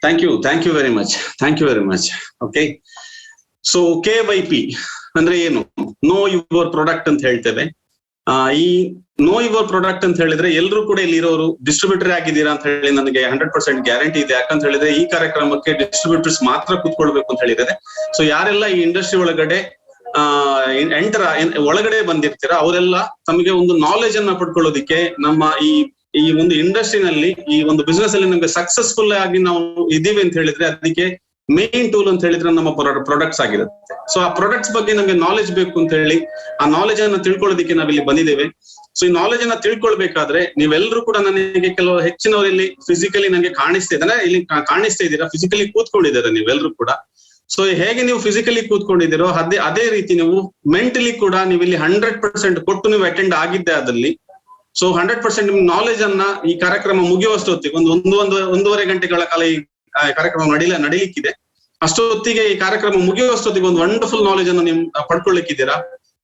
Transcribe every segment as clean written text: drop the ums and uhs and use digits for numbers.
Thank you very much. Okay, so KYP ಅಂದ್ರೆ ಏನು? No your product ಅಂತ ಹೇಳ್ತೇವೆ. ಈ ನೋ ಯುವರ್ ಪ್ರಾಡಕ್ಟ್ ಅಂತ ಹೇಳಿದ್ರೆ ಎಲ್ಲರೂ ಕೂಡ ಇಲ್ಲಿ ಇರೋರು ಡಿಸ್ಟ್ರಿಬ್ಯೂಟರ್ ಆಗಿದ್ದೀರಾ ಅಂತ ಹೇಳಿ ನನಗೆ 100% ಗ್ಯಾರಂಟಿ ಇದೆ. ಯಾಕಂತ ಹೇಳಿದ್ರೆ ಈ ಕಾರ್ಯಕ್ರಮಕ್ಕೆ ಡಿಸ್ಟ್ರಿಬ್ಯೂಟರ್ಸ್ ಮಾತ್ರ ಕೂತ್ಕೊಳ್ಬೇಕು ಅಂತ ಹೇಳಿದ್ದಾರೆ. ಸೊ ಯಾರೆಲ್ಲ ಈ ಇಂಡಸ್ಟ್ರಿ ಒಳಗಡೆ ಒಳಗಡೆ ಬಂದಿರ್ತೀರಾ ಅವರೆಲ್ಲ ತಮಗೆ ಒಂದು ನಾಲೆಜ್ ಅನ್ನ ಪಡ್ಕೊಳ್ಳೋದಿಕ್ಕೆ ನಮ್ಮ ಈ ಒಂದು ಇಂಡಸ್ಟ್ರಿನಲ್ಲಿ ಈ ಒಂದು ಬಿಸ್ನೆಸ್ ಅಲ್ಲಿ ನಮ್ಗೆ ಸಕ್ಸಸ್ಫುಲ್ ಆಗಿ ನಾವು ಇದೀವಿ ಅಂತ ಹೇಳಿದ್ರೆ ಅದಕ್ಕೆ ಮೇನ್ ಟೂಲ್ ಅಂತ ಹೇಳಿದ್ರೆ ನಮ್ಮ ಪ್ರಾಡಕ್ಟ್ಸ್ ಆಗಿರುತ್ತೆ. ಸೊ ಆ ಪ್ರಾಡಕ್ಟ್ಸ್ ಬಗ್ಗೆ ನಮ್ಗೆ ನಾಲೆಜ್ ಬೇಕು ಅಂತ ಹೇಳಿ ಆ ನಾಲೆಜ್ ಅನ್ನ ತಿಳ್ಕೊಳ್ಳೋದಕ್ಕೆ ನಾವಿಲ್ಲಿ ಬಂದಿದ್ದೇವೆ. ಸೊ ಈ ನಾಲೆಜ್ ಅನ್ನ ತಿಳ್ಕೊಳ್ಬೇಕಾದ್ರೆ ನೀವೆಲ್ಲರೂ ಕೂಡ ನನಗೆ ಕೆಲವು ಹೆಚ್ಚಿನವರು ಇಲ್ಲಿ ಫಿಸಿಕಲಿ ನನಗೆ ಕಾಣಿಸ್ತಾ ಇದ್ದಾರೆ, ಇಲ್ಲಿ ಕಾಣಿಸ್ತಾ ಇದ್ದೀರಾ, ಫಿಸಿಕಲಿ ಕೂತ್ಕೊಂಡಿದ್ದಾರೆ ನೀವೆಲ್ಲರೂ ಕೂಡ. ಸೊ ಹೇಗೆ ನೀವು ಫಿಸಿಕಲಿ ಕೂತ್ಕೊಂಡಿದ್ದೀರೋ ಅದೇ ರೀತಿ ನೀವು ಮೆಂಟಲಿ ಕೂಡ ನೀವು ಇಲ್ಲಿ 100% ಕೊಟ್ಟು ನೀವು ಅಟೆಂಡ್ ಆಗಿದ್ದೆ ಅದಲ್ಲಿ. ಸೊ 100% ನಿಮ್ ನಾಲೆಜ್ ಅನ್ನ ಈ ಕಾರ್ಯಕ್ರಮ ಮುಗಿಯುವಷ್ಟೊತ್ತಿಗೆ ಒಂದೂವರೆ ಗಂಟೆಗಳ ಕಾಲ ಈ ಕಾರ್ಯಕ್ರಮ ನಡೀಲಿಕ್ಕಿದೆ. ಅಷ್ಟೊತ್ತಿಗೆ ಈ ಕಾರ್ಯಕ್ರಮ ಮುಗಿಯುವಷ್ಟೊತ್ತಿಗೆ ಒಂದು ವಂಡರ್ಫುಲ್ ನಾಲೆಜ್ ಅನ್ನು ನೀವು ಪಡ್ಕೊಳ್ಳಿಕ್ಕಿದ್ದೀರಾ.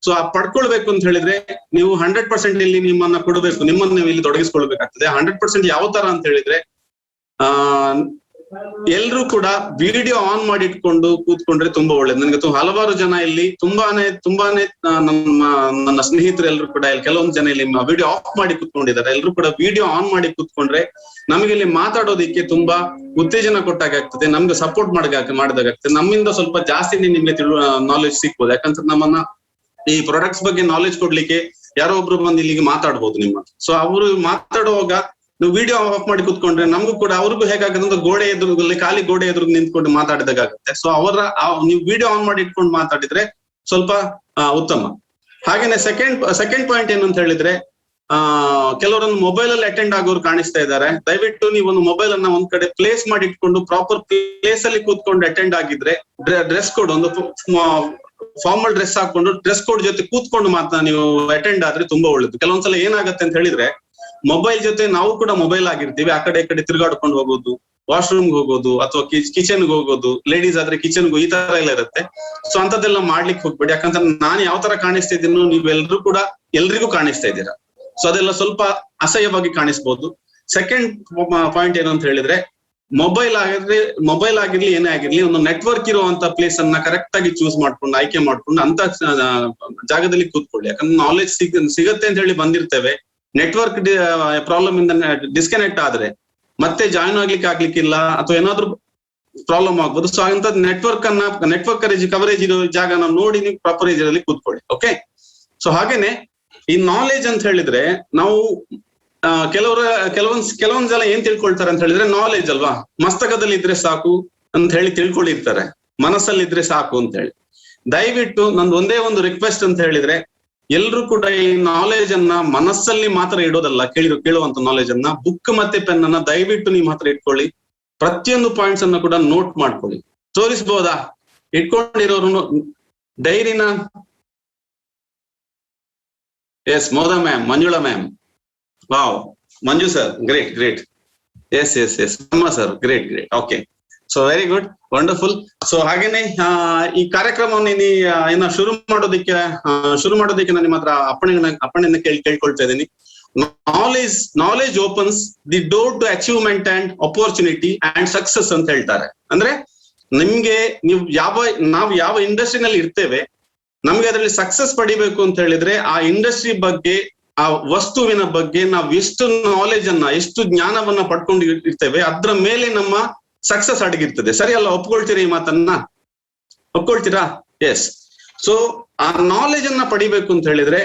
ಸೊ ಆ ಪಡ್ಕೊಳ್ಬೇಕು ಅಂತ ಹೇಳಿದ್ರೆ ನೀವು 100% ಇಲ್ಲಿ ನಿಮ್ಮನ್ನ ಕೊಡಬೇಕು, ನಿಮ್ಮನ್ನ ನೀವು ಇಲ್ಲಿ ತೊಡಗಿಸ್ಕೊಳ್ಬೇಕಾಗ್ತದೆ. 100% ಯಾವ ತರ ಅಂತ ಹೇಳಿದ್ರೆ ಎಲ್ರೂ ಕೂಡ ವಿಡಿಯೋ ಆನ್ ಮಾಡಿ ಇಟ್ಕೊಂಡು ಕೂತ್ಕೊಂಡ್ರೆ ತುಂಬಾ ಒಳ್ಳೇದು. ನನಗೆ ಹಲವಾರು ಜನ ಇಲ್ಲಿ ತುಂಬಾನೇ ನನ್ನ ಸ್ನೇಹಿತರು ಎಲ್ಲರೂ ಕೂಡ ಕೆಲವೊಂದು ಜನ ಇಲ್ಲಿ ವಿಡಿಯೋ ಆಫ್ ಮಾಡಿ ಕೂತ್ಕೊಂಡಿದ್ದಾರೆ. ಎಲ್ರು ಕೂಡ ವಿಡಿಯೋ ಆನ್ ಮಾಡಿ ಕೂತ್ಕೊಂಡ್ರೆ ನಮಗೆ ಇಲ್ಲಿ ಮಾತಾಡೋದಿಕ್ಕೆ ತುಂಬಾ ಉತ್ತೇಜನ ಕೊಟ್ಟಾಗ್ತದೆ, ನಮ್ಗೆ ಸಪೋರ್ಟ್ ಮಾಡಿದಾಗ್ತದೆ. ನಮ್ಮಿಂದ ಸ್ವಲ್ಪ ಜಾಸ್ತಿನೇ ನಿಮ್ಗೆ ನಾಲೆಜ್ ಸಿಗ್ಬೋದು. ಯಾಕಂದ್ರೆ ನಮ್ಮನ್ನ ಈ ಪ್ರಾಡಕ್ಟ್ಸ್ ಬಗ್ಗೆ ನಾಲೆಜ್ ಕೊಡ್ಲಿಕ್ಕೆ ಯಾರೋ ಒಬ್ರು ಬಂದು ಇಲ್ಲಿಗೆ ಮಾತಾಡ್ಬೋದು ನಿಮ್ಮ. ಸೊ ಅವರು ಮಾತಾಡುವಾಗ ನೀವು ವಿಡಿಯೋ ಆಫ್ ಮಾಡಿ ಕೂತ್ಕೊಂಡ್ರೆ ನಮಗೂ ಕೂಡ ಅವ್ರಿಗೂ ಹೇಗಾಗುತ್ತೆ ಅಂದ್ರೆ ಗೋಡೆ ಎದುರುಗಲ್ಲಿ ಖಾಲಿ ಗೋಡೆ ಎದುರು ನಿಂತ್ಕೊಂಡು ಮಾತಾಡಿದಾಗುತ್ತೆ. ಸೊ ನೀವು ವಿಡಿಯೋ ಆನ್ ಮಾಡಿ ಇಟ್ಕೊಂಡು ಮಾತಾಡಿದ್ರೆ ಸ್ವಲ್ಪ ಉತ್ತಮ. ಹಾಗೇನೆ ಸೆಕೆಂಡ್ ಪಾಯಿಂಟ್ ಏನು ಅಂತ ಹೇಳಿದ್ರೆ ಕೆಲವರನ್ನು ಮೊಬೈಲ್ ಅಲ್ಲಿ ಅಟೆಂಡ್ ಆಗೋರು ಕಾಣಿಸ್ತಾ ಇದ್ದಾರೆ. ದಯವಿಟ್ಟು ನೀವು ಒಂದು ಮೊಬೈಲ್ ಅನ್ನ ಒಂದ್ ಕಡೆ ಪ್ಲೇಸ್ ಮಾಡಿ ಇಟ್ಕೊಂಡು ಪ್ರಾಪರ್ ಪ್ಲೇಸ್ ಅಲ್ಲಿ ಕೂತ್ಕೊಂಡು ಅಟೆಂಡ್ ಆಗಿದ್ರೆ ಡ್ರೆಸ್ ಕೋಡ್ ಒಂದು ಫಾರ್ಮಲ್ ಡ್ರೆಸ್ ಹಾಕೊಂಡು ಡ್ರೆಸ್ ಕೋಡ್ ಜೊತೆ ಕೂತ್ಕೊಂಡು ನೀವು ಅಟೆಂಡ್ ಆದ್ರೆ ತುಂಬಾ ಒಳ್ಳೇದು. ಕೆಲವೊಂದ್ಸಲ ಏನಾಗತ್ತೆ ಅಂತ ಹೇಳಿದ್ರೆ ಮೊಬೈಲ್ ಜೊತೆ ನಾವು ಕೂಡ ಮೊಬೈಲ್ ಆಗಿರ್ತೀವಿ, ಆ ಕಡೆ ಈ ಕಡೆ ತಿರುಗಾಡ್ಕೊಂಡು ಹೋಗೋದು, ವಾಶ್ರೂಮ್ಗೆ ಹೋಗೋದು ಅಥವಾ ಕಿಚನ್ಗೆ ಹೋಗೋದು, ಲೇಡೀಸ್ ಆದ್ರೆ ಕಿಚನ್ಗೂ ಈ ತರ ಎಲ್ಲ ಇರುತ್ತೆ. ಸೊ ಅಂತದೆಲ್ಲ ಮಾಡ್ಲಿಕ್ಕೆ ಹೋಗ್ಬೇಡಿ. ಯಾಕಂದ್ರೆ ನಾನು ಯಾವ ತರ ಕಾಣಿಸ್ತಾ ಇದ್ದೀನೋ ನೀವೆಲ್ಲರೂ ಕೂಡ ಎಲ್ರಿಗೂ ಕಾಣಿಸ್ತಾ ಇದ್ದೀರಾ. ಸೊ ಅದೆಲ್ಲ ಸ್ವಲ್ಪ ಅಸಹ್ಯವಾಗಿ ಕಾಣಿಸ್ಬೋದು. ಸೆಕೆಂಡ್ ಪಾಯಿಂಟ್ ಏನು ಅಂತ ಹೇಳಿದ್ರೆ ಮೊಬೈಲ್ ಆಗಿರ್ಲಿ ಏನೇ ಆಗಿರ್ಲಿ ಒಂದು ನೆಟ್ವರ್ಕ್ ಇರುವಂತ ಪ್ಲೇಸ್ ಅನ್ನ ಕರೆಕ್ಟ್ ಆಗಿ ಚೂಸ್ ಮಾಡ್ಕೊಂಡು ಆಯ್ಕೆ ಮಾಡ್ಕೊಂಡು ಅಂತ ಜಾಗದಲ್ಲಿ ಕೂತ್ಕೊಳ್ಳಿ. ಯಾಕಂದ್ರೆ ನಾಲೆಜ್ ಸಿಗತ್ತೆ ಅಂತ ಹೇಳಿ ಬಂದಿರ್ತೇವೆ, ನೆಟ್ವರ್ಕ್ ಪ್ರಾಬ್ಲಮ್ ಇಂದ ಡಿಸ್ಕನೆಕ್ಟ್ ಆದ್ರೆ ಮತ್ತೆ ಜಾಯಿನ್ ಆಗ್ಲಿಕ್ಕಿಲ್ಲ ಅಥವಾ ಏನಾದ್ರು ಪ್ರಾಬ್ಲಮ್ ಆಗ್ಬೋದು. ಸೊ ಅಂತ ನೆಟ್ವರ್ಕ್ ಕವರೇಜ್ ಇರೋ ಜಾಗ ನಾವು ನೋಡಿ ನೀವು ಪ್ರಾಪರ್ ಏರಿಯಾದಲ್ಲಿ ಕೂತ್ಕೊಳ್ಳಿ. ಓಕೆ, ಸೊ ಹಾಗೇನೆ ಈ ನಾಲೆಜ್ ಅಂತ ಹೇಳಿದ್ರೆ ನಾವು ಕೆಲವೊಂದ್ ಜನ ಏನ್ ತಿಳ್ಕೊಳ್ತಾರೆ ಅಂತ ಹೇಳಿದ್ರೆ ನಾಲೆಜ್ ಅಲ್ವಾ ಮಸ್ತಕದಲ್ಲಿ ಇದ್ರೆ ಸಾಕು ಅಂತ ಹೇಳಿ ತಿಳ್ಕೊಂಡಿರ್ತಾರೆ, ಮನಸ್ಸಲ್ಲಿ ಇದ್ರೆ ಸಾಕು ಅಂತ ಹೇಳಿ. ದಯವಿಟ್ಟು ನಂದು ಒಂದೇ ಒಂದು ರಿಕ್ವೆಸ್ಟ್ ಅಂತ ಹೇಳಿದ್ರೆ ಎಲ್ರು ಕೂಡ ಈ ನಾಲೆಜ್ ಅನ್ನ ಮನಸ್ಸಲ್ಲಿ ಮಾತ್ರ ಇಡೋದಲ್ಲ, ಕೇಳುವಂತ ನಾಲೆಜ್ ಅನ್ನ ಬುಕ್ ಮತ್ತೆ ಪೆನ್ ಅನ್ನ ದಯವಿಟ್ಟು ನಿಮ್ಮ ಹತ್ರ ಇಟ್ಕೊಳ್ಳಿ. ಪ್ರತಿಯೊಂದು ಪಾಯಿಂಟ್ಸ್ ಅನ್ನ ಕೂಡ ನೋಟ್ ಮಾಡ್ಕೊಳ್ಳಿ. ತೋರಿಸಬಹುದಾ ಇಟ್ಕೊಂಡಿರೋರು ಡೈರಿನ? ಎಸ್ ಮೋದಾ ma'am, Manjula ma'am, wow, Manju sir, great. Yes ಅಮ್ಮ sir, great. Okay, so very good, wonderful. So ಹಾಗೇನೆ ಈ ಕಾರ್ಯಕ್ರಮವನ್ನು ಶುರು ಮಾಡೋದಕ್ಕೆ ನಾನು ನಿಮ್ಮ ಹತ್ರ ಅಪ್ಪಣೆಯನ್ನ ಕೇಳ್ಕೊಳ್ತಾ ಇದ್ದೀನಿ. Knowledge opens the door to achievement and opportunity and success ಅಂತ ಹೇಳ್ತಾರೆ. ಅಂದ್ರೆ ನಿಮ್ಗೆ ನಾವು ಯಾವ ಇಂಡಸ್ಟ್ರಿನಲ್ಲಿ ಇರ್ತೇವೆ, ನಮ್ಗೆ ಅದರಲ್ಲಿ ಸಕ್ಸಸ್ ಪಡಿಬೇಕು ಅಂತ ಹೇಳಿದ್ರೆ ಆ ಇಂಡಸ್ಟ್ರಿ ಬಗ್ಗೆ, ಆ ವಸ್ತುವಿನ ಬಗ್ಗೆ ನಾವು ಎಷ್ಟು ನಾಲೆಜ್ ಅನ್ನ, ಎಷ್ಟು ಜ್ಞಾನವನ್ನ ಪಡ್ಕೊಂಡು ಇರ್ತೇವೆ, ಅದ್ರ ಮೇಲೆ ನಮ್ಮ ಸಕ್ಸಸ್ ಅಡಗಿರ್ತದೆ. ಸರಿ ಅಲ್ಲ? ಒಪ್ಕೊಳ್ತೀರಾ ಈ ಮಾತನ್ನ? ಒಪ್ಕೊಳ್ತೀರಾ? ಎಸ್. ಸೊ ಆ ನಾಲೆಜ್ ಅನ್ನ ಪಡಿಬೇಕು ಅಂತ ಹೇಳಿದ್ರೆ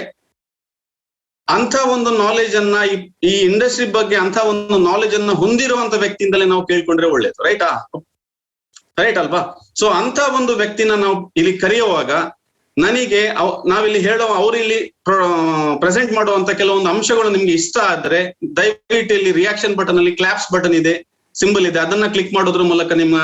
ಅಂತ ಒಂದು ನಾಲೆಜ್ ಅನ್ನ ಈ ಇಂಡಸ್ಟ್ರಿ ಬಗ್ಗೆ ಅಂತ ಒಂದು ನಾಲೆಜ್ ಅನ್ನ ಹೊಂದಿರುವಂತ ವ್ಯಕ್ತಿಯಿಂದಲೇ ನಾವು ಕೇಳ್ಕೊಂಡ್ರೆ ಒಳ್ಳೇದು. ರೈಟ್ ಅಲ್ವಾ? ಸೊ ಅಂತ ಒಂದು ವ್ಯಕ್ತಿನ ನಾವು ಇಲ್ಲಿ ಕರೆಯುವಾಗ ನನಗೆ ನಾವಿಲ್ಲಿ ಅವ್ರು ಇಲ್ಲಿ ಪ್ರೆಸೆಂಟ್ ಮಾಡುವಂತ ಕೆಲವೊಂದು ಅಂಶಗಳು ನಿಮ್ಗೆ ಇಷ್ಟ ಆದ್ರೆ ದಯವಿಟ್ಟು ಇಲ್ಲಿ ರಿಯಾಕ್ಷನ್ ಬಟನ್ ಅಲ್ಲಿ ಕ್ಲಾಪ್ಸ್ ಬಟನ್ ಇದೆ, ಸಿಂಬಲ್ ಇದೆ, ಅದನ್ನ ಕ್ಲಿಕ್ ಮಾಡೋದ್ರ ಮೂಲಕ ನಿಮ್ಮ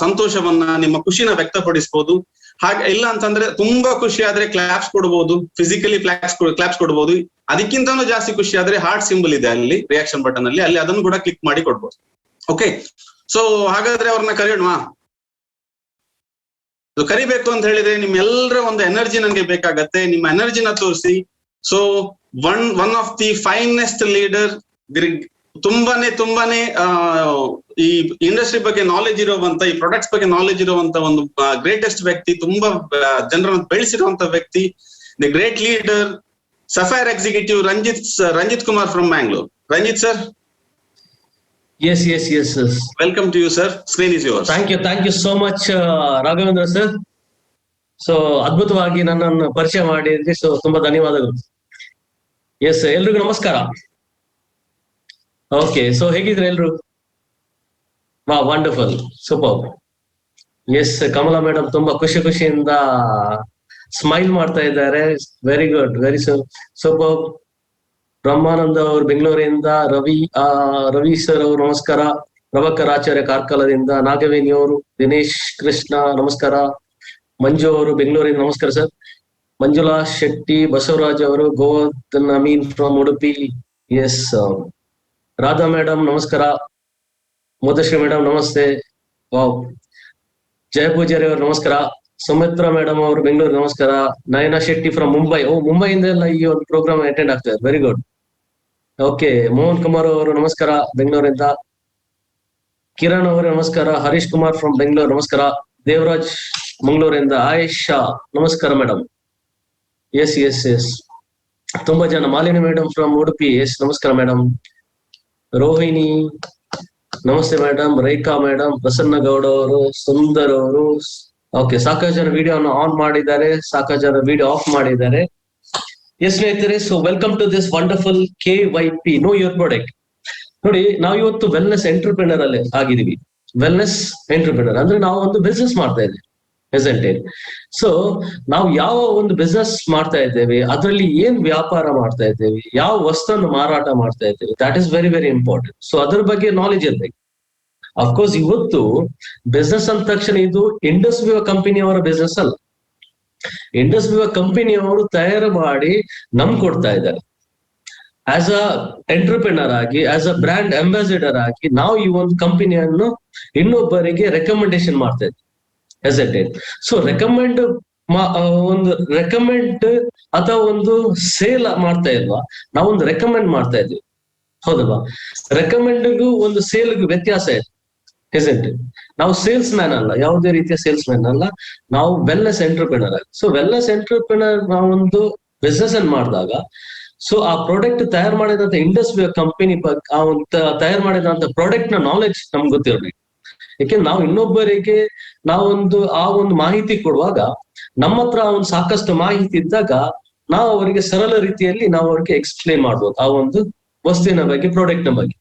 ಸಂತೋಷವನ್ನ, ನಿಮ್ಮ ಖುಷಿನ ವ್ಯಕ್ತಪಡಿಸಬಹುದು. ಹಾಗೆ ಇಲ್ಲ ಅಂತಂದ್ರೆ ತುಂಬಾ ಖುಷಿ ಆದ್ರೆ ಕ್ಲಾಪ್ಸ್ ಕೊಡ್ಬೋದು, ಫಿಸಿಕಲಿ ಕ್ಲಾಪ್ಸ್ ಕೊಡ್ಬೋದು. ಅದಕ್ಕಿಂತನೂ ಜಾಸ್ತಿ ಖುಷಿ ಆದ್ರೆ ಹಾರ್ಟ್ ಸಿಂಬಲ್ ಇದೆ ಅಲ್ಲಿ ರಿಯಾಕ್ಷನ್ ಬಟನ್ ಅಲ್ಲಿ ಅದನ್ನು ಕೂಡ ಕ್ಲಿಕ್ ಮಾಡಿ ಕೊಡ್ಬೋದು. ಓಕೆ, ಸೊ ಹಾಗಾದ್ರೆ ಅವ್ರನ್ನ ಕರೆಯೋಣ. ಕರಿಬೇಕು ಅಂತ ಹೇಳಿದ್ರೆ ನಿಮ್ಮೆಲ್ಲರ ಒಂದು ಎನರ್ಜಿ ನನಗೆ ಬೇಕಾಗತ್ತೆ. ನಿಮ್ಮ ಎನರ್ಜಿನ ತೋರಿಸಿ. So one of the finest leader ತುಂಬಾನೇ ಈ ಇಂಡಸ್ಟ್ರಿ ಬಗ್ಗೆ ನಾಲೆಜ್ ಇರುವಂತ, ಈ ಪ್ರಾಡಕ್ಟ್ಸ್ ಬಗ್ಗೆ ನಾಲೆಜ್ ಇರುವಂತ ಒಂದು ಗ್ರೇಟೆಸ್ಟ್ ವ್ಯಕ್ತಿ, ತುಂಬಾ ಜನರನ್ನು ಬೆಳೆಸಿರುವಂತ ವ್ಯಕ್ತಿ, the great leader, sapphire executive Ranjit Kumar from Mangalore. Ranjit sir. Yes. Welcome to you, sir. Screen is yours. Thank you so much, Raghavendra sir. So ಅದ್ಭುತವಾಗಿ ನನ್ನನ್ನು ಪರಿಚಯ ಮಾಡಿದ್ರಿ. ಸೊ ತುಂಬಾ ಧನ್ಯವಾದಗಳು. ಎಸ್, ಎಲ್ರಿಗೂ ನಮಸ್ಕಾರ. ಓಕೆ, ಸೊ ಹೇಗಿದ್ರೆ ಎಲ್ರು? Wonderful, super. Yes, Kamala madam ತುಂಬಾ ಖುಷಿಯಿಂದ ಸ್ಮೈಲ್ ಮಾಡ್ತಾ ಇದ್ದಾರೆ. Very good, very super. Brahmananda ಅವರು ಬೆಂಗಳೂರಿಂದ, ರವಿ ಸರ್ ಅವರು ನಮಸ್ಕಾರ. ಪ್ರಭಾಕರ್ ಆಚಾರ್ಯ ಕಾರ್ಕಳದಿಂದ, ನಾಗವೇಣಿ ಅವರು, ದಿನೇಶ್ ಕೃಷ್ಣ ನಮಸ್ಕಾರ. ಮಂಜು ಅವರು ಬೆಂಗಳೂರಿಂದ ನಮಸ್ಕಾರ ಸರ್. ಮಂಜುಳಾ ಶೆಟ್ಟಿ, ಬಸವರಾಜ್ ಅವರು, Govardhan Amin from Udupi. Yes, Radha madam ನಮಸ್ಕಾರ. ಮೋದಶ್ರೀ ಮೇಡಮ್ ನಮಸ್ತೆ. ವಾವ್. ಜಯಪೂಜಾರಿ ಅವರು ನಮಸ್ಕಾರ. ಸುಮಿತ್ರಾ ಮೇಡಮ್ ಅವರು ಬೆಂಗಳೂರು ನಮಸ್ಕಾರ. ನಯನಾ ಶೆಟ್ಟಿ ಫ್ರಮ್ ಮುಂಬೈ. ಮುಂಬೈಯಿಂದ ಎಲ್ಲ ಈ ಒಂದು ಪ್ರೋಗ್ರಾಮ್ ಅಟೆಂಡ್ ಆಗ್ತಾರೆ. Very good. Okay, Mohan Kumar ಅವರು ನಮಸ್ಕಾರ ಬೆಂಗಳೂರಿಂದ. ಕಿರಣ್ ಅವರು ನಮಸ್ಕಾರ. ಹರೀಶ್ ಕುಮಾರ್ ಫ್ರಮ್ ಬೆಂಗಳೂರು ನಮಸ್ಕಾರ. ದೇವರಾಜ್ ಮಂಗಳೂರಿಂದ. ಆಯೇಷಾ ನಮಸ್ಕಾರ ಮೇಡಮ್. ಎಸ್, ತುಂಬಾ ಜನ. Malini madam from Udupi. Yes, ನಮಸ್ಕಾರ ಮೇಡಮ್. ರೋಹಿಣಿ ನಮಸ್ತೆ ಮೇಡಮ್. ರೇಖಾ ಮೇಡಮ್, ಪ್ರಸನ್ನ ಗೌಡ ಅವರು, ಸುಂದರ್ ಅವರು. ಓಕೆ, ಸಾಕಷ್ಟು ಜನ ವಿಡಿಯೋನ ಆನ್ ಮಾಡಿದ್ದಾರೆ, ಸಾಕಷ್ಟು ಜನ ವಿಡಿಯೋ ಆಫ್ ಮಾಡಿದ್ದಾರೆ. ಎಸ್ ಸ್ನೇಹಿತರೆ, so welcome to this wonderful KYP, know your product. ನೋಡಿ, ನಾವು ಇವತ್ತು ವೆಲ್ನೆಸ್ ಎಂಟರ್ಪ್ರಿನರ್ ಅಲ್ಲಿ ಆಗಿದೀವಿ. ವೆಲ್ನೆಸ್ ಎಂಟರ್ಪ್ರಿನರ್ ಅಂದ್ರೆ ನಾವು ಒಂದು ಬಿಸ್ನೆಸ್ ಮಾಡ್ತಾ ಇದ್ದೀವಿ, ಪ್ರೆಸೆಂಟ್. ಸೊ ನಾವು ಯಾವ ಒಂದು ಬಿಸ್ನೆಸ್ ಮಾಡ್ತಾ ಇದ್ದೇವೆ, ಅದರಲ್ಲಿ ಏನ್ ವ್ಯಾಪಾರ ಮಾಡ್ತಾ ಇದ್ದೇವೆ, ಯಾವ ವಸ್ತುವನ್ನು ಮಾರಾಟ ಮಾಡ್ತಾ ಇದ್ದೇವೆ, that is very very important. So ಅದ್ರ ಬಗ್ಗೆ ನಾಲೆಜ್ ಇರ್ಬೇಕು. ಅಫ್ಕೋರ್ಸ್ ಇವತ್ತು ಬಿಸ್ನೆಸ್ ಅಂದ ತಕ್ಷಣ ಇದು ಇಂಡಸ್ ವಿವಾ ಕಂಪನಿಯವರ ಬಿಸ್ನೆಸ್ ಅಲ್ಲ. ಇಂಡಸ್ ವಿವಾ ಕಂಪನಿಯವರು ತಯಾರು ಮಾಡಿ ನಮ್ಗೆ ಕೊಡ್ತಾ ಇದ್ದಾರೆ. ಆಸ್ ಅ ಎಂಟರ್ಪ್ರಿನರ್ ಆಗಿ, ಆಸ್ ಅ ಬ್ರ್ಯಾಂಡ್ ಅಂಬಾಸಿಡರ್ ಆಗಿ ನಾವು ಈ ಒಂದು ಕಂಪನಿಯನ್ನು ಇನ್ನೊಬ್ಬರಿಗೆ ರೆಕಮೆಂಡೇಶನ್ ಮಾಡ್ತಾ ಇದ್ದೀವಿ. ಸೊ ಒಂದು ರೆಕಮೆಂಡ್ ಅಥವಾ ಒಂದು ಸೇಲ್ ಮಾಡ್ತಾ ಇಲ್ವಾ, ನಾವೊಂದು ರೆಕಮೆಂಡ್ ಮಾಡ್ತಾ ಇದ್ವಿ, ಹೌದಲ್ವಾ? ರೆಕಮೆಂಡ್ಗೂ ಒಂದು ಸೇಲ್ಗೂ ವ್ಯತ್ಯಾಸ ಇದೆ. ನಾವು ಸೇಲ್ಸ್ ಮ್ಯಾನ್ ಅಲ್ಲ, ಯಾವುದೇ ರೀತಿಯ ಸೇಲ್ಸ್ ಮ್ಯಾನ್ ಅಲ್ಲ, ನಾವು ವೆಲ್ನೆಸ್ ಎಂಟರ್ಪ್ರಿನರ್ ಆಗಿ. ಸೊ ವೆಲ್ನೆಸ್ ಎಂಟರ್ಪ್ರಿನರ್ ನಾವೊಂದು ಬಿಸ್ನೆಸ್ ಅನ್ನು ಮಾಡಿದಾಗ, ಸೊ ಆ ಪ್ರಾಡಕ್ಟ್ ತಯಾರು ಮಾಡಿದಂತ ಇಂಡಸ್ಟ್ರಿ ಕಂಪನಿ ಆ ಒಂದು ತಯಾರು ಮಾಡಿದಂತ ಪ್ರಾಡಕ್ಟ್ ನ ನಾಲೆಡ್ಜ್ ನಮ್ಗೆ ಗೊತ್ತಿರ್ಬೇಕು. ಯಾಕೆಂದ್ರೆ ನಾವು ಇನ್ನೊಬ್ಬರಿಗೆ ಆ ಒಂದು ಮಾಹಿತಿ ಕೊಡುವಾಗ ನಮ್ಮ ಹತ್ರ ಒಂದು ಸಾಕಷ್ಟು ಮಾಹಿತಿ ಇದ್ದಾಗ ನಾವು ಅವರಿಗೆ ಸರಳ ರೀತಿಯಲ್ಲಿ ನಾವು ಅವ್ರಿಗೆ ಎಕ್ಸ್ಪ್ಲೇನ್ ಮಾಡ್ಬೋದು ಆ ಒಂದು ವಸ್ತುವಿನ ಬಗ್ಗೆ, ಪ್ರಾಡಕ್ಟ್ ನ ಬಗ್ಗೆ,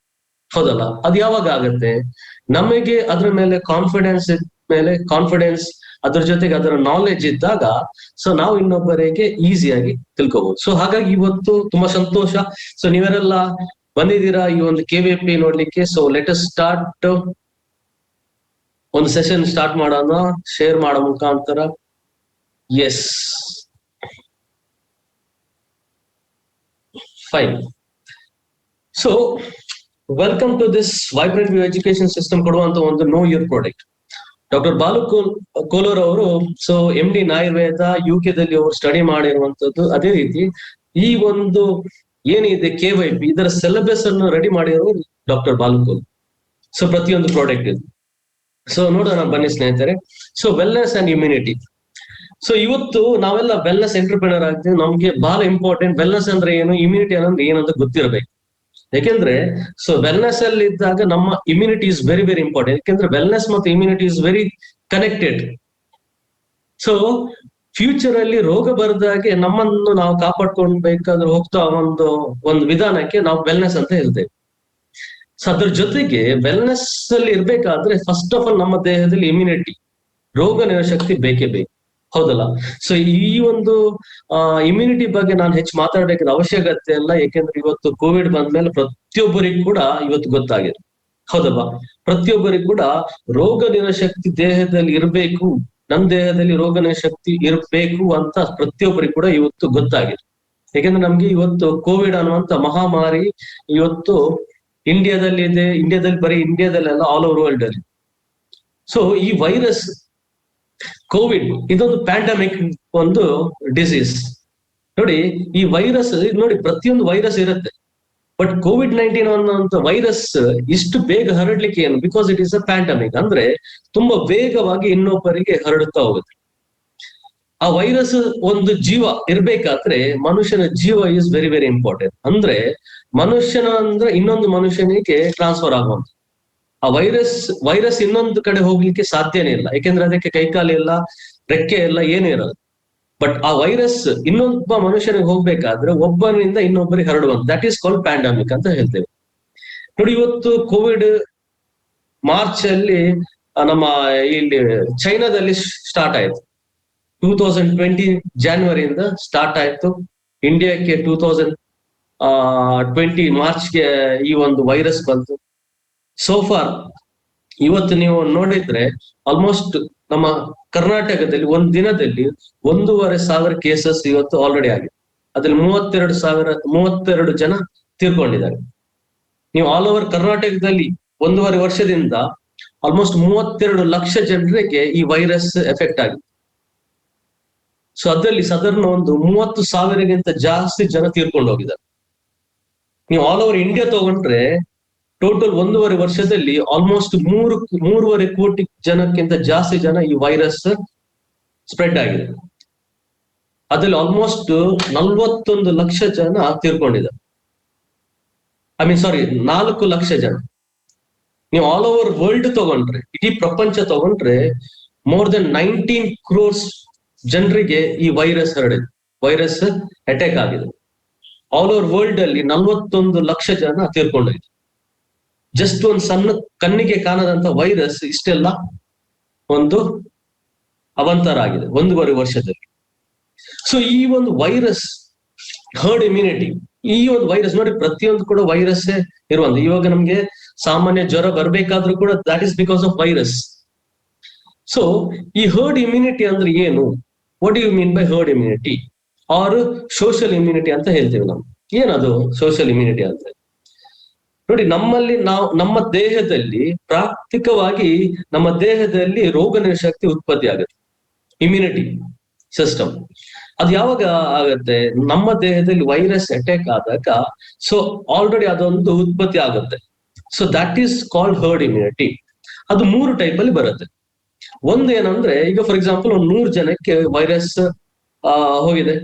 ಹೌದಲ್ಲ? ಅದು ಯಾವಾಗ ಆಗತ್ತೆ? ನಮಗೆ ಅದ್ರ ಮೇಲೆ ಕಾನ್ಫಿಡೆನ್ಸ್ ಅದ್ರ ಜೊತೆಗೆ ಅದರ ನಾಲೆಡ್ಜ್ ಇದ್ದಾಗ ಸೊ ನಾವು ಇನ್ನೊಬ್ಬರಿಗೆ ಈಸಿಯಾಗಿ ತಿಳ್ಕೋಬಹುದು. ಸೊ ಹಾಗಾಗಿ ಇವತ್ತು ತುಂಬಾ ಸಂತೋಷ. ಸೊ ನೀವೆಲ್ಲ ಬಂದಿದ್ದೀರಾ ಈ ಒಂದು KYP ನೋಡ್ಲಿಕ್ಕೆ. So let us start. ಒಂದು ಸೆಷನ್ ಸ್ಟಾರ್ಟ್ ಮಾಡೋಣ ಶೇರ್ ಮಾಡೋ ಮುಖಾಂತರ. Yes, fine. So welcome to this vibrant view education system ಕೊಡುವಂತ ಒಂದು know your product. Doctor Balu Kolur ಅವರು ಸೊ MD ಆಯುರ್ವೇದ UK ದಲ್ಲಿ ಅವರು ಸ್ಟಡಿ ಮಾಡಿರುವಂತದ್ದು. ಅದೇ ರೀತಿ ಈ ಒಂದು ಏನಿದೆ KYP, ಇದರ ಸಿಲೆಬಸ್ ಅನ್ನು ರೆಡಿ ಮಾಡಿರೋರು ಡಾಕ್ಟರ್ ಬಾಲು ಕೋಲೂರ್. ಸೊ ಪ್ರತಿಯೊಂದು ಪ್ರಾಡಕ್ಟ್ ಇದು. ಸೊ ನೋಡೋಣ ಬನ್ನಿ ಸ್ನೇಹಿತರೆ. So wellness and immunity. So ಇವತ್ತು ನಾವೆಲ್ಲ ವೆಲ್ನೆಸ್ ಎಂಟರ್ಪ್ರಿನರ್ ಆಗ್ತೀವಿ. ನಮ್ಗೆ ಬಹಳ ಇಂಪಾರ್ಟೆಂಟ್ ವೆಲ್ನೆಸ್ ಅಂದ್ರೆ ಏನು, ಇಮ್ಯುನಿಟಿ ಅನ್ನೋದು ಏನಂತ ಗೊತ್ತಿರಬೇಕು. ಯಾಕೆಂದ್ರೆ ಸೊ ವೆಲ್ನೆಸ್ ಅಲ್ಲಿ ಇದ್ದಾಗ ನಮ್ಮ immunity is very very important. ಯಾಕೆಂದ್ರೆ ವೆಲ್ನೆಸ್ ಮತ್ತು immunity is very connected. So future ಅಲ್ಲಿ ರೋಗ ಬರದಾಗೆ ನಮ್ಮನ್ನು ನಾವು ಕಾಪಾಡ್ಕೊಳ್ಬೇಕಾದ್ರೆ ಹೋಗ್ತಾ ಒಂದು ವಿಧಾನಕ್ಕೆ ನಾವು ವೆಲ್ನೆಸ್ ಅಂತ ಹೇಳ್ತೇವೆ. ಸೊ ಅದ್ರ ಜೊತೆಗೆ ವೆಲ್ನೆಸ್ ಅಲ್ಲಿ ಇರ್ಬೇಕಾದ್ರೆ ಫಸ್ಟ್ ಆಫ್ ಆಲ್ ನಮ್ಮ ದೇಹದಲ್ಲಿ ಇಮ್ಯುನಿಟಿ, ರೋಗ ನಿರೋಧಶಕ್ತಿ ಬೇಕೇ ಬೇಕು, ಹೌದಲ್ಲ? ಸೊ ಈ ಒಂದು ಇಮ್ಯುನಿಟಿ ಬಗ್ಗೆ ನಾನು ಹೆಚ್ಚು ಮಾತಾಡ್ಬೇಕಾದ ಅವಶ್ಯಕತೆ ಇಲ್ಲ. ಯಾಕೆಂದ್ರೆ ಇವತ್ತು ಕೋವಿಡ್ ಬಂದ್ಮೇಲೆ ಪ್ರತಿಯೊಬ್ಬರಿಗೂ ಕೂಡ ಇವತ್ತು ಗೊತ್ತಾಗಿದೆ, ಹೌದಲ್ವಾ? ಪ್ರತಿಯೊಬ್ಬರಿಗೂ ಕೂಡ ರೋಗ ನಿರೋಧಶಕ್ತಿ ದೇಹದಲ್ಲಿ ಇರಬೇಕು, ನನ್ನ ದೇಹದಲ್ಲಿ ರೋಗ ನಿರೋಧಶಕ್ತಿ ಇರಬೇಕು ಅಂತ ಪ್ರತಿಯೊಬ್ಬರಿಗೂ ಕೂಡ ಇವತ್ತು ಗೊತ್ತಾಗಿದೆ. ಯಾಕೆಂದ್ರೆ ನಮ್ಗೆ ಇವತ್ತು ಕೋವಿಡ್ ಅನ್ನುವಂತ ಮಹಾಮಾರಿ ಇವತ್ತು ಇಂಡಿಯಾದಲ್ಲಿ ಇದೆ. ಬರೀ ಇಂಡಿಯಾದಲ್ಲೆಲ್ಲ ಆಲ್ ಓವರ್ ವರ್ಲ್ಡ್ ಅಲ್ಲಿ. ಸೊ ಈ ವೈರಸ್ ಕೋವಿಡ್ ಇದೊಂದು ಪ್ಯಾಂಡಮಿಕ್ ಒಂದು ಡಿಸೀಸ್. ನೋಡಿ, ಈ ವೈರಸ್ ನೋಡಿ, ಪ್ರತಿಯೊಂದು ವೈರಸ್ ಇರುತ್ತೆ. ಬಟ್ COVID-19 ಅನ್ನುವಂಥ ವೈರಸ್ ಇಷ್ಟು ಬೇಗ ಹರಡ್ಲಿಕ್ಕೆ ಏನು, because it is a pandemic, ಅಂದ್ರೆ ತುಂಬಾ ವೇಗವಾಗಿ ಇನ್ನೊಬ್ಬರಿಗೆ ಹರಡುತ್ತಾ ಹೋಗುತ್ತೆ. ಆ ವೈರಸ್ ಒಂದು ಜೀವ ಇರ್ಬೇಕಾದ್ರೆ ಮನುಷ್ಯನ ಜೀವ ಇಸ್ ವೆರಿ ವೆರಿ ಇಂಪಾರ್ಟೆಂಟ್. ಅಂದ್ರೆ ಮನುಷ್ಯನ ಅಂದ್ರೆ ಇನ್ನೊಂದು ಮನುಷ್ಯನಿಗೆ ಟ್ರಾನ್ಸ್ಫರ್ ಆಗುವಂತ. ಆ ವೈರಸ್ ಇನ್ನೊಂದು ಕಡೆ ಹೋಗ್ಲಿಕ್ಕೆ ಸಾಧ್ಯನೇ ಇಲ್ಲ, ಯಾಕೆಂದ್ರೆ ಅದಕ್ಕೆ ಕೈಕಾಲು ಇಲ್ಲ, ರೆಕ್ಕೆ ಇಲ್ಲ, ಏನೂ ಇರಲ್ಲ. ಬಟ್ ಆ ವೈರಸ್ ಇನ್ನೊಬ್ಬ ಮನುಷ್ಯನಿಗೆ ಹೋಗ್ಬೇಕಾದ್ರೆ ಒಬ್ಬನಿಂದ ಇನ್ನೊಬ್ಬರಿಗೆ ಹರಡುವಂತ, ದಟ್ ಈಸ್ ಕಾಲ್ಡ್ ಪ್ಯಾಂಡಮಿಕ್ ಅಂತ ಹೇಳ್ತೇವೆ. ನೋಡಿ, ಇವತ್ತು ಕೋವಿಡ್ ಮಾರ್ಚ್ ಅಲ್ಲಿ ನಮ್ಮ ಇಲ್ಲಿ ಚೈನಾದಲ್ಲಿ ಸ್ಟಾರ್ಟ್ ಆಯ್ತು. 2020 ಜಾನ್ವರಿಯಿಂದ ಸ್ಟಾರ್ಟ್ ಆಯ್ತು. ಇಂಡಿಯಾಕ್ಕೆ 2020 ಮಾರ್ಚ್ಗೆ ಈ ಒಂದು ವೈರಸ್ ಬಂತು. ಸೋಫಾರ್ ಇವತ್ತು ನೀವು ನೋಡಿದ್ರೆ ಆಲ್ಮೋಸ್ಟ್ ನಮ್ಮ ಕರ್ನಾಟಕದಲ್ಲಿ ಒಂದ್ ದಿನದಲ್ಲಿ 1,500 ಕೇಸಸ್ ಇವತ್ತು ಆಲ್ರೆಡಿ ಆಗಿದೆ. ಅದ್ರಲ್ಲಿ 32 ಜನ ತೀರ್ಕೊಂಡಿದ್ದಾರೆ. ನೀವು ಆಲ್ ಓವರ್ ಕರ್ನಾಟಕದಲ್ಲಿ 1.5 ವರ್ಷದಿಂದ ಆಲ್ಮೋಸ್ಟ್ 32 ಲಕ್ಷ ಜನರಿಗೆ ಈ ವೈರಸ್ ಎಫೆಕ್ಟ್ ಆಗಿದೆ. ಸೊ ಅದರಲ್ಲಿ ಸಾಧಾರಣ ಒಂದು 30,000ಗಿಂತ ಜಾಸ್ತಿ ಜನ ತೀರ್ಕೊಂಡು ಹೋಗಿದ್ದಾರೆ. ನೀವು ಆಲ್ ಓವರ್ ಇಂಡಿಯಾ ತಗೊಂಡ್ರೆ ಟೋಟಲ್ 1.5 ವರ್ಷದಲ್ಲಿ ಆಲ್ಮೋಸ್ಟ್ 3.5 ಕೋಟಿ ಜನಕ್ಕಿಂತ ಜಾಸ್ತಿ ಜನ ಈ ವೈರಸ್ ಸ್ಪ್ರೆಡ್ ಆಗಿದೆ. ಅದ್ರಲ್ಲಿ ಆಲ್ಮೋಸ್ಟ್ 41 ಲಕ್ಷ ಜನ ತೀರ್ಕೊಂಡಿದ್ದಾರೆ. 4 ಲಕ್ಷ ಜನ. ನೀವು ಆಲ್ ಓವರ್ ವರ್ಲ್ಡ್ ತಗೊಂಡ್ರೆ, ಇಡೀ ಪ್ರಪಂಚ ತಗೊಂಡ್ರೆ ಮೋರ್ ದೆನ್ 19 crores ಜನರಿಗೆ ಈ ವೈರಸ್ ಅಟ್ಯಾಕ್ ಆಗಿದೆ. ಆಲ್ ಓವರ್ ವರ್ಲ್ಡ್ ಅಲ್ಲಿ 41 ಲಕ್ಷ ಜನ ತೀರ್ಕೊಂಡಿದ್ದಾರೆ. ಜಸ್ಟ್ ಒಂದು ಸಣ್ಣ ಕಣ್ಣಿಗೆ ಕಾಣದಂತ ವೈರಸ್ ಇಷ್ಟೆಲ್ಲ ಒಂದು ಅವಾಂತರ ಆಗಿದೆ 1.5 ವರ್ಷದಲ್ಲಿ. ಸೊ ಈ ಒಂದು ವೈರಸ್ ಹರ್ಡ್ ಇಮ್ಯುನಿಟಿ, ಈ ಒಂದು ವೈರಸ್ ನೋಡಿ, ಪ್ರತಿಯೊಂದು ಕೂಡ ವೈರಸ್ ಇರುವಂತ. ಇವಾಗ ನಮ್ಗೆ ಸಾಮಾನ್ಯ ಜ್ವರ ಬರ್ಬೇಕಾದ್ರೂ ಕೂಡ that is because of virus. So ಈ ಹರ್ಡ್ ಇಮ್ಯುನಿಟಿ ಅಂದ್ರೆ ಏನು? What you mean by herd immunity or social immunity ಅಂತ ಹೇಳ್ತೀವಿ ನಾವು. ಏನದು ಸೋಷಿಯಲ್ ಇಮ್ಯುನಿಟಿ ಅಂತ? ನೋಡಿ, ನಮ್ಮ ದೇಹದಲ್ಲಿ ಪ್ರಾಕ್ತಿಕವಾಗಿ ನಮ್ಮ ದೇಹದಲ್ಲಿ ರೋಗ ನಿರೋಧಕ ಶಕ್ತಿ ಉತ್ಪತ್ತಿ ಆಗುತ್ತೆ, ಇಮ್ಯುನಿಟಿ ಸಿಸ್ಟಮ್. ಅದು ಯಾವಾಗ ಆಗತ್ತೆ? ನಮ್ಮ ದೇಹದಲ್ಲಿ ವೈರಸ್ ಅಟ್ಯಾಕ್ ಆದಾಗ ಸೊ ಆಲ್ರೆಡಿ ಅದೊಂದು ಉತ್ಪತ್ತಿ ಆಗುತ್ತೆ. So that is called herd immunity. ಅದು 3 ಟೈಪ್ ಅಲ್ಲಿ ಬರುತ್ತೆ. ಒಂದು ಏನಂದ್ರೆ, ಈಗ ಫಾರ್ ಎಕ್ಸಾಂಪಲ್ ಒಂದು 100 ಜನಕ್ಕೆ ವೈರಸ್ ಹೋಗಿದೆ,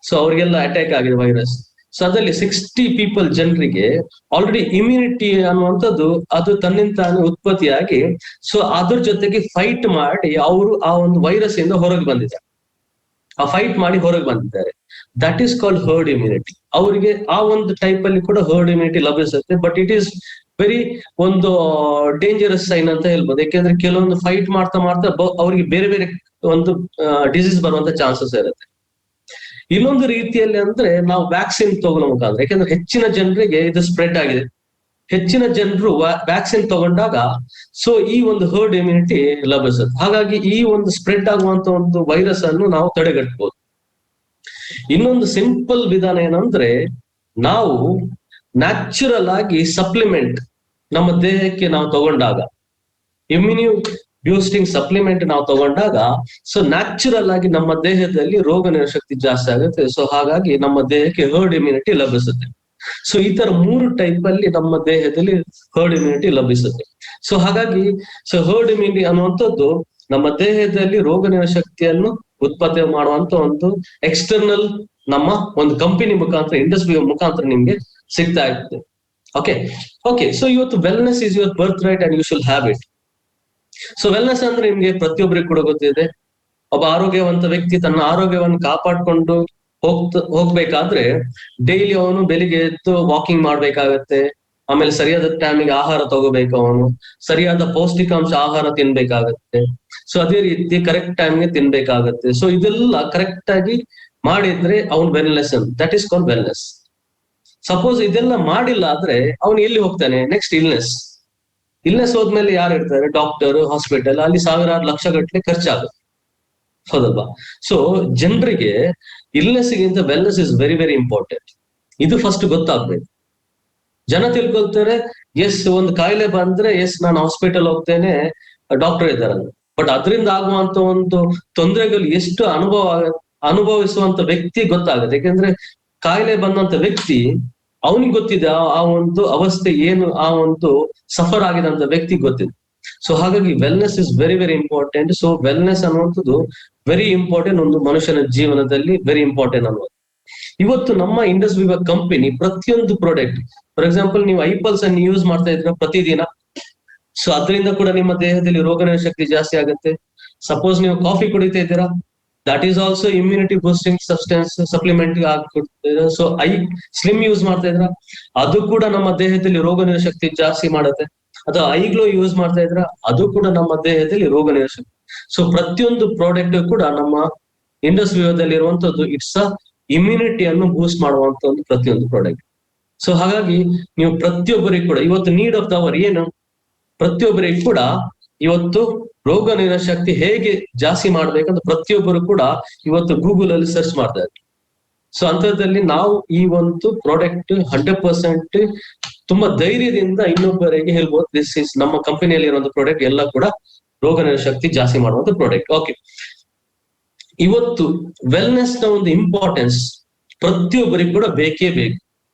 ಸೊ ಅವ್ರಿಗೆಲ್ಲ ಅಟ್ಯಾಕ್ ಆಗಿದೆ ವೈರಸ್. ಸೊ ಅದರಲ್ಲಿ 60 ಪೀಪಲ್ ಜನರಿಗೆ ಆಲ್ರೆಡಿ ಇಮ್ಯುನಿಟಿ ಅನ್ನುವಂಥದ್ದು ಅದು ತನ್ನಿಂತಾನೆ ಉತ್ಪತ್ತಿಯಾಗಿ, ಸೊ ಅದ್ರ ಜೊತೆಗೆ ಫೈಟ್ ಮಾಡಿ ಅವರು ಆ ಒಂದು ವೈರಸ್ ಇಂದ ಹೊರಗೆ ಬಂದಿದ್ದಾರೆ. ಆ ಫೈಟ್ ಮಾಡಿ ಹೊರಗೆ ಬಂದಿದ್ದಾರೆ. That is called herd immunity. ಅವರಿಗೆ ಆ ಒಂದು ಟೈಪ್ ಅಲ್ಲಿ ಕೂಡ ಹರ್ಡ್ ಇಮ್ಯುನಿಟಿ ಲಭಿಸುತ್ತೆ. ಬಟ್ ಇಟ್ ಈಸ್ ವೆರಿ ಒಂದು ಡೇಂಜರಸ್ ಸೈನ್ ಅಂತ ಹೇಳ್ಬೋದು. ಯಾಕೆಂದ್ರೆ ಕೆಲವೊಂದು ಫೈಟ್ ಮಾಡ್ತಾ ಅವ್ರಿಗೆ ಬೇರೆ ಬೇರೆ ಒಂದು ಡಿಸೀಸ್ ಬರುವಂತ ಚಾನ್ಸಸ್ ಇರುತ್ತೆ. ಇನ್ನೊಂದು ರೀತಿಯಲ್ಲಿ ಅಂದ್ರೆ ನಾವು ವ್ಯಾಕ್ಸಿನ್ ತಗೊಳ್ಳೋ ಮುಖಾಂತರ, ಯಾಕೆಂದ್ರೆ ಹೆಚ್ಚಿನ ಜನರಿಗೆ ಇದು ಸ್ಪ್ರೆಡ್ ಆಗಿದೆ. ಹೆಚ್ಚಿನ ಜನರು ವ್ಯಾಕ್ಸಿನ್ ತಗೊಂಡಾಗ ಸೊ ಈ ಒಂದು ಹರ್ಡ್ ಇಮ್ಯುನಿಟಿ ಲಭಿಸುತ್ತೆ. ಹಾಗಾಗಿ ಈ ಒಂದು ಸ್ಪ್ರೆಡ್ ಆಗುವಂತ ಒಂದು ವೈರಸ್ ಅನ್ನು ನಾವು ತಡೆಗಟ್ಟಬಹುದು. ಇನ್ನೊಂದು ಸಿಂಪಲ್ ವಿಧಾನ ಏನಂದ್ರೆ, ನಾವು ನ್ಯಾಚುರಲ್ ಆಗಿ ಸಪ್ಲಿಮೆಂಟ್ ನಮ್ಮ ದೇಹಕ್ಕೆ ನಾವು ತಗೊಂಡಾಗ, ಇಮ್ಯುನಿ ಬೂಸ್ಟಿಂಗ್ ಸಪ್ಲಿಮೆಂಟ್ ನಾವು ತಗೊಂಡಾಗ ಸೊ ನ್ಯಾಚುರಲ್ ಆಗಿ ನಮ್ಮ ದೇಹದಲ್ಲಿ ರೋಗ ನಿರೋಧಕ ಶಕ್ತಿ ಜಾಸ್ತಿ ಆಗುತ್ತೆ. ಸೊ ಹಾಗಾಗಿ ನಮ್ಮ ದೇಹಕ್ಕೆ ಹರ್ಡ್ ಇಮ್ಯುನಿಟಿ ಲಭಿಸುತ್ತೆ. ಸೊ ಈ ತರ 3 ಟೈಪ್ ಅಲ್ಲಿ ನಮ್ಮ ದೇಹದಲ್ಲಿ ಹರ್ಡ್ ಇಮ್ಯುನಿಟಿ ಲಭಿಸುತ್ತೆ. ಸೊ ಹಾಗಾಗಿ ಹರ್ಡ್ ಇಮ್ಯುನಿಟಿ ಅನ್ನುವಂಥದ್ದು ನಮ್ಮ ದೇಹದಲ್ಲಿ ರೋಗ ನಿರೋಧಕ ಶಕ್ತಿಯನ್ನು ಉತ್ಪತ್ತಿ ಮಾಡುವಂತ ಒಂದು ಎಕ್ಸ್ಟರ್ನಲ್ ನಮ್ಮ ಒಂದು ಕಂಪನಿ ಮುಖಾಂತರ, ಇಂಡಸ್ಟ್ರಿ ಮುಖಾಂತರ ನಿಮ್ಗೆ ಸಿಗ್ತಾ ಇರ್ತದೆ. ಓಕೆ. ಸೊ ಇವತ್ತು wellness is your birth right and you should have it. So wellness ಅಂದ್ರೆ ನಿಮ್ಗೆ ಪ್ರತಿಯೊಬ್ಬರಿಗೆ ಕೂಡ ಗೊತ್ತಿದೆ. ಒಬ್ಬ ಆರೋಗ್ಯವಂತ ವ್ಯಕ್ತಿ ತನ್ನ ಆರೋಗ್ಯವನ್ನು ಕಾಪಾಡ್ಕೊಂಡು ಹೋಗ್ಬೇಕಾದ್ರೆ ಡೈಲಿ ಅವನು ಬೆಳಿಗ್ಗೆ ಎದ್ದು ವಾಕಿಂಗ್ ಮಾಡ್ಬೇಕಾಗತ್ತೆ. ಆಮೇಲೆ ಸರಿಯಾದ ಟೈಮಿಗೆ ಆಹಾರ ತಗೋಬೇಕು, ಅವನು ಸರಿಯಾದ ಪೌಷ್ಟಿಕಾಂಶ ಆಹಾರ ತಿನ್ಬೇಕಾಗತ್ತೆ. ಸೊ ಅದೇ ರೀತಿ ಕರೆಕ್ಟ್ ಟೈಮ್ಗೆ ತಿನ್ಬೇಕಾಗತ್ತೆ. ಸೊ ಇದೆಲ್ಲ ಕರೆಕ್ಟ್ ಆಗಿ ಮಾಡಿದ್ರೆ ಅವ್ನು ವೆಲ್ನೆಸ್ ಅಂತ, that is called wellness. Suppose ಇದೆಲ್ಲ ಮಾಡಿಲ್ಲ ಆದ್ರೆ ಅವನು ಎಲ್ಲಿ ಹೋಗ್ತಾನೆ? ನೆಕ್ಸ್ಟ್ ಇಲ್ನೆಸ್ ಹೋದ್ಮೇಲೆ ಯಾರು ಇರ್ತಾರೆ? ಡಾಕ್ಟರ್, ಹಾಸ್ಪಿಟಲ್, ಅಲ್ಲಿ ಸಾವಿರಾರು ಲಕ್ಷ ಗಟ್ಟಲೆ ಖರ್ಚಾಗುತ್ತೆ, ಹೌದಲ್ವಾ? ಸೊ ಜನರಿಗೆ ಇಲ್ನೆಸ್ಗಿಂತ wellness is very very important. ಇದು ಫಸ್ಟ್ ಗೊತ್ತಾಗ್ಬೇಕು. ಜನ ತಿಳ್ಕೊಳ್ತಾರೆ, ಎಸ್ ಒಂದು ಕಾಯಿಲೆ ಬಂದ್ರೆ ಎಸ್ ನಾನು ಹಾಸ್ಪಿಟಲ್ ಹೋಗ್ತೇನೆ, ಡಾಕ್ಟರ್ ಇದ್ದಾರೆ. ಬಟ್ ಅದರಿಂದ ಆಗುವಂತ ಒಂದು ತೊಂದರೆಗಳು ಎಷ್ಟು ಅನುಭವಿಸುವಂತ ವ್ಯಕ್ತಿ ಗೊತ್ತಾಗುತ್ತೆ. ಯಾಕೆಂದ್ರೆ ಕಾಯಿಲೆ ಬಂದಂತ ವ್ಯಕ್ತಿ ಅವನಿಗೆ ಗೊತ್ತಿದೆ ಆ ಒಂದು ಅವಸ್ಥೆ ಏನು, ಆ ಒಂದು ಸಫರ್ ಆಗಿದಂತ ವ್ಯಕ್ತಿಗೆ ಗೊತ್ತಿದೆ. ಸೊ ಹಾಗಾಗಿ wellness is very very important. So wellness ಅನ್ನುವಂಥದ್ದು ವೆರಿ ಇಂಪಾರ್ಟೆಂಟ್, ಒಂದು ಮನುಷ್ಯನ ಜೀವನದಲ್ಲಿ ವೆರಿ ಇಂಪಾರ್ಟೆಂಟ್ ಅನ್ನೋದು. ಇವತ್ತು ನಮ್ಮ ಇಂಡಸ್ ವಿವಾ ಕಂಪನಿ ಪ್ರತಿಯೊಂದು ಪ್ರಾಡಕ್ಟ್, ಫಾರ್ ಎಕ್ಸಾಂಪಲ್ ನೀವು ಐಪಲ್ಸ್ ಅನ್ನು ಯೂಸ್ ಮಾಡ್ತಾ ಇದ್ರ ಪ್ರತಿದಿನ, ಸೊ ಅದರಿಂದ ಕೂಡ ನಿಮ್ಮ ದೇಹದಲ್ಲಿ ರೋಗನಿರೋಧಕ ಶಕ್ತಿ ಜಾಸ್ತಿ ಆಗುತ್ತೆ. ಸಪೋಸ್ ನೀವು ಕಾಫಿ ಕುಡಿತಾ ಇದ್ದೀರಾ, that is also immunity boosting substance, supplement ಆಗ್ತಿದೆ. ಸೊ ಸ್ಲಿಮ್ ಯೂಸ್ ಮಾಡ್ತಾ ಇದ್ರ, ಅದು ಕೂಡ ನಮ್ಮ ದೇಹದಲ್ಲಿ ರೋಗನಿರೋಧಕ ಶಕ್ತಿ ಜಾಸ್ತಿ ಮಾಡುತ್ತೆ. ಅಥವಾ ಐಗ್ಲೋ ಯೂಸ್ ಮಾಡ್ತಾ ಇದ್ರ, ಅದು ಕೂಡ ನಮ್ಮ ದೇಹದಲ್ಲಿ ರೋಗನಿರೋಧಕ ಶಕ್ತಿ. ಸೊ ಪ್ರತಿಯೊಂದು ಪ್ರಾಡಕ್ಟ್ ಕೂಡ ನಮ್ಮ ಇಂಡಸ್ ವಿವಾದಲ್ಲಿ ಇರುವಂತದ್ದು ಇಟ್ಸ್ ಅ ಇಮ್ಯುನಿಟಿಯನ್ನು ಬೂಸ್ಟ್ ಮಾಡುವಂತ ಒಂದು ಪ್ರತಿಯೊಂದು ಪ್ರಾಡಕ್ಟ್. ಸೊ ಹಾಗಾಗಿ ನೀವು ಪ್ರತಿಯೊಬ್ಬರಿಗೂ ಕೂಡ ಇವತ್ತು ನೀಡ್ ಆಫ್ ದ ಅವರ್ ಏನು, ಪ್ರತಿಯೊಬ್ಬರಿಗೂ ಕೂಡ ಇವತ್ತು ರೋಗ ನಿರೋಧಕ ಶಕ್ತಿ ಹೇಗೆ ಜಾಸ್ತಿ ಮಾಡ್ಬೇಕಂತ ಪ್ರತಿಯೊಬ್ಬರು ಕೂಡ ಇವತ್ತು ಗೂಗಲ್ ಅಲ್ಲಿ ಸರ್ಚ್ ಮಾಡ್ತಾ ಇದ್ದಾರೆ. ಸೊ ಅಂತರದಲ್ಲಿ ನಾವು ಈ ಒಂದು ಪ್ರಾಡಕ್ಟ್ 100% ತುಂಬಾ ಧೈರ್ಯದಿಂದ ಇನ್ನೊಬ್ಬರಿಗೆ ಹೇಳ್ಬೋದು, ದಿಸ್ ಇಸ್ ನಮ್ಮ ಕಂಪನಿಯಲ್ಲಿ ಇರುವಂತ ಪ್ರಾಡಕ್ಟ್ ಎಲ್ಲ ಕೂಡ ರೋಗ ನಿರೋಧಕ ಶಕ್ತಿ ಜಾಸ್ತಿ ಮಾಡುವಂತ ಪ್ರಾಡಕ್ಟ್. ಓಕೆ, ಇವತ್ತು ವೆಲ್ನೆಸ್ ನ ಒಂದು ಇಂಪಾರ್ಟೆನ್ಸ್ ಪ್ರತಿಯೊಬ್ಬರಿಗೂ ಕೂಡ ಬೇಕೇ ಬೇಕು.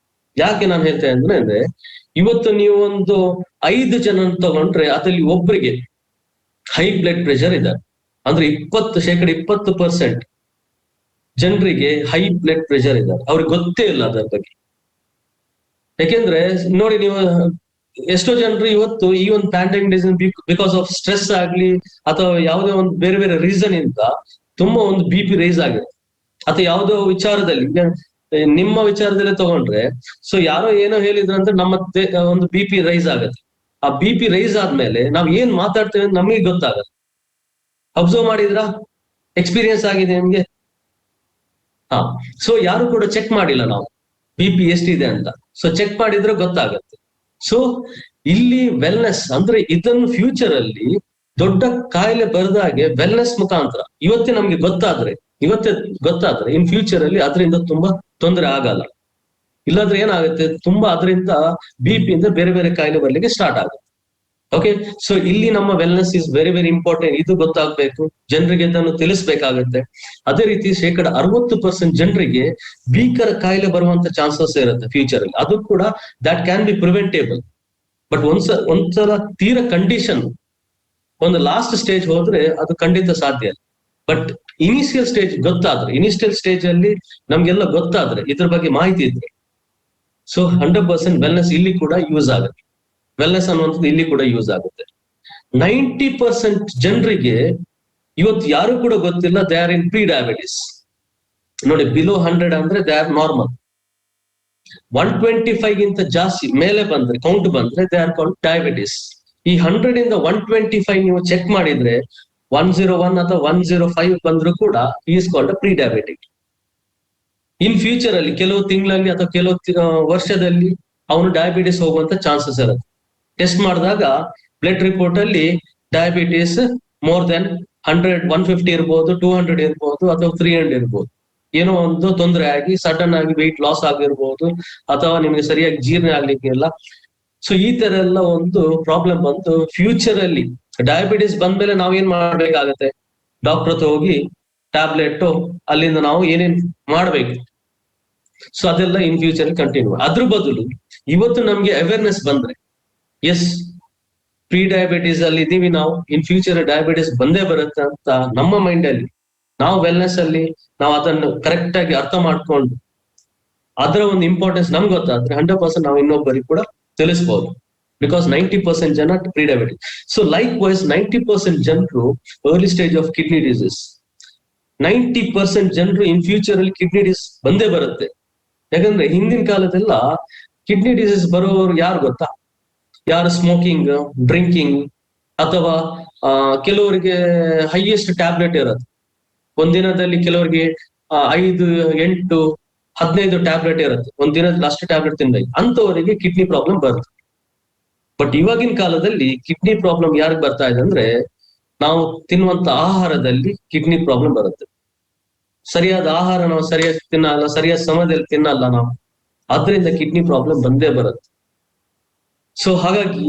ಯಾಕೆ ನಾನು ಹೇಳ್ತೇನೆ ಅಂದ್ರೆ ಇವತ್ತು ನೀವು ಒಂದು 5 ಜನ ತಗೊಂಡ್ರೆ ಅದರಲ್ಲಿ ಒಬ್ಬರಿಗೆ ಹೈ ಬ್ಲಡ್ ಪ್ರೆಷರ್ ಇದ್ದಾರೆ ಅಂದ್ರೆ 20% ಜನರಿಗೆ ಹೈ ಬ್ಲಡ್ ಪ್ರೆಷರ್ ಇದ್ದಾರೆ, ಅವ್ರಿಗೆ ಗೊತ್ತೇ ಇಲ್ಲ ಅದರ ಬಗ್ಗೆ. ಯಾಕೆಂದ್ರೆ ನೋಡಿ, ನೀವು ಎಷ್ಟೋ ಜನರು ಇವತ್ತು ಈ ಒಂದು pandemic disease because of stress ಆಗ್ಲಿ ಅಥವಾ ಯಾವುದೇ ಒಂದು ಬೇರೆ ಬೇರೆ ರೀಸನ್ ಇಂದ ತುಂಬಾ ಒಂದು BP ರೈಸ್ ಆಗಿದೆ. ಅಥವಾ ಯಾವುದೋ ವಿಚಾರದಲ್ಲಿ, ನಿಮ್ಮ ವಿಚಾರದಲ್ಲೇ ತಗೊಂಡ್ರೆ, ಸೊ ಯಾರೋ ಏನೋ ಹೇಳಿದ್ರಂದ್ರೆ ನಮ್ಮ ಒಂದು BP ರೈಸ್ ಆಗತ್ತೆ. ಆ BP ರೈಸ್ ಆದ್ಮೇಲೆ ನಾವ್ ಏನ್ ಮಾತಾಡ್ತೇವೆ ಅಂತ ನಮಗೆ ಗೊತ್ತಾಗತ್ತೆ. ಅಬ್ಸರ್ವ್ ಮಾಡಿದ್ರಾ? ಎಕ್ಸ್ಪೀರಿಯನ್ಸ್ ಆಗಿದೆ ನಿಮ್ಗೆ? ಹಾ, ಸೊ ಯಾರು ಕೂಡ ಚೆಕ್ ಮಾಡಿಲ್ಲ ನಾವು BP ಎಷ್ಟಿದೆ ಅಂತ. ಸೊ ಚೆಕ್ ಮಾಡಿದ್ರೆ ಗೊತ್ತಾಗತ್ತೆ. ಸೊ ಇಲ್ಲಿ ವೆಲ್ನೆಸ್ ಅಂದ್ರೆ ಇದನ್ನು ಫ್ಯೂಚರ್ ಅಲ್ಲಿ ದೊಡ್ಡ ಕಾಯಿಲೆ ಬರದಾಗೆ ವೆಲ್ನೆಸ್ ಮುಖಾಂತರ ಇವತ್ತೇ ನಮ್ಗೆ ಗೊತ್ತಾದ್ರೆ ಇನ್ ಫ್ಯೂಚರ್ ಅಲ್ಲಿ ಅದರಿಂದ ತುಂಬಾ ತೊಂದರೆ ಆಗಲ್ಲ. ಇಲ್ಲಾಂದ್ರೆ ಏನಾಗುತ್ತೆ, ತುಂಬಾ ಅದರಿಂದ BP ಇಂದ ಬೇರೆ ಬೇರೆ ಕಾಯಿಲೆ ಬರ್ಲಿಕ್ಕೆ ಸ್ಟಾರ್ಟ್ ಆಗುತ್ತೆ. ಓಕೆ, ಸೊ ಇಲ್ಲಿ ನಮ್ಮ wellness is very very important. ಇದು ಗೊತ್ತಾಗ್ಬೇಕು, ಜನರಿಗೆ ಇದನ್ನು ತಿಳಿಸ್ಬೇಕಾಗತ್ತೆ. ಅದೇ ರೀತಿ 60% ಜನರಿಗೆ ಭೀಕರ ಕಾಯಿಲೆ ಬರುವಂತ ಚಾನ್ಸಸ್ ಇರುತ್ತೆ ಫ್ಯೂಚರ್ ಅಲ್ಲಿ. ಅದು ಕೂಡ that can be preventable. But ಒಂದ್ಸಲ ತೀರ ಕಂಡೀಷನ್ ಒಂದು ಲಾಸ್ಟ್ ಸ್ಟೇಜ್ ಹೋದ್ರೆ ಅದು ಖಂಡಿತ ಸಾಧ್ಯ ಇಲ್ಲ. ಬಟ್ ಇನಿಷಿಯಲ್ ಸ್ಟೇಜ್ ಅಲ್ಲಿ ನಮ್ಗೆಲ್ಲ ಗೊತ್ತಾದ್ರೆ, ಇದ್ರ ಬಗ್ಗೆ ಮಾಹಿತಿ ಇದ್ರೆ, ಸೊ 100% ವೆಲ್ನೆಸ್ ಇಲ್ಲಿ ಕೂಡ ಯೂಸ್ ಆಗುತ್ತೆ. ವೆಲ್ನೆಸ್ ಅನ್ನುವಂಥದ್ದು ಇಲ್ಲಿ ಕೂಡ ಯೂಸ್ ಆಗುತ್ತೆ. 90% ಜನರಿಗೆ ಇವತ್ತು ಯಾರು ಕೂಡ ಗೊತ್ತಿಲ್ಲ they are in pre diabetes. ನೋಡಿ, ಬಿಲೋ 100 ಅಂದ್ರೆ ದೇ ಆರ್ ನಾರ್ಮಲ್. 125 ಗಿಂತ ಜಾಸ್ತಿ ಮೇಲೆ ಬಂದ್ರೆ, ಕೌಂಟ್ ಬಂದ್ರೆ ದೇ ಆರ್ ಕಾಲ್ಡ್ ಡಯಾಬಿಟಿಸ್. ಈ 100 ಇಂದ 125 ನೀವು ಚೆಕ್ ಮಾಡಿದ್ರೆ 101 ಅಥವಾ 105 ಬಂದ್ರು ಕೂಡ is called pre diabetic. In future ಅಲ್ಲಿ ಕೆಲವು ತಿಂಗಳಲ್ಲಿ ಅಥವಾ ಕೆಲವು ವರ್ಷದಲ್ಲಿ ಅವನು ಡಯಾಬಿಟಿಸ್ ಹೋಗುವಂತ ಚಾನ್ಸಸ್ ಇರುತ್ತೆ. ಟೆಸ್ಟ್ ಮಾಡಿದಾಗ ಬ್ಲಡ್ ರಿಪೋರ್ಟ್ ಅಲ್ಲಿ ಡಯಾಬಿಟಿಸ್ ಮೋರ್ ದೆನ್ 100, 150 ಇರ್ಬೋದು, 200 ಇರ್ಬೋದು, ಅಥವಾ 300 ಇರ್ಬೋದು. ಏನೋ ಒಂದು ತೊಂದರೆ ಆಗಿ ಸಡನ್ ಆಗಿ ವೆಯ್ಟ್ ಲಾಸ್ ಆಗಿರ್ಬೋದು, ಅಥವಾ ನಿಮ್ಗೆ ಸರಿಯಾಗಿ ಜೀರ್ಣ ಆಗ್ಲಿಕ್ಕಿಲ್ಲ. ಸೊ ಈ ತರ ಎಲ್ಲ ಒಂದು ಪ್ರಾಬ್ಲಮ್ ಬಂದು ಫ್ಯೂಚರ್ ಅಲ್ಲಿ ಡಯಾಬಿಟಿಸ್ ಬಂದ್ಮೇಲೆ ನಾವ್ ಏನ್ ಮಾಡ್ಬೇಕಾಗತ್ತೆ, ಡಾಕ್ಟರ್ ಹತ್ರ ಹೋಗಿ ಟ್ಯಾಬ್ಲೆಟ್ ಅಲ್ಲಿಂದ ನಾವು ಏನೇನ್ ಮಾಡ್ಬೇಕು. ಸೊ ಅದೆಲ್ಲ ಇನ್ ಫ್ಯೂಚರ್ ಕಂಟಿನ್ಯೂ. ಅದ್ರ ಬದಲು ಇವತ್ತು ನಮ್ಗೆ ಅವೇರ್ನೆಸ್ ಬಂದ್ರೆ, ಎಸ್ ಪ್ರೀ ಡಯಾಬಿಟಿಸ್ ಅಲ್ಲಿ ಇದೀವಿ ನಾವು, ಇನ್ ಫ್ಯೂಚರ್ ಡಯಾಬಿಟಿಸ್ ಬಂದೇ ಬರುತ್ತೆ ಅಂತ ನಮ್ಮ ಮೈಂಡ್ ಅಲ್ಲಿ ನಾವು ವೆಲ್ನೆಸ್ ಅಲ್ಲಿ ನಾವು ಅದನ್ನು ಕರೆಕ್ಟ್ ಆಗಿ ಅರ್ಥ ಮಾಡ್ಕೊಂಡು ಅದರ ಒಂದು ಇಂಪಾರ್ಟೆನ್ಸ್ ನಮ್ಗೆ ಗೊತ್ತಾದ್ರೆ 100% ನಾವು ಇನ್ನೊಬ್ಬರಿಗೆ ಕೂಡ ತಿಳಿಸ್ಬೋದು. ಬಿಕಾಸ್ 90% ಜನ pre diabetes. So likewise 90% ಜನರು early stage of kidney disease, 90% ಜನರು ಇನ್ ಫ್ಯೂಚರ್ ಅಲ್ಲಿ ಕಿಡ್ನಿ ಡಿಸೀಸ್ ಬಂದೇ ಬರುತ್ತೆ. ಯಾಕಂದ್ರೆ ಹಿಂದಿನ ಕಾಲದೆಲ್ಲ ಕಿಡ್ನಿ ಡಿಸೀಸ್ ಬರೋರು ಯಾರು ಗೊತ್ತಾ, ಯಾರು ಸ್ಮೋಕಿಂಗ್, ಡ್ರಿಂಕಿಂಗ್, ಅಥವಾ ಕೆಲವರಿಗೆ ಹೈಯೆಸ್ಟ್ ಟ್ಯಾಬ್ಲೆಟ್ ಇರುತ್ತೆ ಒಂದಿನದಲ್ಲಿ. ಕೆಲವರಿಗೆ 5, 8, 15 ಟ್ಯಾಬ್ಲೆಟ್ ಇರುತ್ತೆ ಒಂದಿನದಲ್ಲಿ, ಅಷ್ಟು ಟ್ಯಾಬ್ಲೆಟ್ ತಿಂದಾಗ ಅಂತವರಿಗೆ ಕಿಡ್ನಿ ಪ್ರಾಬ್ಲಮ್ ಬರುತ್ತೆ. ಬಟ್ ಇವಾಗಿನ ಕಾಲದಲ್ಲಿ ಕಿಡ್ನಿ ಪ್ರಾಬ್ಲಮ್ ಯಾರಿಗೆ ಬರ್ತಾ ಇದೆ ಅಂದ್ರೆ, ನಾವು ತಿನ್ನುವಂತ ಆಹಾರದಲ್ಲಿ ಕಿಡ್ನಿ ಪ್ರಾಬ್ಲಮ್ ಬರುತ್ತೆ. ಸರಿಯಾದ ಆಹಾರ ನಾವು ಸರಿಯಾಗಿ ತಿನ್ನಲ್ಲ, ಸರಿಯಾದ ಸಮಯದಲ್ಲಿ ತಿನ್ನಲ್ಲ ನಾವು, ಅದರಿಂದ ಕಿಡ್ನಿ ಪ್ರಾಬ್ಲಮ್ ಬಂದೇ ಬರುತ್ತೆ. ಸೊ ಹಾಗಾಗಿ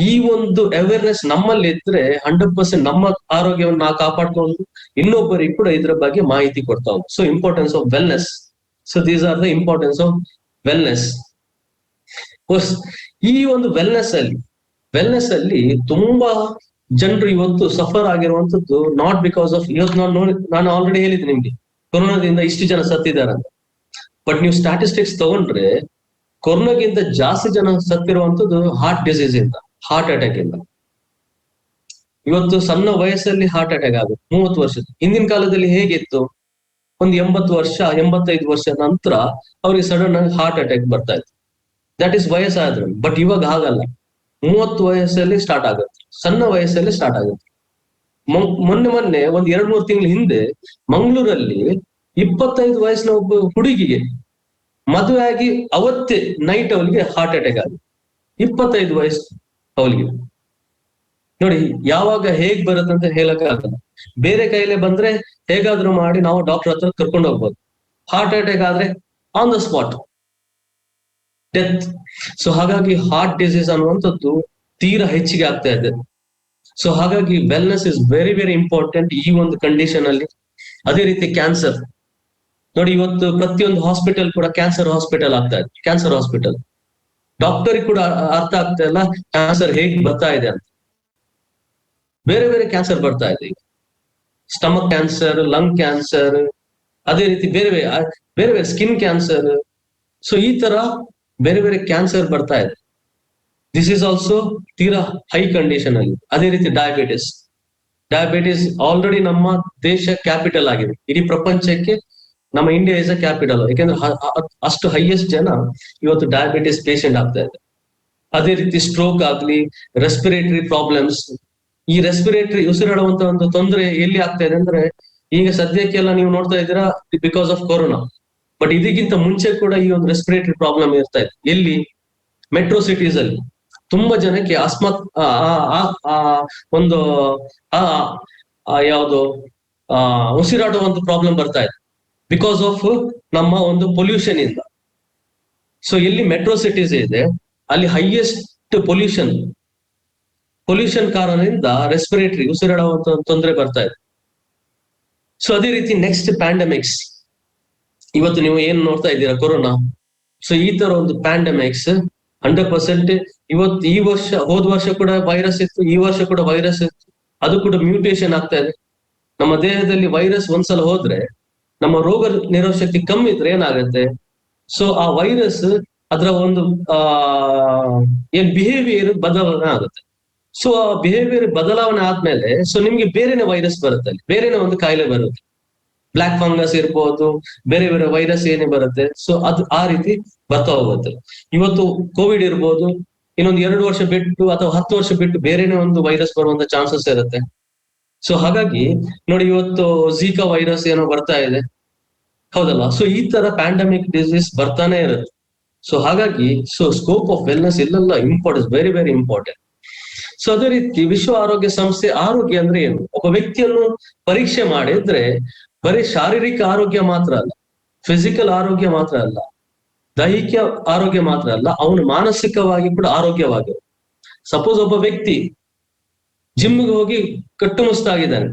ಈ ಒಂದು ಅವೇರ್ನೆಸ್ ನಮ್ಮಲ್ಲಿ ಇದ್ರೆ 100% ನಮ್ಮ ಆರೋಗ್ಯವನ್ನು ನಾವು ಕಾಪಾಡ್ಕೊಂಡು ಇನ್ನೊಬ್ಬರಿಗೆ ಕೂಡ ಇದ್ರ ಬಗ್ಗೆ ಮಾಹಿತಿ ಕೊಡ್ತಾ ಹೋಗ್ತೀವಿ. So importance of wellness. So these are the importance of wellness. ಈ ಒಂದು ವೆಲ್ನೆಸ್ ಅಲ್ಲಿ ತುಂಬಾ ಜನರು ಇವತ್ತು ಸಫರ್ ಆಗಿರುವಂತದ್ದು ನಾಟ್ ಬಿಕಾಸ್ ಆಫ್, ಇವತ್ತು ನಾನು ಆಲ್ರೆಡಿ ಹೇಳಿದ್ದೆ ನಿಮ್ಗೆ ಕೊರೋನಾದಿಂದ ಇಷ್ಟು ಜನ ಸತ್ತಿದ್ದಾರೆ ಅಂತ. ಬಟ್ ನೀವು ಸ್ಟಾಟಿಸ್ಟಿಕ್ಸ್ ತಗೊಂಡ್ರೆ ಕೊರೋನಾಗಿಂತ ಜಾಸ್ತಿ ಜನ ಸತ್ತಿರುವಂತದ್ದು ಹಾರ್ಟ್ ಡಿಸೀಸ್ ಇಂದ, ಹಾರ್ಟ್ ಅಟ್ಯಾಕ್ ಇಂದ. ಇವತ್ತು ಸಣ್ಣ ವಯಸ್ಸಲ್ಲಿ ಹಾರ್ಟ್ ಅಟ್ಯಾಕ್ ಆಗುತ್ತೆ 30 ವರ್ಷದ. ಹಿಂದಿನ ಕಾಲದಲ್ಲಿ ಹೇಗಿತ್ತು, ಒಂದು 80 ವರ್ಷ 85 ವರ್ಷ ನಂತರ ಅವ್ರಿಗೆ ಸಡನ್ ಆಗಿ ಹಾರ್ಟ್ ಅಟ್ಯಾಕ್ ಬರ್ತಾ ಇತ್ತು. That is ವಯಸ್ಸಾದ್ರು. ಬಟ್ ಇವಾಗ ಹಾಗಲ್ಲ, 30 ವಯಸ್ಸಲ್ಲಿ ಸ್ಟಾರ್ಟ್ ಆಗುತ್ತೆ, ಸಣ್ಣ ವಯಸ್ಸಲ್ಲಿ ಸ್ಟಾರ್ಟ್ ಆಗುತ್ತೆ. ಮೊನ್ನೆ ಒಂದ್ 2-3 ತಿಂಗಳ ಹಿಂದೆ ಮಂಗಳೂರಲ್ಲಿ 25 ವಯಸ್ಸಿನ ಒಬ್ಬ ಹುಡುಗಿಗೆ ಮದುವೆ ಆಗಿ ಅವತ್ತೇ ನೈಟ್ ಅವಳಿಗೆ ಹಾರ್ಟ್ ಅಟ್ಯಾಕ್ ಆಗಿದೆ. 25 ವಯಸ್ಸು ಅವಳಿಗೆ. ನೋಡಿ, ಯಾವಾಗ ಹೇಗ್ ಬರುತ್ತೆ ಅಂತ ಹೇಳಕ್ ಆಗಲ್ಲ. ಬೇರೆ ಕಾಯಿಲೆ ಬಂದ್ರೆ ಹೇಗಾದ್ರೂ ಮಾಡಿ ನಾವು ಡಾಕ್ಟರ್ ಹತ್ರ ಕರ್ಕೊಂಡು ಹೋಗ್ಬೋದು. ಹಾರ್ಟ್ ಅಟ್ಯಾಕ್ ಆದ್ರೆ on the spot death. So ಹಾಗಾಗಿ ಹಾರ್ಟ್ ಡಿಸೀಸ್ ಅನ್ನುವಂಥದ್ದು ತೀರಾ ಹೆಚ್ಚಿಗೆ ಆಗ್ತಾ ಇದೆ. ಸೊ ಹಾಗಾಗಿ wellness is very very important ಈ ಒಂದು ಕಂಡೀಷನ್ ಅಲ್ಲಿ. ಅದೇ ರೀತಿ ಕ್ಯಾನ್ಸರ್ ನೋಡಿ, ಇವತ್ತು ಪ್ರತಿಯೊಂದು ಹಾಸ್ಪಿಟಲ್ ಕೂಡ ಕ್ಯಾನ್ಸರ್ ಹಾಸ್ಪಿಟಲ್ ಆಗ್ತಾ ಇದೆ. ಕ್ಯಾನ್ಸರ್ ಹಾಸ್ಪಿಟಲ್ ಡಾಕ್ಟರ್ ಕೂಡ ಅರ್ಥ ಆಗ್ತಾ ಇಲ್ಲ ಕ್ಯಾನ್ಸರ್ ಹೇಗ್ ಬರ್ತಾ ಇದೆ ಅಂತ. ಬೇರೆ ಬೇರೆ ಕ್ಯಾನ್ಸರ್ ಬರ್ತಾ ಇದೆ ಈಗ, ಸ್ಟಮಕ್ ಕ್ಯಾನ್ಸರ್, ಲಂಗ್ ಕ್ಯಾನ್ಸರ್, ಅದೇ ರೀತಿ ಬೇರೆ ಬೇರೆ ಸ್ಕಿನ್ ಕ್ಯಾನ್ಸರ್. ಸೊ ಈ ತರ ಬೇರೆ ಬೇರೆ ಕ್ಯಾನ್ಸರ್ ಬರ್ತಾ ಇದೆ. ದಿಸ್ ಈಸ್ ಆಲ್ಸೋ ತೀರಾ ಹೈ ಕಂಡೀಷನ್ ಅಲ್ಲಿ. ಅದೇ ರೀತಿ ಡಯಾಬಿಟಿಸ್ ಆಲ್ರೆಡಿ ನಮ್ಮ ದೇಶ ಕ್ಯಾಪಿಟಲ್ ಆಗಿದೆ. ಇಡೀ ಪ್ರಪಂಚಕ್ಕೆ ನಮ್ಮ ಇಂಡಿಯಾ ಇಸ್ ಅ ಕ್ಯಾಪಿಟಲ್. ಯಾಕೆಂದ್ರೆ ಅಷ್ಟು ಹೈಯೆಸ್ಟ್ ಜನ ಇವತ್ತು ಡಯಾಬಿಟಿಸ್ ಪೇಷಂಟ್ ಆಗ್ತಾ ಇದೆ. ಅದೇ ರೀತಿ ಸ್ಟ್ರೋಕ್ ಆಗ್ಲಿ, ರೆಸ್ಪಿರೇಟರಿ ಪ್ರಾಬ್ಲಮ್ಸ್. ಈ ರೆಸ್ಪಿರೇಟರಿ ಉಸಿರಾಡುವಂತ ಒಂದು ತೊಂದರೆ ಎಲ್ಲಿ ಆಗ್ತಾ ಇದೆ ಅಂದ್ರೆ ಈಗ ಸದ್ಯಕ್ಕೆಲ್ಲ ನೀವು ನೋಡ್ತಾ ಇದ್ದೀರಾ ಬಿಕಾಸ್ ಆಫ್ ಕೊರೋನಾ. ಬಟ್ ಇದಕ್ಕಿಂತ ಮುಂಚೆ ಕೂಡ ಈ ಒಂದು ರೆಸ್ಪಿರೇಟರಿ ಪ್ರಾಬ್ಲಮ್ ಇರ್ತಾ ಇದೆ. ಎಲ್ಲಿ? ಮೆಟ್ರೋ ಸಿಟೀಸ್ ಅಲ್ಲಿ ತುಂಬಾ ಜನಕ್ಕೆ ಒಂದು ಯಾವುದು ಉಸಿರಾಡುವಂತ ಪ್ರಾಬ್ಲಮ್ ಬರ್ತಾ ಇದೆ ಬಿಕಾಸ್ ಆಫ್ ನಮ್ಮ ಒಂದು ಪೊಲ್ಯೂಷನ್ ಇಂದ. ಸೊ ಎಲ್ಲಿ ಮೆಟ್ರೋ ಸಿಟೀಸ್ ಇದೆ ಅಲ್ಲಿ ಹೈಯೆಸ್ಟ್ ಪೊಲ್ಯೂಷನ್ ಕಾರಣದಿಂದ ರೆಸ್ಪಿರೇಟರಿ ಉಸಿರಾಡುವಂತ ತೊಂದರೆ ಬರ್ತಾ ಇದೆ. ಸೊ ಅದೇ ರೀತಿ ನೆಕ್ಸ್ಟ್ ಪ್ಯಾಂಡಮಿಕ್ಸ್. ಇವತ್ತು ನೀವು ಏನ್ ನೋಡ್ತಾ ಇದ್ದೀರಾ, ಕೊರೋನಾ. ಸೊ ಈ ತರ ಒಂದು ಪ್ಯಾಂಡಮಿಕ್ಸ್ 100% ಇವತ್ತು ಈ ವರ್ಷ, ಹೋದ ವರ್ಷ ಕೂಡ ವೈರಸ್ ಇತ್ತು, ಈ ವರ್ಷ ಕೂಡ ವೈರಸ್ ಇತ್ತು. ಅದು ಕೂಡ ಮ್ಯೂಟೇಶನ್ ಆಗ್ತಾ ಇದೆ. ನಮ್ಮ ದೇಹದಲ್ಲಿ ವೈರಸ್ ಒಂದ್ಸಲ ಹೋದ್ರೆ ನಮ್ಮ ರೋಗ ನಿರೋಧಕ ಶಕ್ತಿ ಕಮ್ಮಿ ಇದ್ರೆ ಏನಾಗುತ್ತೆ, ಸೊ ಆ ವೈರಸ್ ಅದರ ಒಂದು ಏನ್ ಬಿಹೇವಿಯರ್ ಬದಲಾವಣೆ ಆಗುತ್ತೆ. ಸೊ ಆ ಬಿಹೇವಿಯರ್ ಬದಲಾವಣೆ ಆದ್ಮೇಲೆ ಸೊ ನಿಮ್ಗೆ ಬೇರೆನೆ ವೈರಸ್ ಬರುತ್ತೆ, ಅಲ್ಲಿ ಬೇರೆನೆ ಒಂದು ಕಾಯಿಲೆ ಬರುತ್ತೆ. ಬ್ಲಾಕ್ ಫಂಗಸ್ ಇರ್ಬೋದು, ಬೇರೆ ಬೇರೆ ವೈರಸ್ ಏನೇ ಬರುತ್ತೆ. ಸೊ ಅದು ಆ ರೀತಿ ಬರ್ತಾ ಹೋಗುತ್ತೆ. ಇವತ್ತು ಕೋವಿಡ್ ಇರ್ಬೋದು, ಇನ್ನೊಂದು 2 ವರ್ಷ ಬಿಟ್ಟು ಅಥವಾ 10 ವರ್ಷ ಬಿಟ್ಟು ಬೇರೆನೆ ಒಂದು ವೈರಸ್ ಬರುವಂತ ಚಾನ್ಸಸ್ ಇರುತ್ತೆ. ಸೊ ಹಾಗಾಗಿ ನೋಡಿ, ಇವತ್ತು ಝೀಕಾ ವೈರಸ್ ಏನೋ ಬರ್ತಾ ಇದೆ, ಹೌದಲ್ಲ. ಸೊ ಈ ತರ ಪ್ಯಾಂಡಮಿಕ್ ಡಿಸೀಸ್ ಬರ್ತಾನೆ ಇರುತ್ತೆ. ಸೊ ಹಾಗಾಗಿ ಸ್ಕೋಪ್ ಆಫ್ ವೆಲ್ನೆಸ್ ಇಲ್ಲೆಲ್ಲ importance, very very important. So ಅದೇ ರೀತಿ ವಿಶ್ವ ಆರೋಗ್ಯ ಸಂಸ್ಥೆ ಆರೋಗ್ಯ ಅಂದ್ರೆ ಏನು? ಒಬ್ಬ ವ್ಯಕ್ತಿಯನ್ನು ಪರೀಕ್ಷೆ ಮಾಡಿದ್ರೆ ಬರೀ ಶಾರೀರಿಕ ಆರೋಗ್ಯ ಮಾತ್ರ ಅಲ್ಲ, ಫಿಸಿಕಲ್ ಆರೋಗ್ಯ ಮಾತ್ರ ಅಲ್ಲ, ದೈಹಿಕ ಆರೋಗ್ಯ ಮಾತ್ರ ಅಲ್ಲ, ಅವನು ಮಾನಸಿಕವಾಗಿ ಕೂಡ ಆರೋಗ್ಯವಾಗಿರು. ಸಪೋಸ್ ಒಬ್ಬ ವ್ಯಕ್ತಿ ಜಿಮ್ಗೆ ಹೋಗಿ ಕಟ್ಟುಮುಸ್ತಾಗಿದ್ದಾನೆ,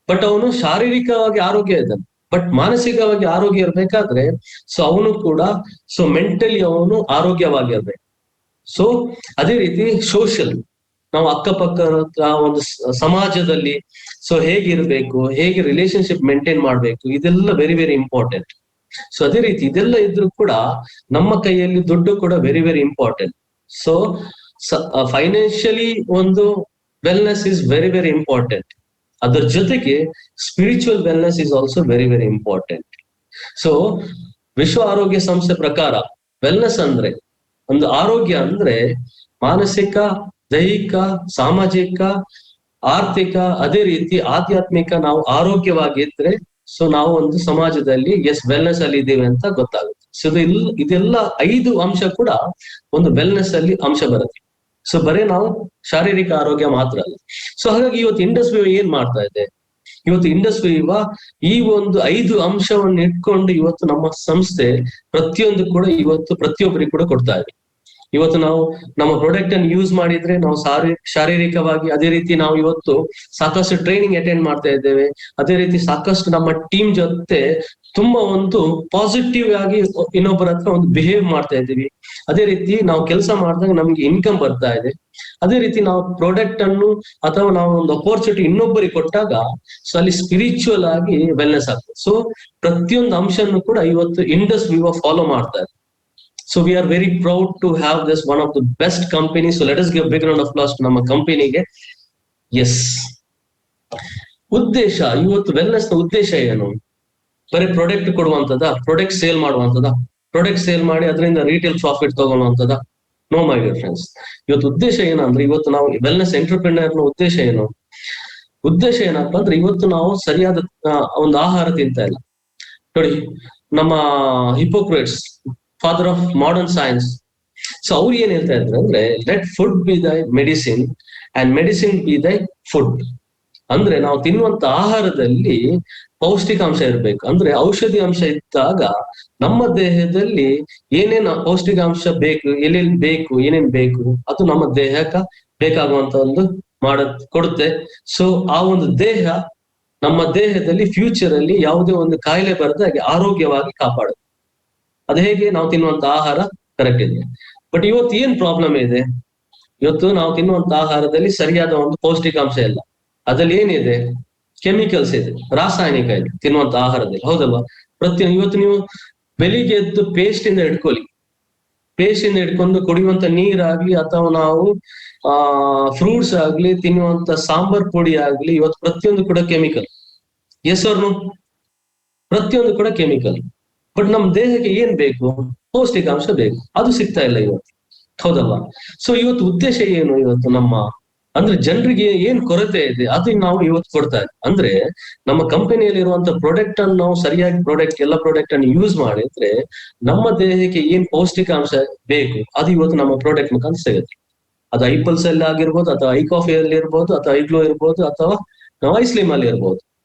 ಬಟ್ ಅವನು ಶಾರೀರಿಕವಾಗಿ ಆರೋಗ್ಯ ಇದ್ದಾನೆ, ಬಟ್ ಮಾನಸಿಕವಾಗಿ ಆರೋಗ್ಯ ಇರ್ಬೇಕಾದ್ರೆ ಸೊ ಅವನು ಕೂಡ ಮೆಂಟಲಿ ಅವನು ಆರೋಗ್ಯವಾಗಿರ್ಬೇಕು. ಸೊ ಅದೇ ರೀತಿ ಸೋಷಿಯಲ್, ನಾವು ಅಕ್ಕಪಕ್ಕ ಒಂದು ಸಮಾಜದಲ್ಲಿ ಸೊ ಹೇಗಿರ್ಬೇಕು, ಹೇಗೆ ರಿಲೇಶನ್ಶಿಪ್ ಮೇಂಟೈನ್ ಮಾಡ್ಬೇಕು, ಇದೆಲ್ಲ ವೆರಿ ವೆರಿ ಇಂಪಾರ್ಟೆಂಟ್. ಸೊ ಅದೇ ರೀತಿ ಇದೆಲ್ಲ ಇದ್ರೂ ಕೂಡ ನಮ್ಮ ಕೈಯಲ್ಲಿ ದುಡ್ಡು ಕೂಡ very very important. So financially ಒಂದು wellness is very very important. ಅದರ ಜೊತೆಗೆ spiritual wellness is also very very important. So ವಿಶ್ವ ಆರೋಗ್ಯ ಸಂಸ್ಥೆ ಪ್ರಕಾರ ವೆಲ್ನೆಸ್ ಅಂದ್ರೆ, ಒಂದು ಆರೋಗ್ಯ ಅಂದ್ರೆ ಮಾನಸಿಕ, ದೈಹಿಕ, ಸಾಮಾಜಿಕ, ಆರ್ಥಿಕ, ಅದೇ ರೀತಿ ಆಧ್ಯಾತ್ಮಿಕ ನಾವು ಆರೋಗ್ಯವಾಗಿದ್ರೆ ಸೊ ನಾವು ಒಂದು ಸಮಾಜದಲ್ಲಿ ವೆಲ್ನೆಸ್ ಅಲ್ಲಿ ಇದ್ದೀವಿ ಅಂತ ಗೊತ್ತಾಗುತ್ತೆ. ಸೊ ಇದೆಲ್ಲ 5 ಅಂಶ ಕೂಡ ಒಂದು ವೆಲ್ನೆಸ್ ಅಲ್ಲಿ ಅಂಶ ಬರುತ್ತೆ. ಸೊ ಬರೀ ನಾವು ಶಾರೀರಿಕ ಆರೋಗ್ಯ ಮಾತ್ರ ಅಲ್ಲ. ಸೊ ಹಾಗಾಗಿ ಇವತ್ತು ಇಂಡಸ್ಟ್ರಿ ಏನ್ ಮಾಡ್ತಾ ಇದೆ, ಇವತ್ತು ಇಂಡಸ್ಟ್ರಿ ಈ ಒಂದು 5 ಅಂಶವನ್ನು ಇಟ್ಕೊಂಡು ಇವತ್ತು ನಮ್ಮ ಸಂಸ್ಥೆ ಪ್ರತಿಯೊಂದು ಕೂಡ ಇವತ್ತು ಪ್ರತಿಯೊಬ್ಬರಿಗೆ ಕೂಡ ಕೊಡ್ತಾ ಇದೆ. ಇವತ್ತು ನಾವು ನಮ್ಮ ಪ್ರಾಡಕ್ಟ್ ಅನ್ನು ಯೂಸ್ ಮಾಡಿದ್ರೆ ನಾವು ಶಾರೀರಿಕವಾಗಿ, ಅದೇ ರೀತಿ ನಾವು ಇವತ್ತು ಸಾಕಷ್ಟು ಟ್ರೈನಿಂಗ್ ಅಟೆಂಡ್ ಮಾಡ್ತಾ ಇದ್ದೇವೆ, ಅದೇ ರೀತಿ ಸಾಕಷ್ಟು ನಮ್ಮ ಟೀಮ್ ಜೊತೆ ತುಂಬಾ ಒಂದು ಪಾಸಿಟಿವ್ ಆಗಿ ಇನ್ನೊಬ್ಬರ ಹತ್ರ ಒಂದು ಬಿಹೇವ್ ಮಾಡ್ತಾ ಇದ್ದೀವಿ. ಅದೇ ರೀತಿ ನಾವು ಕೆಲಸ ಮಾಡಿದಾಗ ನಮ್ಗೆ ಇನ್ಕಮ್ ಬರ್ತಾ ಇದೆ. ಅದೇ ರೀತಿ ನಾವು ಪ್ರಾಡಕ್ಟ್ ಅನ್ನು ಅಥವಾ ನಾವು ಒಂದು ಅಪರ್ಚುನಿಟಿ ಇನ್ನೊಬ್ಬರಿಗೆ ಕೊಟ್ಟಾಗ ಸೊ ಅಲ್ಲಿ ಸ್ಪಿರಿಚುವಲ್ ಆಗಿ ವೆಲ್ನೆಸ್ ಆಗ್ತದೆ. ಸೊ ಪ್ರತಿಯೊಂದು ಅಂಶನ್ನು ಕೂಡ ಇವತ್ತು ಇಂಡಸ್ ವಿವೋ ಫಾಲೋ ಮಾಡ್ತಾರೆ. So we are very proud to have this one of the best companies. So let us give a big round of applause to ನಮ್ಮ ಕಂಪನಿಗೆ. ಎಸ್, ಉದ್ದೇಶ, ಇವತ್ತು ವೆಲ್ನೆಸ್ ನ ಉದ್ದೇಶ ಏನು? ಬರೀ ಪ್ರಾಡಕ್ಟ್ ಕೊಡುವಂತದ, ಪ್ರಾಡಕ್ಟ್ ಸೇಲ್ ಮಾಡುವಂತದ, ಪ್ರಾಡಕ್ಟ್ ಸೇಲ್ ಮಾಡಿ ಅದರಿಂದ ರೀಟೇಲ್ ಪ್ರಾಫಿಟ್ ತಗೊಳ್ಳುವಂತದ? No my dear friends. ಇವತ್ತು ಉದ್ದೇಶ ಏನಂದ್ರೆ, ಇವತ್ತು ನಾವು ವೆಲ್ನೆಸ್ ಎಂಟರ್ಪ್ರಿನರ್ ನ ಉದ್ದೇಶ ಏನು? ಉದ್ದೇಶ ಏನಪ್ಪಾ ಅಂದ್ರೆ, ಇವತ್ತು ನಾವು ಸರಿಯಾದ ಒಂದು ಆಹಾರ ತಿಂತಾ ಇಲ್ಲ. ನೋಡಿ, ನಮ್ಮ Hippocrates, father of modern science, so ಅವ್ರು ಏನ್ ಹೇಳ್ತಾ ಇದ್ರು ಅಂದ್ರೆ, let food be thy medicine and medicine be thy food. ಅಂದ್ರೆ ನಾವು ತಿನ್ನುವಂತ ಆಹಾರದಲ್ಲಿ ಪೌಷ್ಟಿಕಾಂಶ ಇರ್ಬೇಕು. ಅಂದ್ರೆ ಔಷಧಿ ಅಂಶ ಇದ್ದಾಗ ನಮ್ಮ ದೇಹದಲ್ಲಿ ಏನೇನು ಪೌಷ್ಟಿಕಾಂಶ ಬೇಕು, ಎಲ್ಲೆಲ್ಲಿ ಬೇಕು, ಏನೇನ್ ಬೇಕು, ಅದು ನಮ್ಮ ದೇಹಕ್ಕೆ ಬೇಕಾಗುವಂತ ಒಂದು ಕೊಡುತ್ತೆ. ಸೊ ಆ ಒಂದು ದೇಹ, ನಮ್ಮ ದೇಹದಲ್ಲಿ ಫ್ಯೂಚರ್ ಅಲ್ಲಿ ಯಾವುದೇ ಒಂದು ಕಾಯಿಲೆ ಬರದಾಗೆ ಆರೋಗ್ಯವಾಗಿ ಕಾಪಾಡುತ್ತೆ. ಅದು ಹೇಗೆ? ನಾವು ತಿನ್ನುವಂತ ಆಹಾರ ಕರೆಕ್ಟ್ ಇದೆ. ಬಟ್ ಇವತ್ತು ಏನ್ ಪ್ರಾಬ್ಲಮ್ ಇದೆ? ಇವತ್ತು ನಾವು ತಿನ್ನುವಂತ ಆಹಾರದಲ್ಲಿ ಸರಿಯಾದ ಒಂದು ಪೌಷ್ಟಿಕಾಂಶ ಇಲ್ಲ. ಅದ್ರಲ್ಲಿ ಏನಿದೆ? ಕೆಮಿಕಲ್ಸ್ ಇದೆ, ರಾಸಾಯನಿಕ ಇದೆ ತಿನ್ನುವಂತ ಆಹಾರದಲ್ಲಿ, ಹೌದಲ್ವಾ? ಇವತ್ತು ನೀವು ಬೆಳಿಗ್ಗೆ ಎದ್ದು ಪೇಸ್ಟ್ ಇಂದ ಹಿಡ್ಕೊಳ್ಳಿ, ಪೇಸ್ಟ್ ಇಂದ ಹಿಡ್ಕೊಂಡು ಕುಡಿಯುವಂತ ನೀರಾಗ್ಲಿ ಅಥವಾ ನಾವು ಫ್ರೂಟ್ಸ್ ಆಗ್ಲಿ, ತಿನ್ನುವಂತ ಸಾಂಬಾರ್ ಪುಡಿ ಆಗ್ಲಿ, ಇವತ್ತು ಪ್ರತಿಯೊಂದು ಕೂಡ ಕೆಮಿಕಲ್. ಎಸ್ ಅವ್ರನು, ಪ್ರತಿಯೊಂದು ಕೂಡ ಕೆಮಿಕಲ್. ಬಟ್ ನಮ್ ದೇಹಕ್ಕೆ ಏನ್ ಬೇಕು? ಪೌಷ್ಟಿಕಾಂಶ ಬೇಕು, ಅದು ಸಿಗ್ತಾ ಇಲ್ಲ ಇವತ್ತು, ಹೌದಲ್ವಾ? ಸೊ ಇವತ್ತು ಉದ್ದೇಶ ಏನು? ಇವತ್ತು ನಮ್ಮ ಅಂದ್ರೆ ಜನರಿಗೆ ಏನ್ ಕೊರತೆ ಇದೆ ಅದು ನಾವು ಇವತ್ತು ಕೊಡ್ತಾ ಇದ್ದೀವಿ. ಅಂದ್ರೆ ನಮ್ಮ ಕಂಪನಿಯಲ್ಲಿ ಇರುವಂತ ಪ್ರಾಡಕ್ಟ್ ಅನ್ನು ನಾವು ಸರಿಯಾಗಿ ಎಲ್ಲ ಪ್ರಾಡಕ್ಟ್ ಅನ್ನು ಯೂಸ್ ಮಾಡಿದ್ರೆ ನಮ್ಮ ದೇಹಕ್ಕೆ ಏನ್ ಪೌಷ್ಟಿಕಾಂಶ ಬೇಕು ಅದು ಇವತ್ತು ನಮ್ಮ ಪ್ರಾಡಕ್ಟ್ ಮುಖಾಂತರ ಸಿಗುತ್ತೆ. ಅದು ಐಪಲ್ಸ್ ಅಲ್ಲಿ ಆಗಿರ್ಬೋದು, ಅಥವಾ ಐ ಕಾಫಿಯಲ್ಲಿ ಇರ್ಬೋದು, ಅಥವಾ ಐಗ್ಲೋ ಇರ್ಬೋದು, ಅಥವಾ ನಾವು ಐಸ್ಲಿಮ್ ಅಲ್ಲಿ ಇರ್ಬೋದು.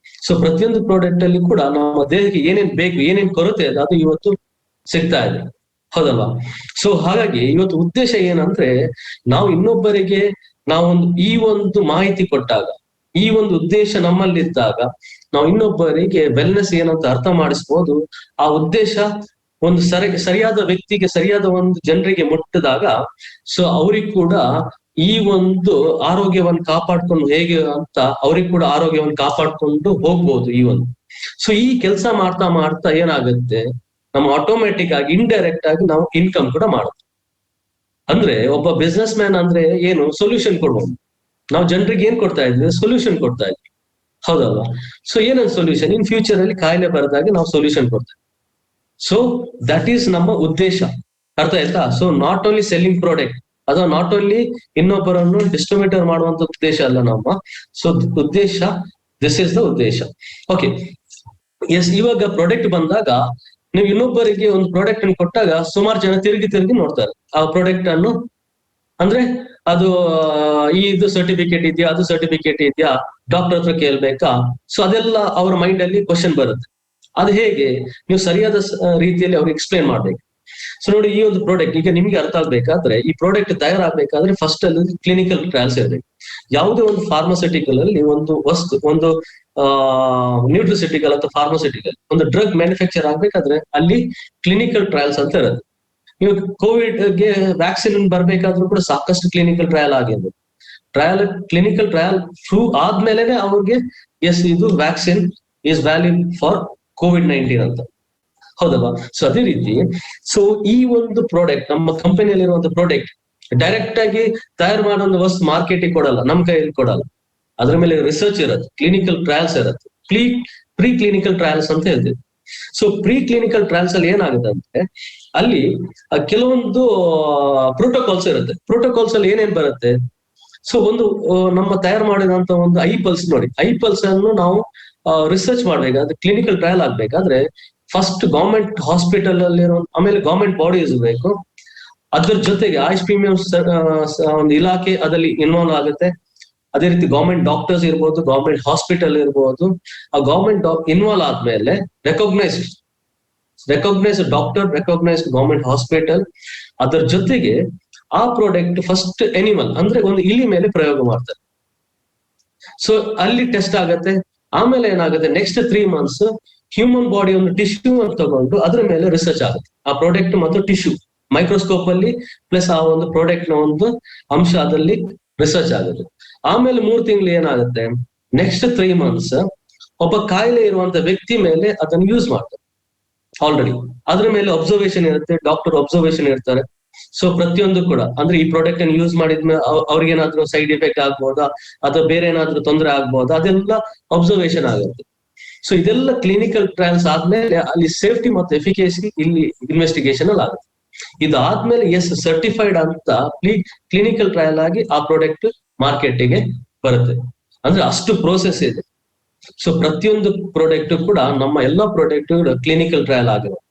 ಸೊ ಪ್ರತಿಯೊಂದು ಪ್ರಾಡಕ್ಟ್ ಅಲ್ಲಿ ಕೂಡ ನಮ್ಮ ದೇಹಕ್ಕೆ ಏನೇನ್ ಬೇಕು, ಏನೇನ್ ಕೊರತೆ ಇದೆ ಅದು ಇವತ್ತು ಸಿಗ್ತಾ ಇದೆ, ಹೌದಲ್ವಾ? ಸೊ ಹಾಗಾಗಿ ಇವತ್ತು ಉದ್ದೇಶ ಏನಂದ್ರೆ, ನಾವು ಇನ್ನೊಬ್ಬರಿಗೆ ನಾವೊಂದು ಈ ಒಂದು ಮಾಹಿತಿ ಕೊಟ್ಟಾಗ, ಈ ಒಂದು ಉದ್ದೇಶ ನಮ್ಮಲ್ಲಿದ್ದಾಗ ನಾವು ಇನ್ನೊಬ್ಬರಿಗೆ ವೆಲ್ನೆಸ್ ಏನಂತ ಅರ್ಥ ಮಾಡಿಸ್ಬೋದು. ಆ ಉದ್ದೇಶ ಒಂದು ಸರಿಯಾದ ವ್ಯಕ್ತಿಗೆ, ಸರಿಯಾದ ಒಂದು ಜನರಿಗೆ ಮುಟ್ಟಿದಾಗ ಸೊ ಅವ್ರಿಗೆ ಕೂಡ ಈ ಒಂದು ಆರೋಗ್ಯವನ್ನು ಕಾಪಾಡ್ಕೊಂಡು ಹೇಗೆ ಅಂತ ಅವ್ರಿಗೆ ಕೂಡ ಆರೋಗ್ಯವನ್ನು ಕಾಪಾಡ್ಕೊಂಡು ಹೋಗ್ಬೋದು ಈ ಒಂದು. ಸೊ ಈ ಕೆಲಸ ಮಾಡ್ತಾ ಮಾಡ್ತಾ ಏನಾಗುತ್ತೆ, ನಮ್ಮ ಆಟೋಮೆಟಿಕ್ ಆಗಿ ಇಂಡೈರೆಕ್ಟ್ ಆಗಿ ನಾವು ಇನ್ಕಮ್ ಕೂಡ ಮಾಡುತ್ತೆ. ಅಂದ್ರೆ ಒಬ್ಬ ಬಿಸ್ನೆಸ್ ಮ್ಯಾನ್ ಅಂದ್ರೆ ಏನು? ಸೊಲ್ಯೂಷನ್ ಕೊಡ್ಬೋದು. ನಾವು ಜನರಿಗೆ ಏನ್ ಕೊಡ್ತಾ ಇದ್ವಿ? ಸೊಲ್ಯೂಷನ್ ಕೊಡ್ತಾ ಇದ್ವಿ, ಹೌದಲ್ವಾ? ಸೊ ಏನೊಂದು ಸೊಲ್ಯೂಷನ್, ಇನ್ ಫ್ಯೂಚರ್ ಅಲ್ಲಿ ಕಾಯಿಲೆ ಬರದಾಗೆ ನಾವು ಸೊಲ್ಯೂಷನ್ ಕೊಡ್ತೇವೆ. ಸೊ ದಟ್ ಈಸ್ ನಮ್ಮ ಉದ್ದೇಶ, ಅರ್ಥ ಆಯ್ತಾ? So not only selling product, ಅಥವಾ ನಾಟ್ ಓನ್ಲಿ ಇನ್ನೊಬ್ಬರನ್ನು ಡಿಸ್ಟ್ರಿಬ್ಯೂಟರ್ ಮಾಡುವಂತ ಉದ್ದೇಶ ಅಲ್ಲ ನಮ್ಮ. ಸೊ ಉದ್ದೇಶ, ದಿಸ್ ಇಸ್ ದ ಉದ್ದೇಶ. Okay, yes. ಇವಾಗ ಪ್ರಾಡಕ್ಟ್ ಬಂದಾಗ ನೀವು ಇನ್ನೊಬ್ಬರಿಗೆ ಒಂದು ಪ್ರಾಡಕ್ಟ್ ಅನ್ನು ಕೊಟ್ಟಾಗ ಸುಮಾರು ಜನ ತಿರುಗಿ ನೋಡ್ತಾರೆ ಆ ಪ್ರಾಡಕ್ಟ್ ಅನ್ನು. ಅಂದ್ರೆ ಅದು ಇದು ಸರ್ಟಿಫಿಕೇಟ್ ಇದೆಯಾ, ಅದು ಸರ್ಟಿಫಿಕೇಟ್ ಇದೆಯಾ, ಡಾಕ್ಟರ್ ಹತ್ರ ಕೇಳ್ಬೇಕಾ? ಸೊ ಅದೆಲ್ಲ ಅವ್ರ ಮೈಂಡ್ ಅಲ್ಲಿ ಕ್ವಶನ್ ಬರುತ್ತೆ. ಅದು ಹೇಗೆ ನೀವು ಸರಿಯಾದ ರೀತಿಯಲ್ಲಿ ಅವ್ರಿಗೆ ಎಕ್ಸ್ಪ್ಲೇನ್ ಮಾಡ್ಬೇಕು. ಸೊ ನೋಡಿ, ಈ ಒಂದು ಪ್ರಾಡಕ್ಟ್ ಈಗ ನಿಮ್ಗೆ ಅರ್ಥ ಆಗ್ಬೇಕಾದ್ರೆ, ಈ ಪ್ರಾಡಕ್ಟ್ ತಯಾರಾಗಬೇಕಾದ್ರೆ ಫಸ್ಟ್ ಅಲ್ಲಿ ಕ್ಲಿನಿಕಲ್ ಟ್ರಯಲ್ಸ್ ಇರಬೇಕು. ಯಾವುದೇ ಒಂದು ಫಾರ್ಮಾಸ್ಯೂಟಿಕಲ್ ಅಲ್ಲಿ ಒಂದು ನ್ಯೂಟ್ರಿಸಿಟಿಕಲ್ ಅಥವಾ ಫಾರ್ಮಾಸ್ಯೂಟಿಕಲ್ ಒಂದು ಡ್ರಗ್ ಮ್ಯಾನುಫ್ಯಾಕ್ಚರ್ ಆಗ್ಬೇಕಾದ್ರೆ ಅಲ್ಲಿ ಕ್ಲಿನಿಕಲ್ ಟ್ರಯಲ್ಸ್ ಅಂತ ಇರುತ್ತೆ. ಇವಾಗ ಕೋವಿಡ್ಗೆ ವ್ಯಾಕ್ಸಿನ್ ಬರ್ಬೇಕಾದ್ರೂ ಕೂಡ ಸಾಕಷ್ಟು ಕ್ಲಿನಿಕಲ್ ಟ್ರಯಲ್ ಆಗಿರ್ಬೋದು. ಕ್ಲಿನಿಕಲ್ ಟ್ರಯಲ್ ಥ್ರೂ ಆದ್ಮೇಲೆನೆ ಅವ್ರಿಗೆ ಎಸ್ ಇದು vaccine is valid for COVID-19 ಅಂತ, ಹೌದಲ್ವಾ? ಸೊ ಅದೇ ರೀತಿ ಸೊ ಈ ಒಂದು ಪ್ರಾಡಕ್ಟ್, ನಮ್ಮ ಕಂಪನಿಯಲ್ಲಿರುವಂತ ಪ್ರಾಡಕ್ಟ್ ಡೈರೆಕ್ಟ್ ಆಗಿ ತಯಾರು ಮಾಡೋ ಒಂದು ವಸ್ತು ಮಾರ್ಕೆಟಿಗೆ ಕೊಡಲ್ಲ, ನಮ್ ಕೈಯಲ್ಲಿ ಕೊಡಲ್ಲ. ಅದ್ರ ಮೇಲೆ ರಿಸರ್ಚ್ ಇರುತ್ತೆ, ಕ್ಲಿನಿಕಲ್ ಟ್ರಯಲ್ಸ್ ಇರುತ್ತೆ, ಪ್ರೀ ಕ್ಲಿನಿಕಲ್ ಟ್ರಯಲ್ಸ್ ಅಂತ ಹೇಳ್ತೀವಿ. ಸೊ ಪ್ರೀ ಕ್ಲಿನಿಕಲ್ ಟ್ರಯಲ್ಸ್ ಅಲ್ಲಿ ಏನಾಗುತ್ತೆ ಅಂದ್ರೆ, ಅಲ್ಲಿ ಕೆಲವೊಂದು ಪ್ರೋಟೋಕಾಲ್ಸ್ ಇರುತ್ತೆ. ಪ್ರೋಟೋಕಾಲ್ಸ್ ಅಲ್ಲಿ ಏನೇನ್ ಬರುತ್ತೆ? ಸೊ ಒಂದು ನಮ್ಮ ತಯಾರು ಮಾಡಿದಂತ ಒಂದು ಐಪಲ್ಸ್ ನೋಡಿ, ಐಪಲ್ಸ್ ಅನ್ನು ನಾವು ರಿಸರ್ಚ್ ಮಾಡ್ಬೇಕಾದ್ರೆ, ಕ್ಲಿನಿಕಲ್ ಟ್ರಯಲ್ ಆಗ್ಬೇಕಾದ್ರೆ ಫಸ್ಟ್ ಗವರ್ಮೆಂಟ್ ಹಾಸ್ಪಿಟಲ್ ಅಲ್ಲಿ ಆಮೇಲೆ ಗವರ್ಮೆಂಟ್ ಬಾಡೀಸ್ ಬೇಕು. ಅದ್ರ ಜೊತೆಗೆ ISPMM ಒಂದು ಇಲಾಖೆ ಅದರಲ್ಲಿ ಇನ್ವಾಲ್ವ್ ಆಗುತ್ತೆ. ಅದೇ ರೀತಿ ಗವರ್ಮೆಂಟ್ ಡಾಕ್ಟರ್ಸ್ ಇರ್ಬೋದು, ಗವರ್ಮೆಂಟ್ ಹಾಸ್ಪಿಟಲ್ ಇರ್ಬೋದು. ಆ ಗವರ್ಮೆಂಟ್ ಇನ್ವಾಲ್ವ್ ಆದ್ಮೇಲೆ recognised doctor, recognised government hospital, ಅದರ ಜೊತೆಗೆ ಆ ಪ್ರಾಡಕ್ಟ್ ಫಸ್ಟ್ ಎನಿಮಲ್ ಅಂದ್ರೆ ಒಂದು ಇಲಿ ಮೇಲೆ ಪ್ರಯೋಗ ಮಾಡ್ತಾರೆ. ಸೊ ಅಲ್ಲಿ ಟೆಸ್ಟ್ ಆಗತ್ತೆ. ಆಮೇಲೆ ಏನಾಗುತ್ತೆ, ನೆಕ್ಸ್ಟ್ 3 months ಹ್ಯೂಮನ್ ಬಾಡಿ ಒಂದು ಟಿಶ್ಯೂ ಅಂತ ತಗೊಂಡು ಅದ್ರ ಮೇಲೆ ರಿಸರ್ಚ್ ಆಗುತ್ತೆ. ಆ ಪ್ರಾಡಕ್ಟ್ ಮತ್ತು ಟಿಶ್ಯೂ ಮೈಕ್ರೋಸ್ಕೋಪ್ ಅಲ್ಲಿ ಪ್ಲಸ್ ಆ ಒಂದು ಪ್ರಾಡಕ್ಟ್ ನ ಒಂದು ಅಂಶ ಅದಲ್ಲಿ ರಿಸರ್ಚ್ ಆಗುತ್ತೆ. ಆಮೇಲೆ 3 ತಿಂಗಳು ಏನಾಗುತ್ತೆ, ನೆಕ್ಸ್ಟ್ 3 months ಒಬ್ಬ ಕಾಯಿಲೆ ಇರುವಂತ ವ್ಯಕ್ತಿ ಮೇಲೆ ಅದನ್ನು ಯೂಸ್ ಮಾಡ್ತಾರೆ. ಆಲ್ರೆಡಿ ಅದ್ರ ಮೇಲೆ ಅಬ್ಸರ್ವೇಷನ್ ಇರುತ್ತೆ, ಡಾಕ್ಟರ್ ಅಬ್ಸರ್ವೇಷನ್ ಇರ್ತಾರೆ. ಸೊ ಪ್ರತಿಯೊಂದು ಕೂಡ ಅಂದ್ರೆ ಈ ಪ್ರಾಡಕ್ಟ್ ಅನ್ನು ಯೂಸ್ ಮಾಡಿದ್ಮೇಲೆ ಅವ್ರಿಗೆ ಏನಾದ್ರು ಸೈಡ್ ಎಫೆಕ್ಟ್ ಆಗ್ಬೋದಾ ಅಥವಾ ಬೇರೆ ಏನಾದ್ರು ತೊಂದರೆ ಆಗ್ಬೋದಾ, ಅದೆಲ್ಲ ಅಬ್ಸರ್ವೇಷನ್ ಆಗುತ್ತೆ. ಸೊ ಇದೆಲ್ಲ ಕ್ಲಿನಿಕಲ್ ಟ್ರಯಲ್ಸ್ ಆದ್ಮೇಲೆ ಅಲ್ಲಿ ಸೇಫ್ಟಿ ಮತ್ತು ಎಫಿಕೇಸಿ ಇಲ್ಲಿ ಇನ್ವೆಸ್ಟಿಗೇಷನ್ ಅಲ್ಲಿ ಆಗುತ್ತೆ. ಇದಾದ್ಮೇಲೆ ಸರ್ಟಿಫೈಡ್ ಅಂತ ಕ್ಲಿನಿಕಲ್ ಟ್ರಯಲ್ ಆಗಿ ಆ ಪ್ರಾಡಕ್ಟ್ ಮಾರ್ಕೆಟಿಗೆ ಬರುತ್ತೆ. ಅಂದ್ರೆ ಅಷ್ಟು ಪ್ರೋಸೆಸ್ ಇದೆ. ಸೊ ಪ್ರತಿಯೊಂದು ಪ್ರಾಡಕ್ಟ್ ಕೂಡ ನಮ್ಮ ಎಲ್ಲಾ ಪ್ರಾಡಕ್ಟ್ ಕ್ಲಿನಿಕಲ್ ಟ್ರಯಲ್ ಆಗಿರುತ್ತೆ.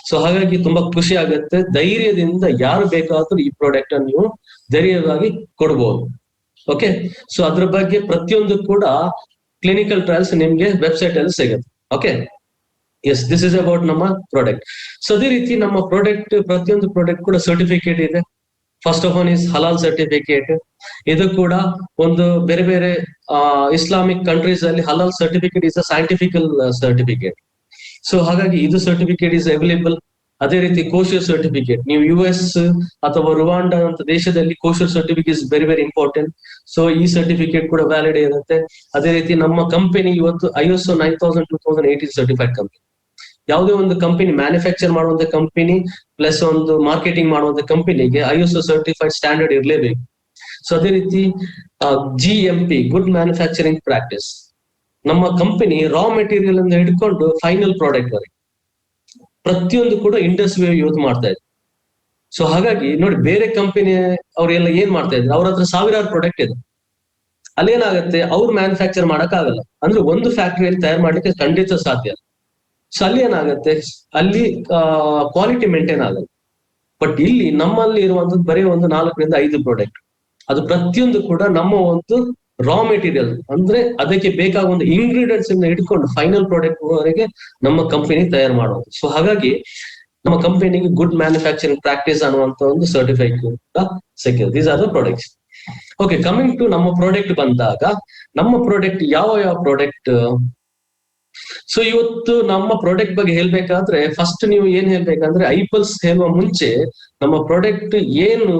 ಸೊ ಹಾಗಾಗಿ ತುಂಬಾ ಖುಷಿ ಆಗುತ್ತೆ. ಧೈರ್ಯದಿಂದ ಯಾರು ಬೇಕಾದ್ರೂ ಈ ಪ್ರಾಡಕ್ಟ್ ಅನ್ನು ನೀವು ಧೈರ್ಯವಾಗಿ ಕೊಡ್ಬೋದು. ಓಕೆ, ಸೊ ಅದ್ರ ಬಗ್ಗೆ ಪ್ರತಿಯೊಂದು ಕೂಡ ಕ್ಲಿನಿಕಲ್ ಟ್ರಯಲ್ಸ್ ನಿಮ್ಗೆ ವೆಬ್ಸೈಟ್ ಅಲ್ಲಿ ಸಿಗುತ್ತೆ. Okay, yes, this is about ನಮ್ಮ ಪ್ರಾಡಕ್ಟ್. ಸೊ ಅದೇ ರೀತಿ ನಮ್ಮ ಪ್ರಾಡಕ್ಟ್ ಪ್ರತಿಯೊಂದು ಪ್ರಾಡಕ್ಟ್ ಕೂಡ ಸರ್ಟಿಫಿಕೇಟ್ ಇದೆ. First of all is halal certificate. ಇದು ಕೂಡ ಒಂದು ಬೇರೆ ಬೇರೆ ಇಸ್ಲಾಮಿಕ್ ಕಂಟ್ರೀಸ್ ಅಲ್ಲಿ halal certificate is a scientifical certificate. So ಹಾಗಾಗಿ ಇದು ಸರ್ಟಿಫಿಕೇಟ್ ಇಸ್ ಅವೈಲೇಬಲ್. ಅದೇ ರೀತಿ ಕೋಶರ್ ಸರ್ಟಿಫಿಕೇಟ್, ನೀವು US ಅಥವಾ ರುವಾಂಡಾ ಅಂತ ದೇಶದಲ್ಲಿ kosher certificate is very very important. So ಈ ಸರ್ಟಿಫಿಕೇಟ್ ಕೂಡ ವ್ಯಾಲಿಡ್ ಇರುತ್ತೆ. ಅದೇ ರೀತಿ ನಮ್ಮ ಕಂಪನಿ ಇವತ್ತು ISO 9000 2018 ಸರ್ಟಿಫೈಡ್ ಕಂಪನಿ. ಯಾವುದೇ ಒಂದು ಕಂಪನಿ ಮ್ಯಾನುಫ್ಯಾಕ್ಚರ್ ಮಾಡುವಂತ ಕಂಪನಿ ಪ್ಲಸ್ ಒಂದು ಮಾರ್ಕೆಟಿಂಗ್ ಮಾಡುವಂತ ಕಂಪನಿಗೆ ISO ಸರ್ಟಿಫೈಡ್ ಸ್ಟ್ಯಾಂಡರ್ಡ್ ಇರಲೇಬೇಕು. ಸೊ ಅದೇ ರೀತಿ GMP ಗುಡ್ ಮ್ಯಾನುಫ್ಯಾಕ್ಚರಿಂಗ್ ಪ್ರಾಕ್ಟೀಸ್. ನಮ್ಮ ಕಂಪನಿ ರಾ ಮೆಟೀರಿಯಲ್ ಅನ್ನು ಹಿಡ್ಕೊಂಡು ಫೈನಲ್ ಪ್ರಾಡಕ್ಟ್ ವರೆಗೆ ಪ್ರತಿಯೊಂದು ಕೂಡ ಇಂಡಸ್ಟ್ರಿ ಯೂಸ್ ಮಾಡ್ತಾ ಇದ್ರು. ಸೊ ಹಾಗಾಗಿ ನೋಡಿ, ಬೇರೆ ಕಂಪನಿ ಅವರೆಲ್ಲ ಏನ್ ಮಾಡ್ತಾ ಇದ್ರು, ಅವ್ರ ಹತ್ರ ಸಾವಿರಾರು ಪ್ರಾಡಕ್ಟ್ ಇದೆ. ಅಲ್ಲೇನಾಗುತ್ತೆ, ಅವ್ರು ಮ್ಯಾನುಫ್ಯಾಕ್ಚರ್ ಮಾಡಕ್ ಆಗಲ್ಲ. ಅಂದ್ರೆ ಒಂದು ಫ್ಯಾಕ್ಟರಿಯಲ್ಲಿ ತಯಾರು ಮಾಡ್ಲಿಕ್ಕೆ ಖಂಡಿತ ಸಾಧ್ಯ. ಸೊ ಅಲ್ಲಿ ಏನಾಗುತ್ತೆ, ಅಲ್ಲಿ ಕ್ವಾಲಿಟಿ ಮೇಂಟೈನ್ ಆಗಲ್ಲ. ಬಟ್ ಇಲ್ಲಿ ನಮ್ಮಲ್ಲಿ ಇರುವಂತದ್ದು ಬರೀ ಒಂದು 4 ರಿಂದ 5 ಪ್ರಾಡಕ್ಟ್. ಅದು ಪ್ರತಿಯೊಂದು ಕೂಡ ನಮ್ಮ ಒಂದು ರಾ ಮೆಟೀರಿಯಲ್ ಅಂದ್ರೆ ಅದಕ್ಕೆ ಬೇಕಾದ ಒಂದು ಇಂಗ್ರೀಡಿಯೆಂಟ್ಸ್ ಇಂದ ಹಿಡ್ಕೊಂಡು ಫೈನಲ್ ಪ್ರಾಡಕ್ಟ್ ವರೆಗೆ ನಮ್ಮ ಕಂಪನಿ ತಯಾರು ಮಾಡೋದು. ಸೊ ಹಾಗಾಗಿ ನಮ್ಮ ಕಂಪನಿಗೆ ಗುಡ್ ಮ್ಯಾನುಫ್ಯಾಕ್ಚರಿಂಗ್ ಪ್ರಾಕ್ಟೀಸ್ ಅನ್ನುವಂತ ಒಂದು ಸರ್ಟಿಫೈಡ್ ಕೂಡ ಸಿಕ್ಕಿದೆ. These are the products. Okay, coming to ನಮ್ಮ ಪ್ರಾಡಕ್ಟ್ ಬಂದಾಗ, ನಮ್ಮ ಪ್ರಾಡಕ್ಟ್ ಯಾವ ಪ್ರಾಡಕ್ಟ್. ಸೊ ಇವತ್ತು ನಮ್ಮ ಪ್ರಾಡಕ್ಟ್ ಬಗ್ಗೆ ಹೇಳ್ಬೇಕಾದ್ರೆ ಫಸ್ಟ್ ನೀವು ಏನ್ ಹೇಳ್ಬೇಕಂದ್ರೆ, ಐಪಲ್ಸ್ ಹೇಳುವ ಮುಂಚೆ ನಮ್ಮ ಪ್ರಾಡಕ್ಟ್ ಏನು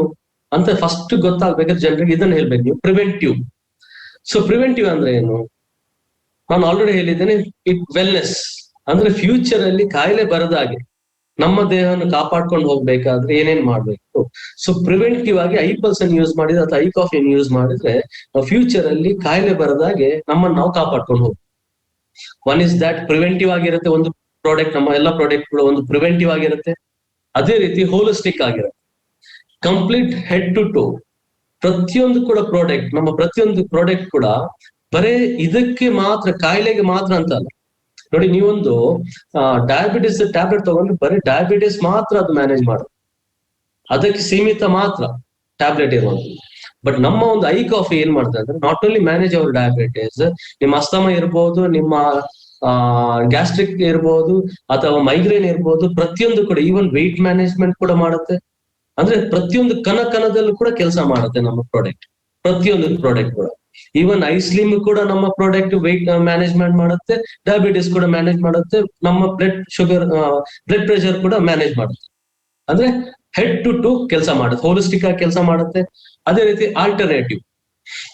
ಅಂತ ಫಸ್ಟ್ ಗೊತ್ತಾಗ್ಬೇಕಾದ್ರೆ ಜನರಿಗೆ ಇದನ್ನ ಹೇಳ್ಬೇಕು ನೀವು, ಪ್ರಿವೆಂಟಿವ್. ಸೊ ಪ್ರಿವೆಂಟಿವ್ ಅಂದ್ರೆ ಏನು, ನಾನು ಆಲ್ರೆಡಿ ಹೇಳಿದ್ದೇನೆ. ಇಟ್ ವೆಲ್ನೆಸ್ ಅಂದ್ರೆ ಫ್ಯೂಚರ್ ಅಲ್ಲಿ ಕಾಯಿಲೆ ಬರದಾಗೆ ನಮ್ಮ ದೇಹವನ್ನು ಕಾಪಾಡ್ಕೊಂಡು ಹೋಗ್ಬೇಕಾದ್ರೆ ಏನೇನ್ ಮಾಡ್ಬೇಕು. ಸೊ ಪ್ರಿವೆಂಟಿವ್ ಆಗಿ ಐಪಲ್ಸ್ ಅನ್ನು ಯೂಸ್ ಮಾಡಿದ್ರೆ ಅಥವಾ ಐ ಕಾಫಿಯನ್ನು ಯೂಸ್ ಮಾಡಿದ್ರೆ ಫ್ಯೂಚರ್ ಅಲ್ಲಿ ಕಾಯಿಲೆ ಬರದಾಗೆ ನಮ್ಮನ್ನು ನಾವು ಕಾಪಾಡ್ಕೊಂಡು ಹೋಗ್ಬೇಕು. ಒನ್ ಇಸ್ ದಟ್ ಪ್ರಿವೆಂಟಿವ್ ಆಗಿರುತ್ತೆ ಒಂದು ಪ್ರಾಡಕ್ಟ್. ನಮ್ಮ ಎಲ್ಲ ಪ್ರಾಡಕ್ಟ್ ಕೂಡ ಒಂದು ಪ್ರಿವೆಂಟಿವ್ ಆಗಿರುತ್ತೆ. ಅದೇ ರೀತಿ ಹೋಲಿಸ್ಟಿಕ್ ಆಗಿರುತ್ತೆ, ಕಂಪ್ಲೀಟ್ ಹೆಡ್ ಟು ಟೋ. ಪ್ರತಿಯೊಂದು ಕೂಡ ಪ್ರಾಡಕ್ಟ್, ನಮ್ಮ ಪ್ರತಿಯೊಂದು ಪ್ರಾಡಕ್ಟ್ ಕೂಡ ಬರೇ ಇದಕ್ಕೆ ಮಾತ್ರ, ಕಾಯಿಲೆಗೆ ಮಾತ್ರ ಅಂತ ಅಲ್ಲ. ನೋಡಿ, ನೀವೊಂದು ಡಯಾಬಿಟಿಸ್ ಟ್ಯಾಬ್ಲೆಟ್ ತಗೊಂಡು ಬರೀ ಡಯಾಬಿಟಿಸ್ ಮಾತ್ರ ಅದು ಮ್ಯಾನೇಜ್ ಮಾಡೋದು, ಅದಕ್ಕೆ ಸೀಮಿತ ಮಾತ್ರ ಟ್ಯಾಬ್ಲೆಟ್ ಇರುವಂಥದ್ದು. ಬಟ್ ನಮ್ಮ ಒಂದು ಐ ಕಾಫಿ ಏನ್ ಮಾಡ್ತಾರೆ ಅಂದ್ರೆ, not only manage our diabetes, ನಿಮ್ಮ ಅಸ್ತಮ ಇರ್ಬೋದು, ನಿಮ್ಮ ಗ್ಯಾಸ್ಟ್ರಿಕ್ ಇರ್ಬೋದು ಅಥವಾ ಮೈಗ್ರೇನ್ ಇರ್ಬೋದು, ಪ್ರತಿಯೊಂದು ಕೂಡ ಈವನ್ ವೆಯ್ಟ್ ಮ್ಯಾನೇಜ್ಮೆಂಟ್ ಕೂಡ ಮಾಡುತ್ತೆ. ಅಂದ್ರೆ ಪ್ರತಿಯೊಂದು ಕಣದಲ್ಲೂ ಕೂಡ ಕೆಲಸ ಮಾಡುತ್ತೆ ನಮ್ಮ ಪ್ರಾಡಕ್ಟ್. ಪ್ರತಿಯೊಂದು ಪ್ರಾಡಕ್ಟ್ ಕೂಡ, ಈವನ್ ಐಸ್ಲಿಮ್ ಕೂಡ ನಮ್ಮ ಪ್ರಾಡಕ್ಟ್ ವೆಯ್ಟ್ ಮ್ಯಾನೇಜ್ಮೆಂಟ್ ಮಾಡುತ್ತೆ, ಡಯಾಬಿಟಿಸ್ ಕೂಡ ಮ್ಯಾನೇಜ್ ಮಾಡುತ್ತೆ, ನಮ್ಮ ಬ್ಲಡ್ ಪ್ರೆಷರ್ ಕೂಡ ಮ್ಯಾನೇಜ್ ಮಾಡುತ್ತೆ. ಅಂದ್ರೆ ಹೆಡ್ ಟು ಟು ಕೆಲಸ ಮಾಡುತ್ತೆ, ಹೋಲಿಸ್ಟಿಕ್ ಆಗಿ ಕೆಲಸ ಮಾಡುತ್ತೆ. ಅದೇ ರೀತಿ ಆಲ್ಟರ್ನೇಟಿವ್.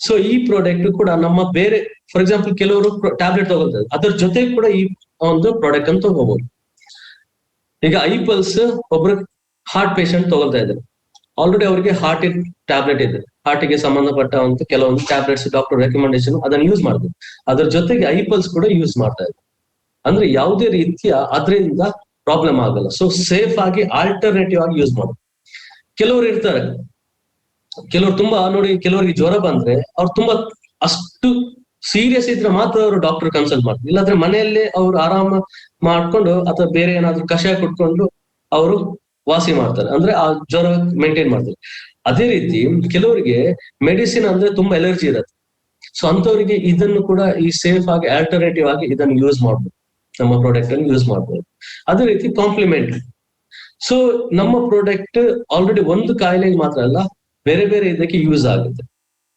ಸೊ ಈ ಪ್ರಾಡಕ್ಟ್ ಕೂಡ ನಮ್ಮ ಬೇರೆ, ಫಾರ್ ಎಕ್ಸಾಂಪಲ್ ಕೆಲವರು ಟ್ಯಾಬ್ಲೆಟ್ ತಗೊಳ್ತಾರೆ, ಅದ್ರ ಜೊತೆ ಕೂಡ ಈ ಒಂದು ಪ್ರಾಡಕ್ಟ್ ಅನ್ನು ತಗೋಬಹುದು. ಈಗ ಐಪಲ್ಸ್ ಒಬ್ರು ಹಾರ್ಟ್ ಪೇಷಂಟ್ ತಗೊಳ್ತಾ ಇದ್ದಾರೆ, ಆಲ್ರೆಡಿ ಅವ್ರಿಗೆ ಹಾರ್ಟ್ ಟ್ಯಾಬ್ಲೆಟ್ ಇದೆ, ಹಾರ್ಟಿಗೆ ಸಂಬಂಧಪಟ್ಟಂತ ಕೆಲವೊಂದು ಟ್ಯಾಬ್ಲೆಟ್ಸ್ ಡಾಕ್ಟರ್ ರೆಕಮೆಂಡೇಶನ್ ಅದನ್ನು ಯೂಸ್ ಮಾಡ್ತಾರೆ. ಅದ್ರ ಜೊತೆಗೆ ಐಪಲ್ಸ್ ಕೂಡ ಯೂಸ್ ಮಾಡ್ತಾ ಇದ್ದಾರೆ. ಅಂದ್ರೆ ಯಾವುದೇ ರೀತಿಯ ಅದರಿಂದ ಪ್ರಾಬ್ಲಮ್ ಆಗಲ್ಲ. ಸೊ ಸೇಫ್ ಆಗಿ ಆಲ್ಟರ್ನೇಟಿವ್ ಆಗಿ ಯೂಸ್ ಮಾಡೋದು. ಕೆಲವರು ಇರ್ತಾರೆ, ಕೆಲವರು ತುಂಬಾ ನೋಡಿ, ಕೆಲವರಿಗೆ ಜ್ವರ ಬಂದ್ರೆ ಅವ್ರು ತುಂಬಾ ಅಷ್ಟು ಸೀರಿಯಸ್ ಇದ್ರೆ ಮಾತ್ರ ಅವರು ಡಾಕ್ಟರ್ ಕನ್ಸಲ್ಟ್ ಮಾಡ್ತಾರೆ. ಇಲ್ಲಾಂದ್ರೆ ಮನೆಯಲ್ಲೇ ಅವ್ರು ಆರಾಮ ಮಾಡ್ಕೊಂಡು ಅಥವಾ ಬೇರೆ ಏನಾದ್ರು ಕಷಾಯ ಕುಟ್ಕೊಂಡು ಅವರು ವಾಸಿ ಮಾಡ್ತಾರೆ, ಅಂದ್ರೆ ಆ ಜ್ವರ ಮೇಂಟೈನ್ ಮಾಡ್ತಾರೆ. ಅದೇ ರೀತಿ ಕೆಲವರಿಗೆ ಮೆಡಿಸಿನ್ ಅಂದ್ರೆ ತುಂಬಾ ಎಲರ್ಜಿ ಇರುತ್ತೆ. ಸೊ ಅಂತವರಿಗೆ ಇದನ್ನು ಕೂಡ ಈ ಸೇಫ್ ಆಗಿ ಆಲ್ಟರ್ನೇಟಿವ್ ಆಗಿ ಇದನ್ನು ಯೂಸ್ ಮಾಡ್ಬೋದು, ನಮ್ಮ ಪ್ರಾಡಕ್ಟ್ ಅನ್ನು ಯೂಸ್ ಮಾಡ್ಬೋದು. ಅದೇ ರೀತಿ ಕಾಂಪ್ಲಿಮೆಂಟ್ರಿ. ಸೊ ನಮ್ಮ ಪ್ರಾಡಕ್ಟ್ ಆಲ್ರೆಡಿ ಒಂದು ಕಾಯಿಲೆಗೆ ಮಾತ್ರ ಅಲ್ಲ, ಬೇರೆ ಬೇರೆ ಇದಕ್ಕೆ ಯೂಸ್ ಆಗುತ್ತೆ.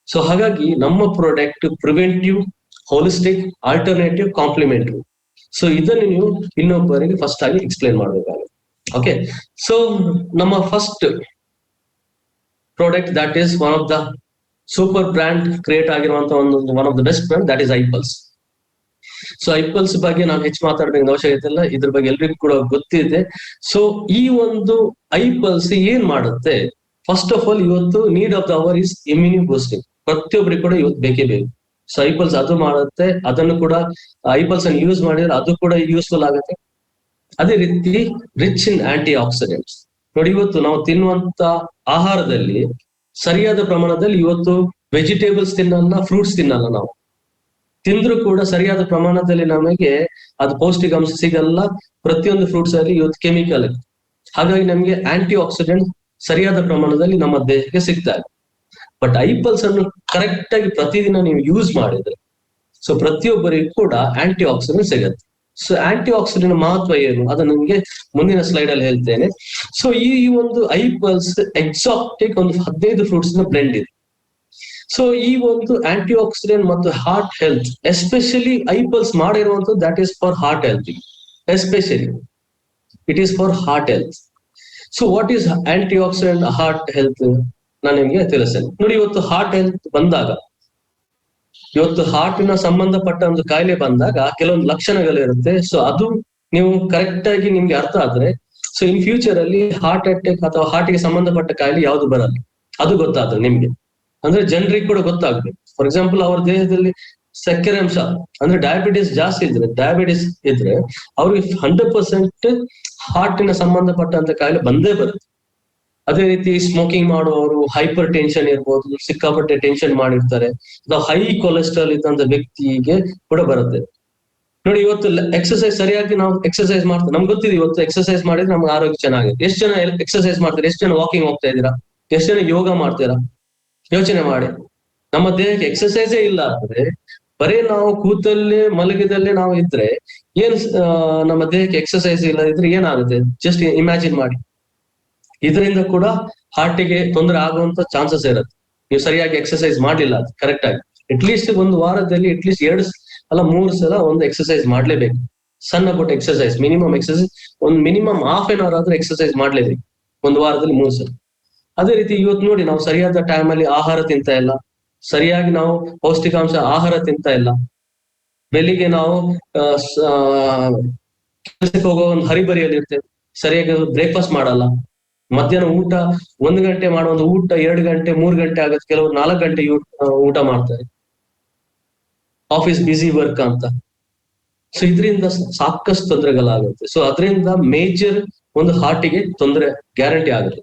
ಸೊ ಹಾಗಾಗಿ ನಮ್ಮ product preventive, holistic, alternative, complementary. So ಇದನ್ನು ನೀವು ಇನ್ನೊಬ್ಬರಿಗೆ ಫಸ್ಟ್ ಆಗಿ ಎಕ್ಸ್ಪ್ಲೈನ್ ಮಾಡಬೇಕಾಗುತ್ತೆ. ಓಕೆ, ಸೊ ನಮ್ಮ first product that is one of the super brand create ಆಗಿರುವಂತಹ one of the best brand, that is iPulse. So iPulse ಬಗ್ಗೆ ನಾವು ಹೆಚ್ಚು ಮಾತಾಡಬೇಕು ಅವಶ್ಯಕತೆ ಇಲ್ಲ, ಇದ್ರ ಬಗ್ಗೆ ಎಲ್ರಿಗೂ ಕೂಡ ಗೊತ್ತಿದೆ. ಸೊ ಈ ಒಂದು ಐಪಲ್ಸ್ ಏನ್ ಮಾಡುತ್ತೆ, ಫಸ್ಟ್ ಆಫ್ ಆಲ್ ಇವತ್ತು need of the hour is immune boosting. ಪ್ರತಿಯೊಬ್ಬರಿಗೆ ಕೂಡ ಇವತ್ತು ಬೇಕೇ ಬೇಕು. ಸೊ ಐಪಲ್ಸ್ ಅದು ಮಾಡುತ್ತೆ, ಅದನ್ನು ಕೂಡ ಐಪಲ್ಸ್ ಅನ್ನು ಯೂಸ್ ಮಾಡಿದ್ರೆ ಅದು ಕೂಡ ಯೂಸ್ಫುಲ್ ಆಗುತ್ತೆ. ಅದೇ ರೀತಿ ರಿಚ್ ಇನ್ ಆಂಟಿ ಆಕ್ಸಿಡೆಂಟ್ಸ್. ನೋಡಿ, ಇವತ್ತು ನಾವು ತಿನ್ನುವಂತ ಆಹಾರದಲ್ಲಿ ಸರಿಯಾದ ಪ್ರಮಾಣದಲ್ಲಿ ಇವತ್ತು ವೆಜಿಟೇಬಲ್ಸ್ ತಿನ್ನಲ್ಲ, ಫ್ರೂಟ್ಸ್ ತಿನ್ನಲ್ಲ. ನಾವು ತಿಂದ್ರು ಕೂಡ ಸರಿಯಾದ ಪ್ರಮಾಣದಲ್ಲಿ ನಮಗೆ ಅದು ಪೌಷ್ಟಿಕಾಂಶ ಸಿಗಲ್ಲ. ಪ್ರತಿಯೊಂದು ಫ್ರೂಟ್ಸ್ ಅಲ್ಲಿ ಇವತ್ತು ಕೆಮಿಕಲ್ ಇದೆ. ಹಾಗಾಗಿ ನಮಗೆ ಆಂಟಿ ಆಕ್ಸಿಡೆಂಟ್ ಸರಿಯಾದ ಪ್ರಮಾಣದಲ್ಲಿ ನಮ್ಮ ದೇಹಕ್ಕೆ ಸಿಗ್ತಾ ಇದೆ. ಬಟ್ ಐಪಲ್ಸ್ ಅನ್ನು ಕರೆಕ್ಟ್ ಆಗಿ ಪ್ರತಿದಿನ ನೀವು ಯೂಸ್ ಮಾಡಿದ್ರೆ ಸೊ ಪ್ರತಿಯೊಬ್ಬರಿಗೂ ಕೂಡ ಆಂಟಿ ಆಕ್ಸಿಡೆಂಟ್ ಸಿಗುತ್ತೆ. ಸೊ ಆಂಟಿ ಆಕ್ಸಿಡೆಂಟ್ ಮಹತ್ವ ಏನು, ಅದು ನಿಮ್ಗೆ ಮುಂದಿನ ಸ್ಲೈಡ್ ಅಲ್ಲಿ ಹೇಳ್ತೇನೆ. ಸೊ ಈ ಒಂದು ಐಪಲ್ಸ್ ಎಕ್ಸಾಕ್ಟಿಕ್ ಒಂದು 15 ಫ್ರೂಟ್ಸ್ ನ ಬ್ಲೆಂಡ್ ಇದೆ. ಸೊ ಈ ಒಂದು ಆಂಟಿ ಆಕ್ಸಿಡೆಂಟ್ ಮತ್ತು ಹಾರ್ಟ್ ಹೆಲ್ತ್, ಎಸ್ಪೆಷಲಿ ಐಪಲ್ಸ್ ಮಾಡಿರುವಂತದ್ದು that is for heart health. Especially it is for heart health. So what is antioxidant heart health ನಾನು ನಿಮ್ಗೆ ತಿಳಿಸ್ತೇನೆ. ನೋಡಿ, ಇವತ್ತು ಹಾರ್ಟ್ ಹೆಲ್ತ್ ಬಂದಾಗ, ಇವತ್ತು ಹಾರ್ಟಿನ ಸಂಬಂಧಪಟ್ಟ ಒಂದು ಕಾಯಿಲೆ ಬಂದಾಗ ಕೆಲವೊಂದು ಲಕ್ಷಣಗಳಿರುತ್ತೆ. ಸೊ ಅದು ನೀವು ಕರೆಕ್ಟ್ ಆಗಿ ನಿಮ್ಗೆ ಅರ್ಥ ಆದ್ರೆ ಸೊ ಇನ್ ಫ್ಯೂಚರ್ ಅಲ್ಲಿ ಹಾರ್ಟ್ ಅಟ್ಯಾಕ್ ಅಥವಾ ಹಾರ್ಟ್ಗೆ ಸಂಬಂಧಪಟ್ಟ ಕಾಯಿಲೆ ಯಾವ್ದು ಬರಲ್ಲ, ಅದು ಗೊತ್ತಾದ್ರೆ ನಿಮ್ಗೆ, ಅಂದ್ರೆ ಜನರಿಗೆ ಕೂಡ ಗೊತ್ತಾಗ್ಬೇಕು. ಫಾರ್ ಎಕ್ಸಾಂಪಲ್, ಅವ್ರ ದೇಹದಲ್ಲಿ ಸಕ್ಕರೆ ಅಂಶ ಅಂದ್ರೆ ಡಯಾಬಿಟಿಸ್ ಜಾಸ್ತಿ ಇದ್ರೆ ಅವ್ರಿಗೆ 100% ಹಾರ್ಟಿನ ಸಂಬಂಧಪಟ್ಟಂತ ಕಾಯಿಲೆ ಬಂದೇ ಬರುತ್ತೆ. ಅದೇ ರೀತಿ ಸ್ಮೋಕಿಂಗ್ ಮಾಡುವವರು, ಹೈಪರ್ ಟೆನ್ಷನ್ ಇರ್ಬೋದು, ಸಿಕ್ಕಾಪಟ್ಟೆ ಟೆನ್ಷನ್ ಮಾಡಿರ್ತಾರೆ, ಅಥವಾ ಹೈ ಕೊಲೆಸ್ಟ್ರಾಲ್ ಇದ್ದಂತ ವ್ಯಕ್ತಿಗೆ ಕೂಡ ಬರುತ್ತೆ. ನೋಡಿ, ಇವತ್ತು ಎಕ್ಸರ್ಸೈಸ್ ಸರಿಯಾಗಿ ನಾವು ಎಕ್ಸರ್ಸೈಸ್ ಮಾಡ್ತೀವಿ, ನಮ್ಗೆ ಗೊತ್ತಿದೆ ಇವತ್ತು ಎಕ್ಸರ್ಸೈಸ್ ಮಾಡಿದ್ರೆ ನಮ್ಗೆ ಆರೋಗ್ಯ ಚೆನ್ನಾಗಿದೆ. ಎಷ್ಟು ಜನ ಎಕ್ಸರ್ಸೈಸ್ ಮಾಡ್ತಾರೆ, ಎಷ್ಟು ಜನ ವಾಕಿಂಗ್ ಹೋಗ್ತಾ ಇದ್ದೀರಾ, ಎಷ್ಟು ಜನ ಯೋಗ ಮಾಡ್ತೀರಾ? ಯೋಚನೆ ಮಾಡಿ. ನಮ್ಮ ದೇಹಕ್ಕೆ ಎಕ್ಸರ್ಸೈಸೇ ಇಲ್ಲ ಅಂದ್ರೆ, ಬರೀ ನಾವು ಕೂತಲ್ಲೇ ಮಲಗಿದಲ್ಲೇ ನಾವು ಇದ್ರೆ ಏನ್ ನಮ್ಮ ದೇಹಕ್ಕೆ ಎಕ್ಸರ್ಸೈಸ್ ಇಲ್ಲ ಇದ್ರೆ ಏನಾಗುತ್ತೆ? ಜಸ್ಟ್ ಇಮ್ಯಾಜಿನ್ ಮಾಡಿ. ಇದರಿಂದ ಕೂಡ ಹಾರ್ಟಿಗೆ ತೊಂದರೆ ಆಗುವಂತ ಚಾನ್ಸಸ್ ಇರುತ್ತೆ, ನೀವು ಸರಿಯಾಗಿ ಎಕ್ಸರ್ಸೈಸ್ ಮಾಡ್ಲಿಲ್ಲ ಅದು ಕರೆಕ್ಟ್ ಆಗಿ. ಅಟ್ಲೀಸ್ಟ್ ಒಂದು ವಾರದಲ್ಲಿ ಅಟ್ಲೀಸ್ಟ್ 2 ಸಲ ಒಂದು ಎಕ್ಸರ್ಸೈಸ್ ಮಾಡ್ಲೇಬೇಕು. ಸಣ್ಣ ಪುಟ್ಟ ಎಕ್ಸರ್ಸೈಸ್, ಮಿನಿಮಮ್ ಎಕ್ಸರ್ಸೈಸ್ ಒಂದು ಮಿನಿಮಮ್ ½ an hour ಆದ್ರೂ ಎಕ್ಸರ್ಸೈಸ್ ಮಾಡ್ಲೇಬೇಕು ಒಂದು ವಾರದಲ್ಲಿ 3 ಸಲ. ಅದೇ ರೀತಿ ಇವತ್ತು ನೋಡಿ, ನಾವು ಸರಿಯಾದ ಟೈಮಲ್ಲಿ ಆಹಾರ ತಿಂತಾ ಇಲ್ಲ, ಸರಿಯಾಗಿ ನಾವು ಪೌಷ್ಟಿಕಾಂಶ ಆಹಾರ ತಿಂತಾ ಇಲ್ಲ. ಬೆಳಿಗ್ಗೆ ನಾವು ಕೆಲಸಕ್ಕೆ ಹೋಗೋ ಒಂದು ಹರಿಬರಿಯಲ್ಲಿ ಇರ್ತೇವೆ, ಸರಿಯಾಗಿ ಬ್ರೇಕ್ಫಾಸ್ಟ್ ಮಾಡಲ್ಲ. ಮಧ್ಯಾಹ್ನ ಊಟ 1 ಗಂಟೆ ಮಾಡುವ ಊಟ 2 ಗಂಟೆ 3 ಗಂಟೆ ಆಗುತ್ತೆ, ಕೆಲವರು 4 ಗಂಟೆ ಊಟ ಮಾಡ್ತಾರೆ, ಆಫೀಸ್ ಬಿಸಿ ವರ್ಕ್ ಅಂತ. ಸೊ ಇದರಿಂದ ಸಾಕಷ್ಟು ತೊಂದರೆಗಳಾಗುತ್ತೆ. ಸೊ ಅದರಿಂದ ಮೇಜರ್ ಒಂದು ಹಾರ್ಟಿಗೆ ತೊಂದರೆ ಗ್ಯಾರಂಟಿ ಆಗುತ್ತೆ.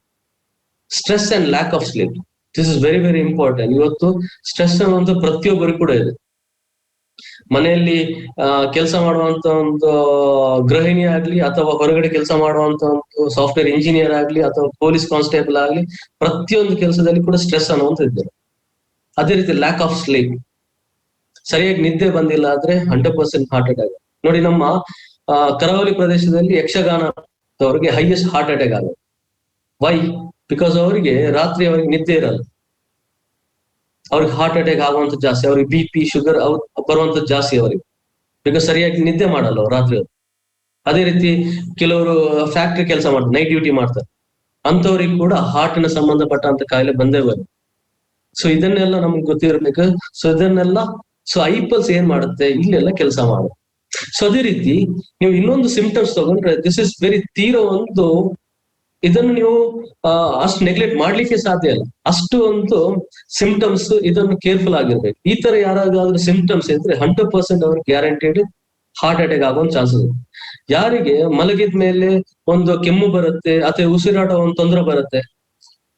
Stress and lack of sleep, this is very very important. ಇವತ್ತು ಸ್ಟ್ರೆಸ್ ಅನ್ನುವಂಥ ಪ್ರತಿಯೊಬ್ಬರಿಗೂ ಕೂಡ ಇದೆ. ಮನೆಯಲ್ಲಿ ಕೆಲಸ ಮಾಡುವಂತ ಒಂದು ಗೃಹಿಣಿ ಆಗ್ಲಿ, ಅಥವಾ ಹೊರಗಡೆ ಕೆಲಸ ಮಾಡುವಂತ ಒಂದು ಸಾಫ್ಟ್ವೇರ್ ಇಂಜಿನಿಯರ್ ಆಗ್ಲಿ, ಅಥವಾ ಪೊಲೀಸ್ ಕಾನ್ಸ್ಟೇಬಲ್ ಆಗ್ಲಿ, ಪ್ರತಿಯೊಂದು ಕೆಲಸದಲ್ಲಿ ಕೂಡ ಸ್ಟ್ರೆಸ್ ಅನ್ನುವಂತ ಇದ್ದಾರೆ. ಅದೇ ರೀತಿ ಲ್ಯಾಕ್ ಆಫ್ ಸ್ಲೀಪ್, ಸರಿಯಾಗಿ ನಿದ್ದೆ ಬಂದಿಲ್ಲ ಆದ್ರೆ 100% ಹಾರ್ಟ್ ಅಟ್ಯಾಕ್. ನೋಡಿ, ನಮ್ಮ ಕರಾವಳಿ ಪ್ರದೇಶದಲ್ಲಿ ಯಕ್ಷಗಾನದವರಿಗೆ ಹೈಯೆಸ್ಟ್ ಹಾರ್ಟ್ ಅಟ್ಯಾಕ್ ಆಗುತ್ತೆ. ವೈ? ಬಿಕಾಸ್ ಅವರಿಗೆ ರಾತ್ರಿ ಅವರಿಗೆ ನಿದ್ದೆ ಇರಲ್ಲ, ಅವ್ರಿಗೆ ಹಾರ್ಟ್ ಅಟ್ಯಾಕ್ ಆಗುವಂತ ಜಾಸ್ತಿ, ಅವ್ರಿಗೆ BP ಶುಗರ್ ಬರುವಂತದ್ದು ಜಾಸ್ತಿ ಅವರಿಗೆ, ಬಿಕಾಸ್ ಸರಿಯಾಗಿ ನಿದ್ದೆ ಮಾಡಲ್ಲ ಅವ್ರು ರಾತ್ರಿ. ಅದೇ ರೀತಿ ಕೆಲವರು ಫ್ಯಾಕ್ಟ್ರಿ ಕೆಲಸ ಮಾಡ್ತಾರೆ, ನೈಟ್ ಡ್ಯೂಟಿ ಮಾಡ್ತಾರೆ, ಅಂತವ್ರಿಗೆ ಕೂಡ ಹಾರ್ಟಿನ ಸಂಬಂಧಪಟ್ಟಂತ ಕಾಯಿಲೆ ಬಂದೇ ಬರುತ್ತೆ. ಸೊ ಇದನ್ನೆಲ್ಲ ನಮ್ಗೆ ಗೊತ್ತಿರ್ಬೇಕು. ಸೊ ಇದನ್ನೆಲ್ಲ ಐಪಲ್ಸ್ ಏನ್ ಮಾಡುತ್ತೆ, ಇಲ್ಲೆಲ್ಲ ಕೆಲಸ ಮಾಡುತ್ತೆ. ಸೊ ಅದೇ ರೀತಿ ನೀವು ಇನ್ನೊಂದು ಸಿಂಪ್ಟಮ್ಸ್ ತಗೊಂಡ್ರೆ, ದಿಸ್ ಇಸ್ ವೆರಿ ತೀರೋ ಒಂದು, ಇದನ್ನು ನೀವು ಅಷ್ಟು ನೆಗ್ಲೆಕ್ಟ್ ಮಾಡ್ಲಿಕ್ಕೆ ಸಾಧ್ಯ ಇಲ್ಲ. ಅಷ್ಟು ಒಂದು ಸಿಂಪ್ಟಮ್ಸ್, ಇದನ್ನು ಕೇರ್ಫುಲ್ ಆಗಿರ್ಬೇಕು. ಈ ತರ ಯಾರಾದ್ರೂ ಸಿಂಪ್ಟಮ್ಸ್ ಇದ್ರೆ 100% ಅವ್ರಿಗೆ ಗ್ಯಾರಂಟಿಡ್ ಹಾರ್ಟ್ ಅಟ್ಯಾಕ್ ಆಗುವಂತ ಚಾನ್ಸಸ್ ಇದೆ. ಯಾರಿಗೆ ಮಲಗಿದ ಮೇಲೆ ಒಂದು ಕೆಮ್ಮು ಬರುತ್ತೆ, ಅಥವಾ ಉಸಿರಾಟ ಒಂದು ತೊಂದರೆ ಬರುತ್ತೆ,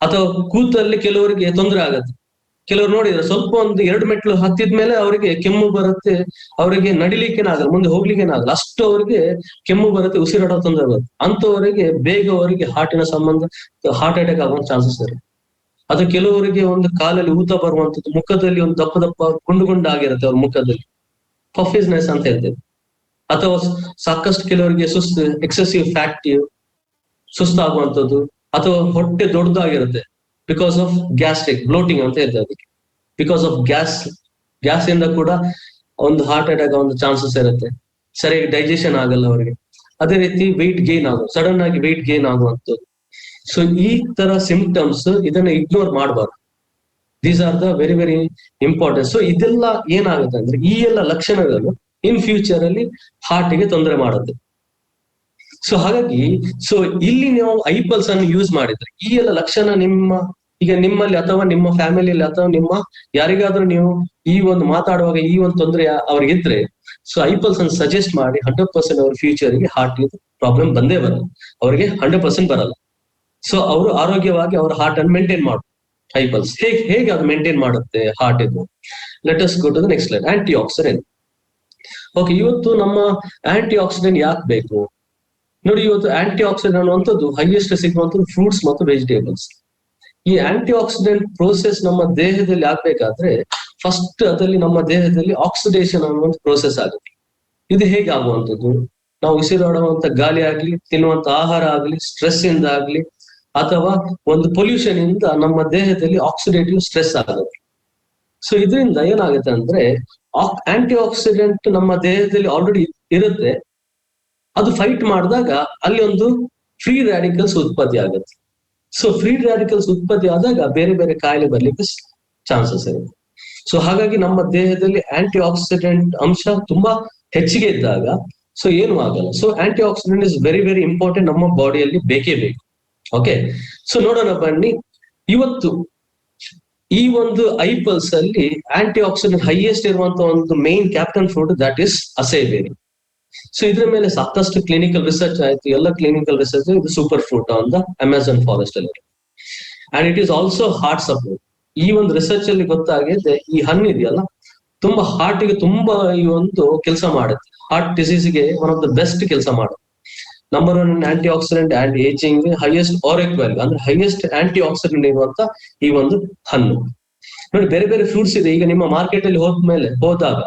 ಅಥವಾ ಕೂತಲ್ಲಿ ಕೆಲವರಿಗೆ ತೊಂದರೆ ಆಗತ್ತೆ. ಕೆಲವರು ನೋಡಿದ್ರೆ ಸ್ವಲ್ಪ ಒಂದು 2 ಮೆಟ್ಲು ಹತ್ತಿದ್ಮೇಲೆ ಅವರಿಗೆ ಕೆಮ್ಮು ಬರುತ್ತೆ, ಅವರಿಗೆ ನಡಿಲಿಕ್ಕೇನಾಗಲ್ಲ, ಮುಂದೆ ಹೋಗ್ಲಿಕ್ಕೇನಾಗಲ್ಲ, ಅಷ್ಟು ಅವರಿಗೆ ಕೆಮ್ಮು ಬರುತ್ತೆ, ಉಸಿರಾಟ ತೊಂದರೆ ಬರುತ್ತೆ. ಅಂತವರಿಗೆ ಬೇಗ ಅವರಿಗೆ ಹಾರ್ಟಿನ ಸಂಬಂಧ ಹಾರ್ಟ್ ಅಟ್ಯಾಕ್ ಆಗುವಂತ ಚಾನ್ಸಸ್ ಇರುತ್ತೆ. ಅದು ಕೆಲವರಿಗೆ ಒಂದು ಕಾಲಲ್ಲಿ ಊತ ಬರುವಂತದ್ದು, ಮುಖದಲ್ಲಿ ಒಂದು ದಪ್ಪ ದಪ್ಪ ಗುಂಡಾಗಿರುತ್ತೆ ಅವ್ರ ಮುಖದಲ್ಲಿ, ಪಫಿಸ್ನೆಸ್ ಅಂತ ಹೇಳ್ತೇವೆ. ಅಥವಾ ಸಾಕಷ್ಟು ಕೆಲವರಿಗೆ ಸುಸ್ತು, ಎಕ್ಸೆಸಿವ್ ಫ್ಯಾಟಿ, ಸುಸ್ತಾಗುವಂಥದ್ದು, ಅಥವಾ ಹೊಟ್ಟೆ ದೊಡ್ಡದಾಗಿರುತ್ತೆ ಬಿಕಾಸ್ ಆಫ್ ಗ್ಯಾಸ್ಟ್ರಿಕ್ ಬ್ಲೋಟಿಂಗ್ ಅಂತ ಹೇಳ್ತಾರೆ ಅದಕ್ಕೆ. ಬಿಕಾಸ್ ಆಫ್ ಗ್ಯಾಸ್ ಇಂದ ಕೂಡ ಒಂದು ಹಾರ್ಟ್ ಅಟ್ಯಾಕ್ ಒಂದು ಚಾನ್ಸಸ್ ಇರುತ್ತೆ, ಸರಿಯಾಗಿ ಡೈಜೆಷನ್ ಆಗಲ್ಲ ಅವರಿಗೆ. ಅದೇ ರೀತಿ ವೆಯ್ಟ್ ಗೇನ್ ಸಡನ್ ಆಗಿ ವೆಯ್ಟ್ ಗೇನ್ ಆಗುವಂಥದ್ದು. ಸೊ ಈ ತರ ಸಿಂಪ್ಟಮ್ಸ್ ಇದನ್ನ ಇಗ್ನೋರ್ ಮಾಡಬಾರ್ದು. These are the very very important. So ಇದೆಲ್ಲ ಏನಾಗುತ್ತೆ ಅಂದ್ರೆ ಈ ಎಲ್ಲ ಲಕ್ಷಣಗಳು ಇನ್ ಫ್ಯೂಚರ್ ಅಲ್ಲಿ ಹಾರ್ಟಿಗೆ ತೊಂದರೆ ಮಾಡುತ್ತೆ. ಸೊ ಹಾಗಾಗಿ ಇಲ್ಲಿ ನೀವು ಐಪಲ್ಸ್ ಅನ್ನು ಯೂಸ್ ಮಾಡಿದ್ರೆ ಈ ಎಲ್ಲ ಲಕ್ಷಣ ಈಗ ನಿಮ್ಮಲ್ಲಿ ಅಥವಾ ನಿಮ್ಮ ಫ್ಯಾಮಿಲಿಯಲ್ಲಿ ಅಥವಾ ನಿಮ್ಮ ಯಾರಿಗಾದ್ರೂ ನೀವು ಈ ಒಂದು ಮಾತಾಡುವಾಗ ಈ ಒಂದು ತೊಂದರೆ ಅವ್ರಿಗಿದ್ರೆ, ಸೊ ಐಪಲ್ಸ್ ಅನ್ನು ಸಜೆಸ್ಟ್ ಮಾಡಿ 100% ಅವ್ರ ಫ್ಯೂಚರ್ಗೆ ಹಾರ್ಟ್ ಪ್ರಾಬ್ಲಮ್ ಬಂದೇ ಬರಲ್ಲ, ಅವರಿಗೆ 100% ಬರಲ್ಲ. ಸೊ ಅವರು ಆರೋಗ್ಯವಾಗಿ ಅವ್ರ ಹಾರ್ಟ್ ಅನ್ನು ಮೇಂಟೈನ್ ಮಾಡು. ಐಪಲ್ಸ್ ಹೇಗೆ ಅದು ಮೇಂಟೈನ್ ಮಾಡುತ್ತೆ ಹಾರ್ಟ್ ಇದು? Let us go to the next slide. Antioxidant. Okay, ಇವತ್ತು ನಮ್ಮ ಆಂಟಿ ಆಕ್ಸಿಡೆಂಟ್ ಯಾಕೆ ಬೇಕು ನೋಡಿ. ಇವತ್ತು ಆಂಟಿ ಆಕ್ಸಿಡೆಂಟ್ ಅನ್ನುವಂಥದ್ದು ಹೈಯೆಸ್ಟ್ ಸಿಗುವಂಥದ್ದು ಫ್ರೂಟ್ಸ್ ಮತ್ತು ವೆಜಿಟೇಬಲ್ಸ್. ಈ ಆಂಟಿ ಆಕ್ಸಿಡೆಂಟ್ ಪ್ರೋಸೆಸ್ ನಮ್ಮ ದೇಹದಲ್ಲಿ ಆಗ್ಬೇಕಾದ್ರೆ ಫಸ್ಟ್ ಅದರಲ್ಲಿ ನಮ್ಮ ದೇಹದಲ್ಲಿ ಆಕ್ಸಿಡೇಷನ್ ಅನ್ನುವಂಥ ಪ್ರೋಸೆಸ್ ಆಗುತ್ತೆ. ಇದು ಹೇಗೆ ಆಗುವಂಥದ್ದು? ನಾವು ಉಸಿರಾಡುವಂತ ಗಾಳಿ ಆಗ್ಲಿ, ತಿನ್ನುವಂತ ಆಹಾರ ಆಗ್ಲಿ, ಸ್ಟ್ರೆಸ್ ಇಂದ ಆಗ್ಲಿ, ಅಥವಾ ಒಂದು ಪೊಲ್ಯೂಷನ್ ಇಂದ ನಮ್ಮ ದೇಹದಲ್ಲಿ ಆಕ್ಸಿಡೇಟಿವ್ ಸ್ಟ್ರೆಸ್ ಆಗುತ್ತೆ. ಸೊ ಇದರಿಂದ ಏನಾಗುತ್ತೆ ಅಂದ್ರೆ ಆಂಟಿ ಆಕ್ಸಿಡೆಂಟ್ ನಮ್ಮ ದೇಹದಲ್ಲಿ ಆಲ್ರೆಡಿ ಇರುತ್ತೆ, ಅದು ಫೈಟ್ ಮಾಡಿದಾಗ ಅಲ್ಲಿ ಒಂದು ಫ್ರೀ ರ್ಯಾಡಿಕಲ್ಸ್ ಉತ್ಪತ್ತಿ ಆಗುತ್ತೆ. ಸೊ ಫ್ರೀ ರ್ಯಾಡಿಕಲ್ಸ್ ಉತ್ಪತ್ತಿ ಆದಾಗ ಬೇರೆ ಬೇರೆ ಕಾಯಿಲೆ ಬರ್ಲಿಕ್ಕೆ ಚಾನ್ಸಸ್ ಇರುತ್ತೆ. ಸೊ ಹಾಗಾಗಿ ನಮ್ಮ ದೇಹದಲ್ಲಿ ಆಂಟಿ ಆಕ್ಸಿಡೆಂಟ್ ಅಂಶ ತುಂಬಾ ಹೆಚ್ಚಿಗೆ ಇದ್ದಾಗ ಸೊ ಏನು ಆಗಲ್ಲ. So antioxidant is very very important, ನಮ್ಮ ಬಾಡಿಯಲ್ಲಿ ಬೇಕೇ ಬೇಕು. ಓಕೆ, ಸೊ ನೋಡೋಣ ಬನ್ನಿ. ಇವತ್ತು ಈ ಒಂದು ಐಪಲ್ಸ್ ಅಲ್ಲಿ ಆಂಟಿ ಆಕ್ಸಿಡೆಂಟ್ ಹೈಯೆಸ್ಟ್ ಇರುವಂತ ಒಂದು main captain fruit that is acai berry. So ಇದ್ರ ಮೇಲೆ ಸಾಕಷ್ಟು ಕ್ಲಿನಿಕಲ್ ರಿಸರ್ಚ್ ಆಯ್ತು, ಎಲ್ಲ ಕ್ಲಿನಿಕಲ್ ರಿಸರ್ಚ್ ಇದು super fruit on the Amazon forest ಅಲ್ಲಿ. And it is also heart support. ಈ ಒಂದು ರಿಸರ್ಚ್ ಅಲ್ಲಿ ಗೊತ್ತಾಗಿದೆ ಈ ಹಣ್ಣು ಇದೆಯಲ್ಲ ತುಂಬಾ ಹಾರ್ಟಿಗೆ ತುಂಬಾ ಈ ಒಂದು ಕೆಲಸ ಮಾಡುತ್ತೆ. ಹಾರ್ಟ್ ಡಿಸೀಸ್ಗೆ ಒನ್ ಆಫ್ ದ ಬೆಸ್ಟ್ ಕೆಲಸ ಮಾಡುತ್ತೆ. Number 1 antioxidant and ageing, highest ORAC value ಅಂದ್ರೆ ಹೈಯೆಸ್ಟ್ ಆಂಟಿ ಆಕ್ಸಿಡೆಂಟ್ ಇರುವಂತ ಈ ಒಂದು ಹಣ್ಣು. ನೋಡಿ ಬೇರೆ ಬೇರೆ ಫ್ರೂಟ್ಸ್ ಇದೆ. ಈಗ ನಿಮ್ಮ ಮಾರ್ಕೆಟ್ ಅಲ್ಲಿ ಹೋದಾಗ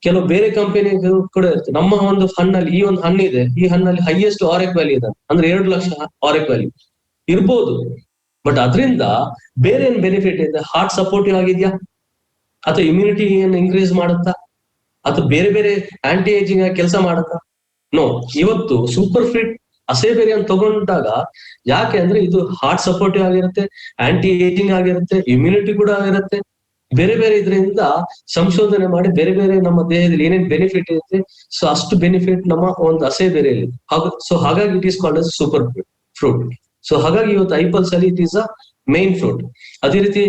ಕೆಲವು ಬೇರೆ ಕಂಪನಿ ಕೂಡ ಇರುತ್ತೆ. ನಮ್ಮ ಒಂದು ಹಣ್ಣಲ್ಲಿ ಈ ಒಂದು ಹಣ್ಣು ಇದೆ, ಈ ಹಣ್ಣಲ್ಲಿ ಹೈಯೆಸ್ಟ್ ಆರಿಕ್ ವ್ಯಾಲ್ಯೂ ಇದೆ ಅಂದ್ರೆ 2 ಲಕ್ಷ ಆರಿಕ್ ವ್ಯಾಲ್ಯೂ ಇರ್ಬೋದು. ಬಟ್ ಅದರಿಂದ ಬೇರೆ ಏನ್ ಬೆನಿಫಿಟ್ ಇದೆ? ಹಾರ್ಟ್ ಸಪೋರ್ಟಿವ್ ಆಗಿದ್ಯಾ, ಅಥವಾ ಇಮ್ಯುನಿಟಿ ಏನ್ ಇನ್ಕ್ರೀಸ್ ಮಾಡುತ್ತಾ, ಅಥವಾ ಬೇರೆ ಬೇರೆ ಆಂಟಿ ಏಜಿಂಗ್ ಕೆಲಸ ಮಾಡುತ್ತಾ? ನೋ. ಇವತ್ತು ಸೂಪರ್ ಫ್ರೂಟ್ ಅಸೇಬೇರಿ ಅಂತ ತಗೊಂಡಾಗ ಯಾಕೆ ಅಂದ್ರೆ ಇದು ಹಾರ್ಟ್ ಸಪೋರ್ಟಿವ್ ಆಗಿರುತ್ತೆ, ಆಂಟಿ ಏಜಿಂಗ್ ಆಗಿರುತ್ತೆ, ಇಮ್ಯುನಿಟಿ ಕೂಡ ಆಗಿರುತ್ತೆ. ಬೇರೆ ಬೇರೆ ಇದರಿಂದ ಸಂಶೋಧನೆ ಮಾಡಿ ಬೇರೆ ಬೇರೆ ನಮ್ಮ ದೇಹದಲ್ಲಿ ಏನೇನ್ ಬೆನಿಫಿಟ್ ಇರುತ್ತೆ, ಸೊ ಅಷ್ಟು ಬೆನಿಫಿಟ್ ನಮ್ಮ ಒಂದು ಅಸೇಬೇರಿಯಲ್ಲಿ. ಸೊ ಹಾಗಾಗಿ it is called as super fruit. So ಹಾಗಾಗಿ ಇವತ್ತು ಐಪಲ್ಸ್ ಅಲ್ಲಿ it is a main fruit. ಅದೇ ರೀತಿ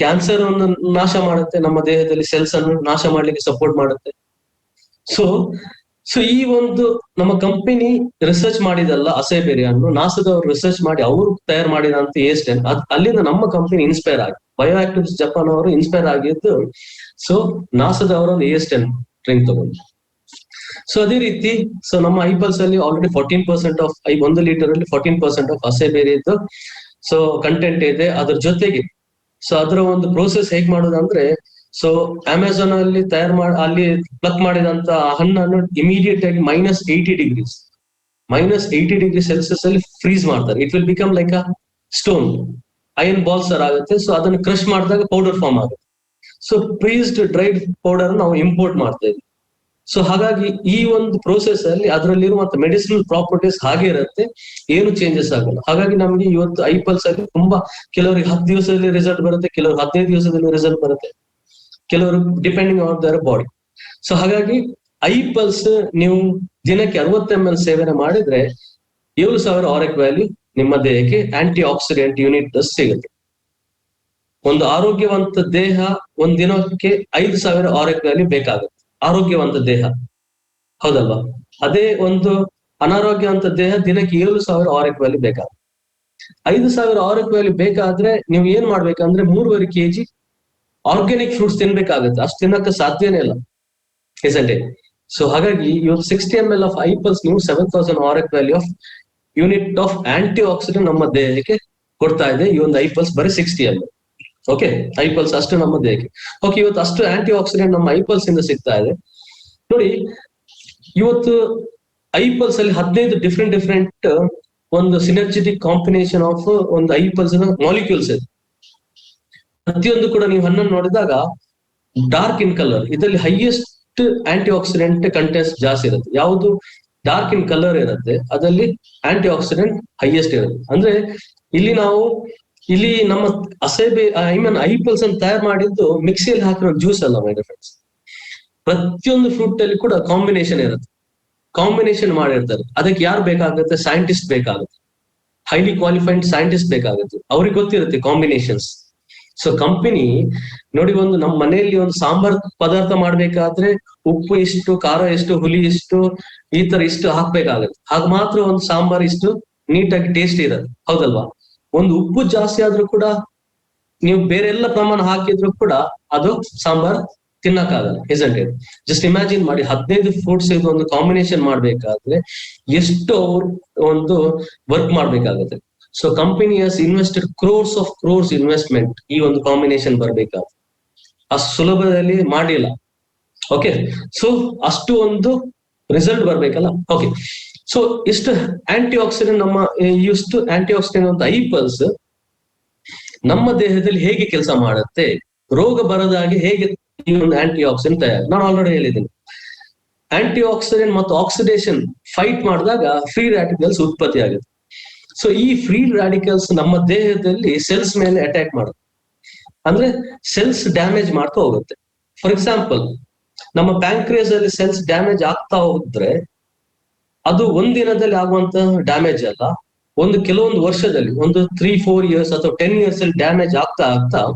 ಕ್ಯಾನ್ಸರ್ ಅನ್ನು ನಾಶ ಮಾಡುತ್ತೆ, ನಮ್ಮ ದೇಹದಲ್ಲಿ ಸೆಲ್ಸ್ ಅನ್ನು ನಾಶ ಮಾಡ್ಲಿಕ್ಕೆ ಸಪೋರ್ಟ್ ಮಾಡುತ್ತೆ. ಸೊ ಈ ಒಂದು ನಮ್ಮ ಕಂಪನಿ ರಿಸರ್ಚ್ ಮಾಡಿದಲ್ಲ ಅಸೇಬೇರಿ ಅನ್ನು, ನಾಸದವರು ರಿಸರ್ಚ್ ಮಾಡಿ ಅವರು ತಯಾರು ಮಾಡಿದಂತ ಏಸ್ಟೆನ್ ಅಲ್ಲಿಂದ ನಮ್ಮ ಕಂಪನಿ ಇನ್ಸ್ಪೈರ್ ಆಗಿ ಬಯೋ ಆಕ್ಟಿವ್ಸ್ ಜಪಾನ್ ಅವರು ಇನ್ಸ್ಪೈರ್ ಆಗಿದ್ದು. ಸೊ ನಾಸದವರ ಒಂದು ಏಸ್ಟೆನ್ ಡ್ರಿಂಕ್ ತಗೊಂಡು. ಸೊ ಅದೇ ರೀತಿ ಸೊ ನಮ್ಮ ಐಪಲ್ಸ್ ಅಲ್ಲಿ ಆಲ್ರೆಡಿ 14% ಆಫ್ 1 ಲೀಟರ್ ಅಲ್ಲಿ 14% ಆಫ್ ಅಸೇಬೇರಿ ಇದ್ದು ಸೊ ಕಂಟೆಂಟ್ ಇದೆ. ಅದ್ರ ಜೊತೆಗೆ ಸೊ ಅದರ ಒಂದು ಪ್ರೋಸೆಸ್ ಹೇಗ್ ಮಾಡೋದಂದ್ರೆ, ಸೊ ಅಮೆಝಾನ್ ಅಲ್ಲಿ ಅಲ್ಲಿ ಪ್ಲಕ್ ಮಾಡಿದಂತ ಹಣ್ಣನ್ನು ಇಮಿಡಿಯೇಟ್ ಆಗಿ -80 ಡಿಗ್ರಿ ಸೆಲ್ಸಿಯಸ್ ಅಲ್ಲಿ ಫ್ರೀಸ್ ಮಾಡ್ತಾರೆ. It will become like a stone, iron balls ಆಗುತ್ತೆ. ಸೊ ಅದನ್ನು ಕ್ರಶ್ ಮಾಡಿದಾಗ ಪೌಡರ್ ಫಾರ್ಮ್ ಆಗುತ್ತೆ. ಸೊ ಫ್ರೀಸ್ಡ್ ಡ್ರೈಡ್ ಪೌಡರ್ ನಾವು ಇಂಪೋರ್ಟ್ ಮಾಡ್ತಾ ಇದ್ವಿ. ಸೊ ಹಾಗಾಗಿ ಈ ಒಂದು ಪ್ರೋಸೆಸ್ ಅಲ್ಲಿ ಅದರಲ್ಲಿರುವಂತ ಮೆಡಿಸಿನಲ್ ಪ್ರಾಪರ್ಟೀಸ್ ಹಾಗೆ ಇರುತ್ತೆ, ಏನು ಚೇಂಜಸ್ ಆಗಲ್ಲ. ಹಾಗಾಗಿ ನಮ್ಗೆ ಇವತ್ತು ಐಪಲ್ಸ್ ಅಲ್ಲಿ ತುಂಬಾ ಕೆಲವರಿಗೆ 10 ದಿವಸದಲ್ಲಿ ರಿಸಲ್ಟ್ ಬರುತ್ತೆ, ಕೆಲವರು 15 ದಿವಸದಲ್ಲಿ ರಿಸಲ್ಟ್ ಬರುತ್ತೆ, ಕೆಲವರು depending on their body. So ಹಾಗಾಗಿ ಐಪಲ್ಸ್ ನೀವು ದಿನಕ್ಕೆ 60 ml ಸೇವನೆ ಮಾಡಿದ್ರೆ 7,000 ಆರಿಕ್ ವ್ಯಾಲ್ಯೂ ನಿಮ್ಮ ದೇಹಕ್ಕೆ ಆಂಟಿ ಆಕ್ಸಿಡೆಂಟ್ ಯೂನಿಟ್ ಸಿಗುತ್ತೆ. ಒಂದು ಆರೋಗ್ಯವಂತ ದೇಹ ಒಂದ್ ದಿನಕ್ಕೆ 5,000 ಆರಿಕ್ ವ್ಯಾಲ್ಯೂ ಬೇಕಾಗುತ್ತೆ. ಆರೋಗ್ಯವಂತ ದೇಹ, ಹೌದಲ್ವಾ? ಅದೇ ಒಂದು ಅನಾರೋಗ್ಯವಂತ ದೇಹ ದಿನಕ್ಕೆ 7,000 ಆರಿಕ್ ವ್ಯಾಲ್ಯೂ ಬೇಕಾಗುತ್ತೆ. 5,000 ಆರಿಕ್ ವ್ಯಾಲ್ಯೂ ಬೇಕಾದ್ರೆ ನೀವು ಏನ್ ಮಾಡ್ಬೇಕಂದ್ರೆ 3.5 kg ಆರ್ಗ್ಯಾನಿಕ್ ಫ್ರೂಟ್ಸ್ ತಿನ್ಬೇಕಾಗುತ್ತೆ. ಅಷ್ಟು ತಿನ್ನಕ್ಕೆ ಸಾಧ್ಯನೇ ಇಲ್ಲ, isn't it? ಸೊ ಹಾಗಾಗಿ ಇವತ್ತು 60 ml ಆಫ್ ಐಪಲ್ಸ್ ನೀವು 7,000 ORAC value of unit of antioxidant ನಮ್ಮ ದೇಹಕ್ಕೆ ಕೊಡ್ತಾ ಇದೆ. ಈ ಒಂದು ಐಪಲ್ಸ್ ಬರೀ 60 ml. ಓಕೆ, ಐಪಲ್ಸ್ ಅಷ್ಟು ನಮ್ಮ ದೇಹಕ್ಕೆ. ಓಕೆ, ಇವತ್ತು ಅಷ್ಟು ಆಂಟಿ ಆಕ್ಸಿಡೆಂಟ್ ನಮ್ಮ ಐಪಲ್ಸ್ ಇಂದ ಸಿಗ್ತಾ ಇದೆ. ನೋಡಿ ಇವತ್ತು ಐಪಲ್ಸ್ ಅಲ್ಲಿ 15 ಡಿಫ್ರೆಂಟ್ ಒಂದು ಸಿನರ್ಜಿಟಿಕ್ ಕಾಂಬಿನೇಷನ್ ಆಫ್ ಒಂದು 5% ಮಾಲಿಕ್ಯೂಲ್ಸ್ ಇದೆ. ಪ್ರತಿಯೊಂದು ಕೂಡ ನೀವು ಹಣ್ಣನ್ನು ನೋಡಿದಾಗ ಡಾರ್ಕ್ ಇನ್ ಕಲರ್, ಇದರಲ್ಲಿ ಹೈಯೆಸ್ಟ್ ಆಂಟಿ ಆಕ್ಸಿಡೆಂಟ್ ಕಂಟೆಂಟ್ಸ್ ಜಾಸ್ತಿ ಇರುತ್ತೆ. ಯಾವುದು ಡಾರ್ಕ್ ಇನ್ ಕಲರ್ ಇರುತ್ತೆ ಅದರಲ್ಲಿ ಆಂಟಿ ಆಕ್ಸಿಡೆಂಟ್ ಹೈಯೆಸ್ಟ್ ಇರುತ್ತೆ. ಅಂದ್ರೆ ಇಲ್ಲಿ ನಮ್ಮ ಅಸೇಬೆ ಐಪಲ್ಸ್ ಅನ್ನು ತಯಾರು ಮಾಡಿದ್ದು ಮಿಕ್ಸಿಯಲ್ಲಿ ಹಾಕಿರೋ ಜ್ಯೂಸ್ ಅಲ್ಲ ಮೈ ಡಿಯರ್ ಫ್ರೆಂಡ್ಸ್. ಪ್ರತಿಯೊಂದು ಫ್ರೂಟ್ ಅಲ್ಲಿ ಕೂಡ ಕಾಂಬಿನೇಷನ್ ಇರುತ್ತೆ, ಕಾಂಬಿನೇಷನ್ ಮಾಡಿರ್ತಾರೆ. ಅದಕ್ಕೆ ಯಾರು ಬೇಕಾಗುತ್ತೆ? ಸೈಂಟಿಸ್ಟ್ ಬೇಕಾಗುತ್ತೆ, ಹೈಲಿ ಕ್ವಾಲಿಫೈಡ್ ಸೈಂಟಿಸ್ಟ್ ಬೇಕಾಗುತ್ತೆ, ಅವ್ರಿಗೆ ಗೊತ್ತಿರುತ್ತೆ ಕಾಂಬಿನೇಷನ್ಸ್. ಸೊ ಕಂಪನಿ ನೋಡಿ, ಒಂದು ನಮ್ಮ ಮನೆಯಲ್ಲಿ ಒಂದು ಸಾಂಬಾರ್ ಪದಾರ್ಥ ಮಾಡ್ಬೇಕಾದ್ರೆ ಉಪ್ಪು ಇಷ್ಟು, ಖಾರ ಎಷ್ಟು, ಹುಳಿ ಇಷ್ಟು, ಈ ತರ ಇಷ್ಟು ಹಾಕ್ಬೇಕಾಗುತ್ತೆ. ಹಾಗೆ ಮಾತ್ರ ಒಂದು ಸಾಂಬಾರ್ ಇಷ್ಟು ನೀಟಾಗಿ ಟೇಸ್ಟ್ ಇರುತ್ತೆ, ಹೌದಲ್ವಾ? ಒಂದು ಉಪ್ಪು ಜಾಸ್ತಿ ಆದ್ರೂ ಕೂಡ ನೀವು ಬೇರೆ ಎಲ್ಲ ಪ್ರಮಾಣ ಹಾಕಿದ್ರು ಕೂಡ ಅದು ಸಾಂಬಾರ್ ತಿನ್ನಕ್ಕಾಗಲ್ಲ, ಇಸಂಟ್ ಇಟ್? ಜಸ್ಟ್ ಇಮ್ಯಾಜಿನ್ ಮಾಡಿ, 15 ಫ್ರೂಟ್ಸ್ ಇದು ಒಂದು ಕಾಂಬಿನೇಷನ್ ಮಾಡ್ಬೇಕಾದ್ರೆ ಎಷ್ಟು ಒಂದು ವರ್ಕ್ ಮಾಡ್ಬೇಕಾಗುತ್ತೆ. So company has invested crores investment ಈ ಒಂದು ಕಾಂಬಿನೇಷನ್ ಬರ್ಬೇಕಾದ್ರೆ. ಅಷ್ಟು ಸುಲಭದಲ್ಲಿ ಮಾಡಿಲ್ಲ. ಓಕೆ, ಸೊ ಅಷ್ಟು ಒಂದು ರಿಸಲ್ಟ್ ಬರ್ಬೇಕಲ್ಲ. ಓಕೆ, ಸೊ ಇಷ್ಟು ಆಂಟಿ ಆಕ್ಸಿಡೆಂಟ್ ಇಷ್ಟು ಆಂಟಿ ಆಕ್ಸಿಡೆಂಟ್ ಅಂತ ಐಪಲ್ಸ್ ನಮ್ಮ ದೇಹದಲ್ಲಿ ಹೇಗೆ ಕೆಲಸ ಮಾಡುತ್ತೆ, ರೋಗ ಬರದಾಗೆ ಹೇಗೆ ಈ ಒಂದು ಆಂಟಿ ಆಕ್ಸಿಡೆಂಟ್ ತಯಾರು. ನಾನು ಆಲ್ರೆಡಿ ಹೇಳಿದ್ದೀನಿ, ಆಂಟಿ ಆಕ್ಸಿಡೆಂಟ್ ಮತ್ತು ಆಕ್ಸಿಡೇಷನ್ ಫೈಟ್ ಮಾಡಿದಾಗ ಫ್ರೀ ರಾಡಿಕಲ್ಸ್ ಉತ್ಪತ್ತಿ ಆಗುತ್ತೆ. ಸೊ ಈ ಫ್ರೀ ರಾಡಿಕಲ್ಸ್ ನಮ್ಮ ದೇಹದಲ್ಲಿ ಸೆಲ್ಸ್ ಮೇಲೆ ಅಟ್ಯಾಕ್ ಮಾಡುತ್ತೆ, ಅಂದ್ರೆ ಸೆಲ್ಸ್ ಡ್ಯಾಮೇಜ್ ಮಾಡ್ತಾ ಹೋಗುತ್ತೆ. ಫಾರ್ ಎಕ್ಸಾಂಪಲ್, ನಮ್ಮ ಪ್ಯಾಂಕ್ರಿಯಸ್ ಅಲ್ಲಿ ಸೆಲ್ಸ್ ಡ್ಯಾಮೇಜ್ ಆಗ್ತಾ ಹೋದ್ರೆ ಅದು ಒಂದಿನದಲ್ಲಿ ಆಗುವಂತ ಡ್ಯಾಮೇಜ್ ಅಲ್ಲ, ಕೆಲವೊಂದು ವರ್ಷದಲ್ಲಿ, ಒಂದು 3-4 ಇಯರ್ಸ್ ಅಥವಾ 10 ಇಯರ್ಸ್ ಅಲ್ಲಿ ಡ್ಯಾಮೇಜ್ ಆಗ್ತಾ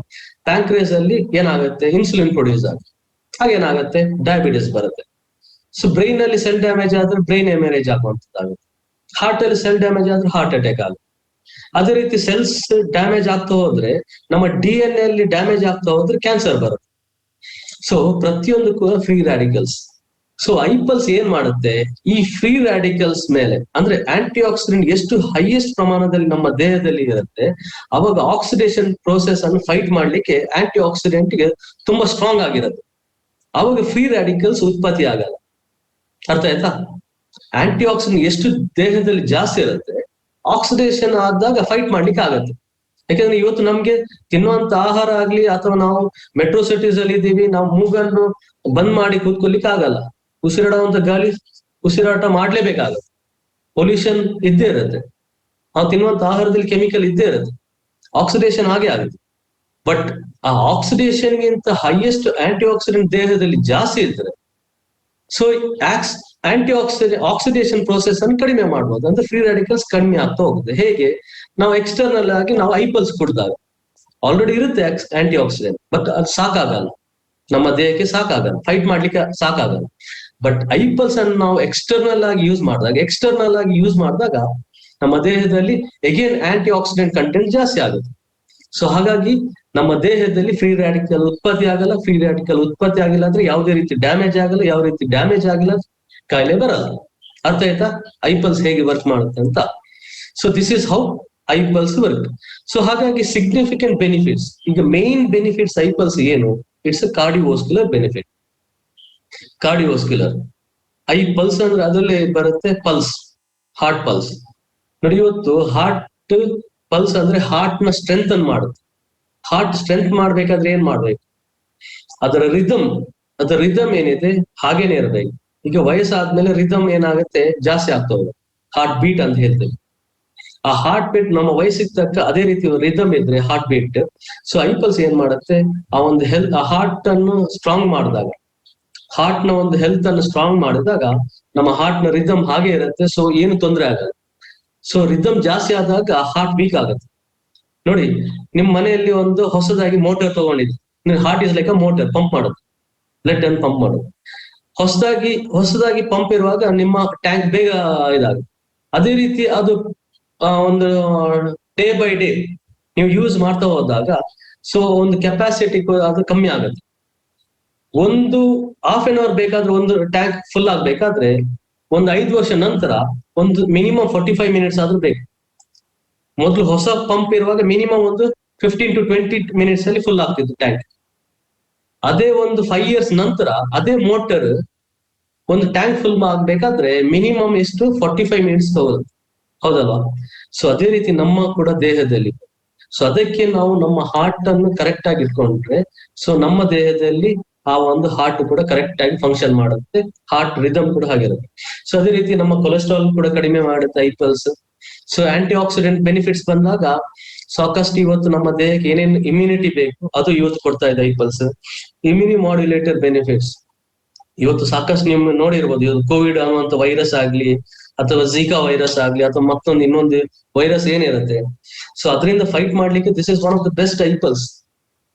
ಪ್ಯಾಂಕ್ರಿಯಸ್ ಅಲ್ಲಿ ಏನಾಗುತ್ತೆ? ಇನ್ಸುಲಿನ್ ಪ್ರೊಡ್ಯೂಸ್ ಆಗುತ್ತೆ, ಹಾಗೇನಾಗುತ್ತೆ? ಡಯಾಬಿಟಿಸ್ ಬರುತ್ತೆ. ಸೊ ಬ್ರೈನ್ ಅಲ್ಲಿ ಸೆಲ್ ಡ್ಯಾಮೇಜ್ ಆದ್ರೆ ಬ್ರೈನ್ ಎಮರೇಜ್ ಆಗುವಂತದ್ದಾಗುತ್ತೆ. ಹಾರ್ಟ್ ಅಲ್ಲಿ ಸೆಲ್ ಡ್ಯಾಮೇಜ್ ಆದ್ರೆ ಹಾರ್ಟ್ ಅಟ್ಯಾಕ್ ಆಗುತ್ತೆ. ಅದೇ ರೀತಿ ಸೆಲ್ಸ್ ಡ್ಯಾಮೇಜ್ ಆಗ್ತಾ ಹೋದ್ರೆ, ನಮ್ಮ DNA ಅಲ್ಲಿ ಡ್ಯಾಮೇಜ್ ಆಗ್ತಾ ಹೋದ್ರೆ ಕ್ಯಾನ್ಸರ್ ಬರುತ್ತೆ. ಸೊ ಪ್ರತಿಯೊಂದು ಕೂಡ ಫ್ರೀ ರಾಡಿಕಲ್ಸ್. ಸೊ ಐಪಲ್ಸ್ ಏನ್ ಮಾಡುತ್ತೆ? ಈ ಫ್ರೀ ರಾಡಿಕಲ್ಸ್ ಮೇಲೆ, ಅಂದ್ರೆ ಆಂಟಿ ಆಕ್ಸಿಡೆಂಟ್ ಎಷ್ಟು ಹೈಯೆಸ್ಟ್ ಪ್ರಮಾಣದಲ್ಲಿ ನಮ್ಮ ದೇಹದಲ್ಲಿ ಇರುತ್ತೆ, ಅವಾಗ ಆಕ್ಸಿಡೇಷನ್ ಪ್ರೋಸೆಸ್ ಅನ್ನು ಫೈಟ್ ಮಾಡ್ಲಿಕ್ಕೆ ಆಂಟಿ ಆಕ್ಸಿಡೆಂಟ್ ಗೆ ತುಂಬಾ ಸ್ಟ್ರಾಂಗ್ ಆಗಿರುತ್ತೆ. ಅವಾಗ ಫ್ರೀ ರಾಡಿಕಲ್ಸ್ ಉತ್ಪತ್ತಿ ಆಗಲ್ಲ. ಅರ್ಥ ಆಯ್ತಾ? ಆಂಟಿ ಆಕ್ಸಿಡೆಂಟ್ ಎಷ್ಟು ದೇಹದಲ್ಲಿ ಜಾಸ್ತಿ ಇರುತ್ತೆ, ಆಕ್ಸಿಡೇಷನ್ ಆದಾಗ ಫೈಟ್ ಮಾಡ್ಲಿಕ್ಕೆ ಆಗತ್ತೆ. ಯಾಕಂದ್ರೆ ಇವತ್ತು ನಮ್ಗೆ ತಿನ್ನುವಂತ ಆಹಾರ ಆಗ್ಲಿ, ಅಥವಾ ನಾವು ಮೆಟ್ರೋ ಸಿಟೀಸ್ ಅಲ್ಲಿ ಇದ್ದೀವಿ, ನಾವು ಮೂಗನ್ನು ಬಂದ್ ಮಾಡಿ ಕೂತ್ಕೊಳ್ಲಿಕ್ಕೆ ಆಗಲ್ಲ. ಉಸಿರಾಡುವಂತ ಗಾಳಿ ಉಸಿರಾಟ ಮಾಡ್ಲೇಬೇಕಾಗತ್ತೆ. ಪೊಲ್ಯೂಷನ್ ಇದ್ದೇ ಇರುತ್ತೆ, ನಾವು ತಿನ್ನುವಂತ ಆಹಾರದಲ್ಲಿ ಕೆಮಿಕಲ್ ಇದ್ದೇ ಇರುತ್ತೆ, ಆಕ್ಸಿಡೇಷನ್ ಆಗೇ ಆಗುತ್ತೆ. ಬಟ್ ಆ ಆಕ್ಸಿಡೇಷನ್ ಗಿಂತ ಹೈಯೆಸ್ಟ್ ಆಂಟಿ ಆಕ್ಸಿಡೆಂಟ್ ದೇಹದಲ್ಲಿ ಜಾಸ್ತಿ ಇದ್ರೆ, ಸೊ ಆಂಟಿ ಆಕ್ಸಿಡೇಷನ್ ಪ್ರೋಸೆಸ್ ಅನ್ನು ಕಡಿಮೆ ಮಾಡ್ಬೋದು, ಅಂದ್ರೆ ಫ್ರೀ ರಾಡಿಕಲ್ಸ್ ಕಡಿಮೆ ಆಗ್ತಾ ಹೋಗುತ್ತೆ. ಹೇಗೆ? ನಾವು ಎಕ್ಸ್ಟರ್ನಲ್ ಆಗಿ ನಾವು ಐಪಲ್ಸ್ ಕುಡಿದಾಗ ಆಲ್ರೆಡಿ ಇರುತ್ತೆ ಆಂಟಿ ಆಕ್ಸಿಡೆಂಟ್, ಬಟ್ ಅದು ಸಾಕಾಗಲ್ಲ, ನಮ್ಮ ದೇಹಕ್ಕೆ ಸಾಕಾಗಲ್ಲ, ಫೈಟ್ ಮಾಡ್ಲಿಕ್ಕೆ ಸಾಕಾಗಲ್ಲ. ಬಟ್ ಐಪಲ್ಸ್ ಅನ್ನು ನಾವು ಎಕ್ಸ್ಟರ್ನಲ್ ಆಗಿ ಯೂಸ್ ಮಾಡಿದಾಗ ನಮ್ಮ ದೇಹದಲ್ಲಿ ಎಗೇನ್ ಆಂಟಿ ಆಕ್ಸಿಡೆಂಟ್ ಕಂಟೆಂಟ್ ಜಾಸ್ತಿ ಆಗುತ್ತೆ. ಸೊ ಹಾಗಾಗಿ ನಮ್ಮ ದೇಹದಲ್ಲಿ ಫ್ರೀ ರಾಡಿಕಲ್ ಉತ್ಪತ್ತಿ ಆಗಲ್ಲ. ಫ್ರೀ ರಾಡಿಕಲ್ ಉತ್ಪತ್ತಿ ಆಗಿಲ್ಲ ಅಂದ್ರೆ ಯಾವುದೇ ರೀತಿ ಡ್ಯಾಮೇಜ್ ಆಗಲ್ಲ, ಯಾವ ರೀತಿ ಡ್ಯಾಮೇಜ್ ಆಗಿಲ್ಲ ಕಾಯಿಲೆ ಬರಲ್ಲ. ಅರ್ಥ ಆಯ್ತಾ ಐಪಲ್ಸ್ ಹೇಗೆ ವರ್ಕ್ ಮಾಡುತ್ತೆ ಅಂತ? So this is how iPulse work. So ಹಾಗಾಗಿ ಸಿಗ್ನಿಫಿಕೆಂಟ್ ಬೆನಿಫಿಟ್ಸ್, ಈಗ ಮೇನ್ ಬೆನಿಫಿಟ್ಸ್ ಐಪಲ್ಸ್ ಏನು? It's a cardiovascular benefit. Cardiovascular iPulse ಅಂದ್ರೆ ಅದರಲ್ಲೇ ಬರುತ್ತೆ ಪಲ್ಸ್, ಹಾರ್ಟ್ ಪಲ್ಸ್. ನೋಡಿ, ಇವತ್ತು ಹಾರ್ಟ್ ಪಲ್ಸ್ ಅಂದ್ರೆ ಹಾರ್ಟ್ ನ ಸ್ಟ್ರೆಂತ್ ಅನ್ನು ಮಾಡುತ್ತೆ. ಹಾರ್ಟ್ ಸ್ಟ್ರೆಂತ್ ಮಾಡ್ಬೇಕಾದ್ರೆ ಏನ್ ಮಾಡ್ಬೇಕು? ಅದರ ರಿದಮ್ ಏನಿದೆ ಹಾಗೇನೆ ಇರಬೇಕು. ಈಗ ವಯಸ್ಸಾದ್ಮೇಲೆ ರಿದಮ್ ಏನಾಗುತ್ತೆ? ಜಾಸ್ತಿ ಆಗ್ತಾ ಹೋಗುತ್ತೆ, ಹಾರ್ಟ್ ಬೀಟ್ ಅಂತ ಹೇಳ್ತೇವೆ. ಆ ಹಾರ್ಟ್ ಬೀಟ್ ನಮ್ಮ ವಯಸ್ಸಿಗೆ ತಕ್ಕ ಅದೇ ರೀತಿ ರಿದಮ್ ಇದ್ರೆ ಹಾರ್ಟ್ ಬೀಟ್. ಸೊ ಐಪಲ್ಸ್ ಏನ್ ಮಾಡುತ್ತೆ? ಆ ಒಂದು ಹಾರ್ಟ್ ಅನ್ನು ಸ್ಟ್ರಾಂಗ್ ಮಾಡಿದಾಗ, ಹಾರ್ಟ್ ನ ಒಂದು ಹೆಲ್ತ್ ಅನ್ನು ಸ್ಟ್ರಾಂಗ್ ಮಾಡಿದಾಗ ನಮ್ಮ ಹಾರ್ಟ್ ನ ರಿದಮ್ ಹಾಗೆ ಇರುತ್ತೆ. ಸೊ ಏನು ತೊಂದರೆ ಆಗಲ್ಲ. ಸೊ ರಿದಮ್ ಜಾಸ್ತಿ ಆದಾಗ ಹಾರ್ಟ್ ವೀಕ್ ಆಗುತ್ತೆ. ನೋಡಿ, ನಿಮ್ ಮನೆಯಲ್ಲಿ ಒಂದು ಹೊಸದಾಗಿ ಮೋಟರ್ ತಗೊಂಡಿದ್ವಿ, heart is like a motor, pump ಮಾಡೋದು, ಬ್ಲಡ್ ಅನ್ನು ಪಂಪ್ ಮಾಡೋದು. ಹೊಸದಾಗಿ ಪಂಪ್ ಇರುವಾಗ ನಿಮ್ಮ ಟ್ಯಾಂಕ್ ಬೇಗ ಇದಾಗುತ್ತೆ. ಅದೇ ರೀತಿ ಅದು ಒಂದು ಡೇ ಬೈ ಡೇ ನೀವು ಯೂಸ್ ಮಾಡ್ತಾ ಹೋದಾಗ ಸೊ ಒಂದು ಕೆಪಾಸಿಟಿ ಅದು ಕಮ್ಮಿ ಆಗುತ್ತೆ. ಒಂದು ಹಾಫ್ ಅನ್ ಅವರ್ ಬೇಕಾದ್ರೆ ಒಂದು ಟ್ಯಾಂಕ್ ಫುಲ್ ಆಗ್ಬೇಕಾದ್ರೆ ಒಂದು 5 ವರ್ಷ ನಂತರ ಒಂದು ಮಿನಿಮಮ್ 45 ಮಿನಿಟ್ಸ್ ಆದ್ರೂ ಬೇಕು. ಮೊದಲು ಹೊಸ ಪಂಪ್ ಇರುವಾಗ ಮಿನಿಮಮ್ ಒಂದು 15 to 20 ಮಿನಿಟ್ಸ್ ಅಲ್ಲಿ ಫುಲ್ ಆಗ್ತಿತ್ತು ಟ್ಯಾಂಕ್. ಅದೇ ಒಂದು 5 ಇಯರ್ಸ್ ನಂತರ ಅದೇ ಮೋಟರ್ ಒಂದು ಟ್ಯಾಂಕ್ ಫುಲ್ ಆಗ್ಬೇಕಾದ್ರೆ ಮಿನಿಮಮ್ ಎಷ್ಟು 45 ಮಿನಿಟ್ಸ್ ತಗೊಳುತ್ತೆ. ಹೌದಲ್ವಾ? ಸೊ ಅದೇ ರೀತಿ ನಮ್ಮ ಕೂಡ ದೇಹದಲ್ಲಿ, ಸೊ ಅದಕ್ಕೆ ನಾವು ನಮ್ಮ ಹಾರ್ಟ್ ಅನ್ನು ಕರೆಕ್ಟ್ ಆಗಿ ಇಟ್ಕೊಂಡ್ರೆ ಸೊ ನಮ್ಮ ದೇಹದಲ್ಲಿ ಆ ಒಂದು ಹಾರ್ಟ್ ಕೂಡ ಕರೆಕ್ಟ್ ಆಗಿ ಫಂಕ್ಷನ್ ಮಾಡುತ್ತೆ, ಹಾರ್ಟ್ ರಿದಮ್ ಕೂಡ ಹಾಗಿರುತ್ತೆ. ಸೊ ಅದೇ ರೀತಿ ನಮ್ಮ ಕೊಲೆಸ್ಟ್ರಾಲ್ ಕೂಡ ಕಡಿಮೆ ಮಾಡುತ್ತೆ ಐಪಲ್ಸ್. ಸೊ ಆಂಟಿ ಆಕ್ಸಿಡೆಂಟ್ ಬೆನಿಫಿಟ್ಸ್ ಬಂದಾಗ ಸಾಕಷ್ಟು ಇವತ್ತು ನಮ್ಮ ದೇಹಕ್ಕೆ ಏನೇನು ಇಮ್ಯುನಿಟಿ ಬೇಕು ಅದು ಇವತ್ತು ಕೊಡ್ತಾ ಇದೆ ಐಪಲ್ಸ್. ಇಮ್ಯುನಿ ಮಾಡ್ಯುಲೇಟರ್ ಬೆನಿಫಿಟ್ಸ್ ಇವತ್ತು ಸಾಕಷ್ಟು ನೀವು ನೋಡಿರ್ಬೋದು, ಇವತ್ತು ಕೋವಿಡ್ ಅನ್ನುವಂತ ವೈರಸ್ ಆಗ್ಲಿ ಅಥವಾ ಝಿಕಾ ವೈರಸ್ ಆಗ್ಲಿ ಅಥವಾ ಮತ್ತೊಂದು ಇನ್ನೊಂದು ವೈರಸ್ ಏನಿರುತ್ತೆ, ಸೊ ಅದರಿಂದ ಫೈಟ್ ಮಾಡ್ಲಿಕ್ಕೆ this is one of the best iPulse.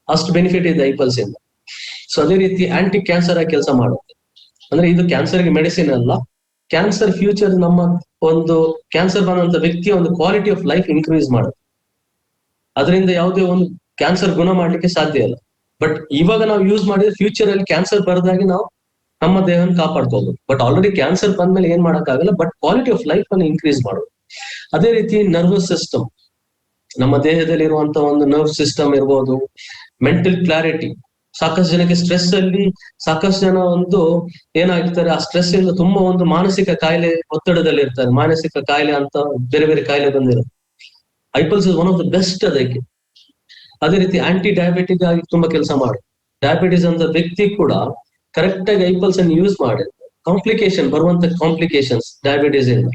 ಅಷ್ಟು ಬೆನಿಫಿಟ್ ಇದೆ ಐಪಲ್ಸ್ ಇಂದ. ಸೊ ಅದೇ ರೀತಿ ಆಂಟಿ ಕ್ಯಾನ್ಸರ್ ಆಗಿ ಕೆಲಸ ಮಾಡುತ್ತೆ. ಅಂದ್ರೆ ಇದು ಕ್ಯಾನ್ಸರ್ಗೆ ಮೆಡಿಸಿನ್ ಅಲ್ಲ, ಕ್ಯಾನ್ಸರ್ ಫ್ಯೂಚರ್ ನಮ್ಮ ಒಂದು ಕ್ಯಾನ್ಸರ್ ಬಂದಂತ ವ್ಯಕ್ತಿಯ ಒಂದು ಕ್ವಾಲಿಟಿ ಆಫ್ ಲೈಫ್ ಇನ್ಕ್ರೀಸ್ ಮಾಡುತ್ತೆ. ಅದರಿಂದ ಯಾವುದೇ ಒಂದು ಕ್ಯಾನ್ಸರ್ ಗುಣ ಮಾಡ್ಲಿಕ್ಕೆ ಸಾಧ್ಯ ಇಲ್ಲ. ಬಟ್ ಇವಾಗ ನಾವು ಯೂಸ್ ಮಾಡಿದ್ರೆ ಫ್ಯೂಚರ್ ಅಲ್ಲಿ ಕ್ಯಾನ್ಸರ್ ಬರದಾಗಿ ನಾವು ನಮ್ಮ ದೇಹವನ್ನು ಕಾಪಾಡ್ಕೋಬಹುದು. ಬಟ್ ಆಲ್ರೆಡಿ ಕ್ಯಾನ್ಸರ್ ಬಂದ್ಮೇಲೆ ಏನ್ ಮಾಡಕ್ಕಾಗಲ್ಲ, ಬಟ್ ಕ್ವಾಲಿಟಿ ಆಫ್ ಲೈಫ್ ಅನ್ನು ಇನ್ಕ್ರೀಸ್ ಮಾಡೋದು. ಅದೇ ರೀತಿ ನರ್ವಸ್ ಸಿಸ್ಟಮ್, ನಮ್ಮ ದೇಹದಲ್ಲಿ ಇರುವಂತ ಒಂದು ನರ್ವ್ ಸಿಸ್ಟಮ್ ಇರ್ಬೋದು, ಮೆಂಟಲ್ ಕ್ಲಾರಿಟಿ. ಸಾಕಷ್ಟು ಜನಕ್ಕೆ ಸ್ಟ್ರೆಸ್ ಅಲ್ಲಿ ಸಾಕಷ್ಟು ಜನ ಒಂದು ಏನಾಗಿರ್ತಾರೆ, ಆ ಸ್ಟ್ರೆಸ್ ಇಂದ ತುಂಬಾ ಒಂದು ಮಾನಸಿಕ ಕಾಯಿಲೆ ಒತ್ತಡದಲ್ಲಿ ಇರ್ತಾರೆ, ಮಾನಸಿಕ ಕಾಯಿಲೆ ಅಂತ ಬೇರೆ ಬೇರೆ ಕಾಯಿಲೆ ಬಂದಿರುತ್ತೆ. IPulse is one of the best ಅದಕ್ಕೆ. ಅದೇ ರೀತಿ ಆಂಟಿ ಡಯಾಬಿಟಿಕ್ ಆಗಿ ತುಂಬಾ ಕೆಲಸ ಮಾಡುತ್ತೆ. ಡಯಾಬಿಟಿಸ್ ಅಂತ ವ್ಯಕ್ತಿ ಕೂಡ ಕರೆಕ್ಟ್ ಆಗಿ ಐಪಲ್ಸ್ ಅನ್ನು ಯೂಸ್ ಮಾಡಿ ಕಾಂಪ್ಲಿಕೇಶನ್ ಬರುವಂತ ಕಾಂಪ್ಲಿಕೇಶನ್ಸ್ ಡಯಾಬಿಟಿಸ್ ಇಂದ,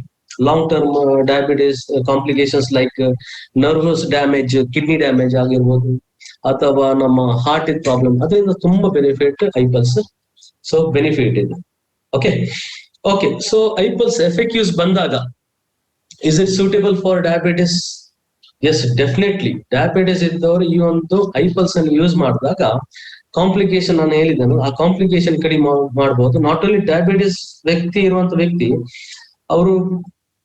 long term diabetes complications like nervous damage, kidney damage ಆಗಿರ್ಬೋದು ಅಥವಾ ನಮ್ಮ ಹಾರ್ಟ್ ಪ್ರಾಬ್ಲಮ್, ಅದರಿಂದ ತುಂಬಾ ಬೆನಿಫಿಟ್ ಐಪಲ್ಸ್. ಸೊ ಬೆನಿಫಿಟ್ ಇದೆ. ಓಕೆ ಓಕೆ ಸೊ ಐಪಲ್ಸ್ ಎಫೆಕ್ಟಿವ್ಸ್ ಬಂದಾಗ is it suitable for diabetes? Yes, definitely. Diabetes ಇದ್ದವರು ಈ ಒಂದು ಐಪಲ್ಸ್ ಅನ್ನು ಯೂಸ್ ಮಾಡಿದಾಗ ಕಾಂಪ್ಲಿಕೇಶನ್ ನಾನು ಹೇಳಿದನು, ಆ ಕಾಂಪ್ಲಿಕೇಶನ್ ಕಡಿಮೆ ಮಾಡಬಹುದು. ನಾಟ್ ಓನ್ಲಿ ಡಯಾಬಿಟಿಸ್ ವ್ಯಕ್ತಿ ಇರುವಂತ ವ್ಯಕ್ತಿ ಅವರು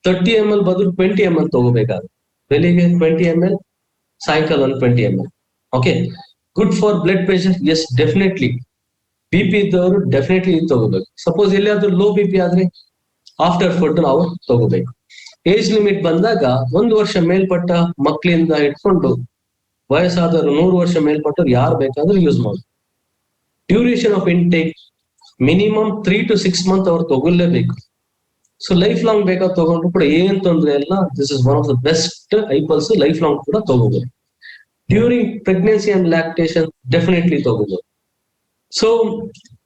30 ml ಬದಲು 20 ml ತಗೋಬೇಕಾಗುತ್ತೆ. ಬೆಳಿಗ್ಗೆ 20 ml, ಸಾಯಂಕಾಲ ಒಂದು 20 ml. Okay, good for blood pressure? Yes, definitely. BP ಇದ್ದವರು ಡೆಫಿನೆಟ್ಲಿ ತಗೋಬೇಕು. ಸಪೋಸ್ ಎಲ್ಲಿಯಾದ್ರೂ ಲೋ BP ಆದ್ರೆ ಆಫ್ಟರ್ ಫುಡ್ ನಾವು ತಗೋಬೇಕು. ಏಜ್ ಲಿಮಿಟ್ ಬಂದಾಗ 1 ವರ್ಷ ಮೇಲ್ಪಟ್ಟ ಮಕ್ಕಳಿಂದ ಇಟ್ಕೊಂಡು ವಯಸ್ಸಾದವರು 100 ವರ್ಷ ಮೇಲ್ಪಟ್ಟವ್ರು ಯಾರು ಬೇಕಾದ್ರೂ ಯೂಸ್ ಮಾಡಿ. Duration of intake minimum 3 to 6 months ಅವ್ರು ತಗೊಳ್ಳೇಬೇಕು. ಸೊ ಲೈಫ್ ಲಾಂಗ್ ಬೇಕಾದ್ರೆ ತಗೊಂಡ್ರು ಕೂಡ ಏನ್ ತೊಂದ್ರೆ ಇಲ್ಲ. This is one of the best iPulse. Lifelong ಕೂಡ ತಗೋಬಹುದು. During pregnancy and lactation definitely ತಗೋಬಹುದು. ಸೊ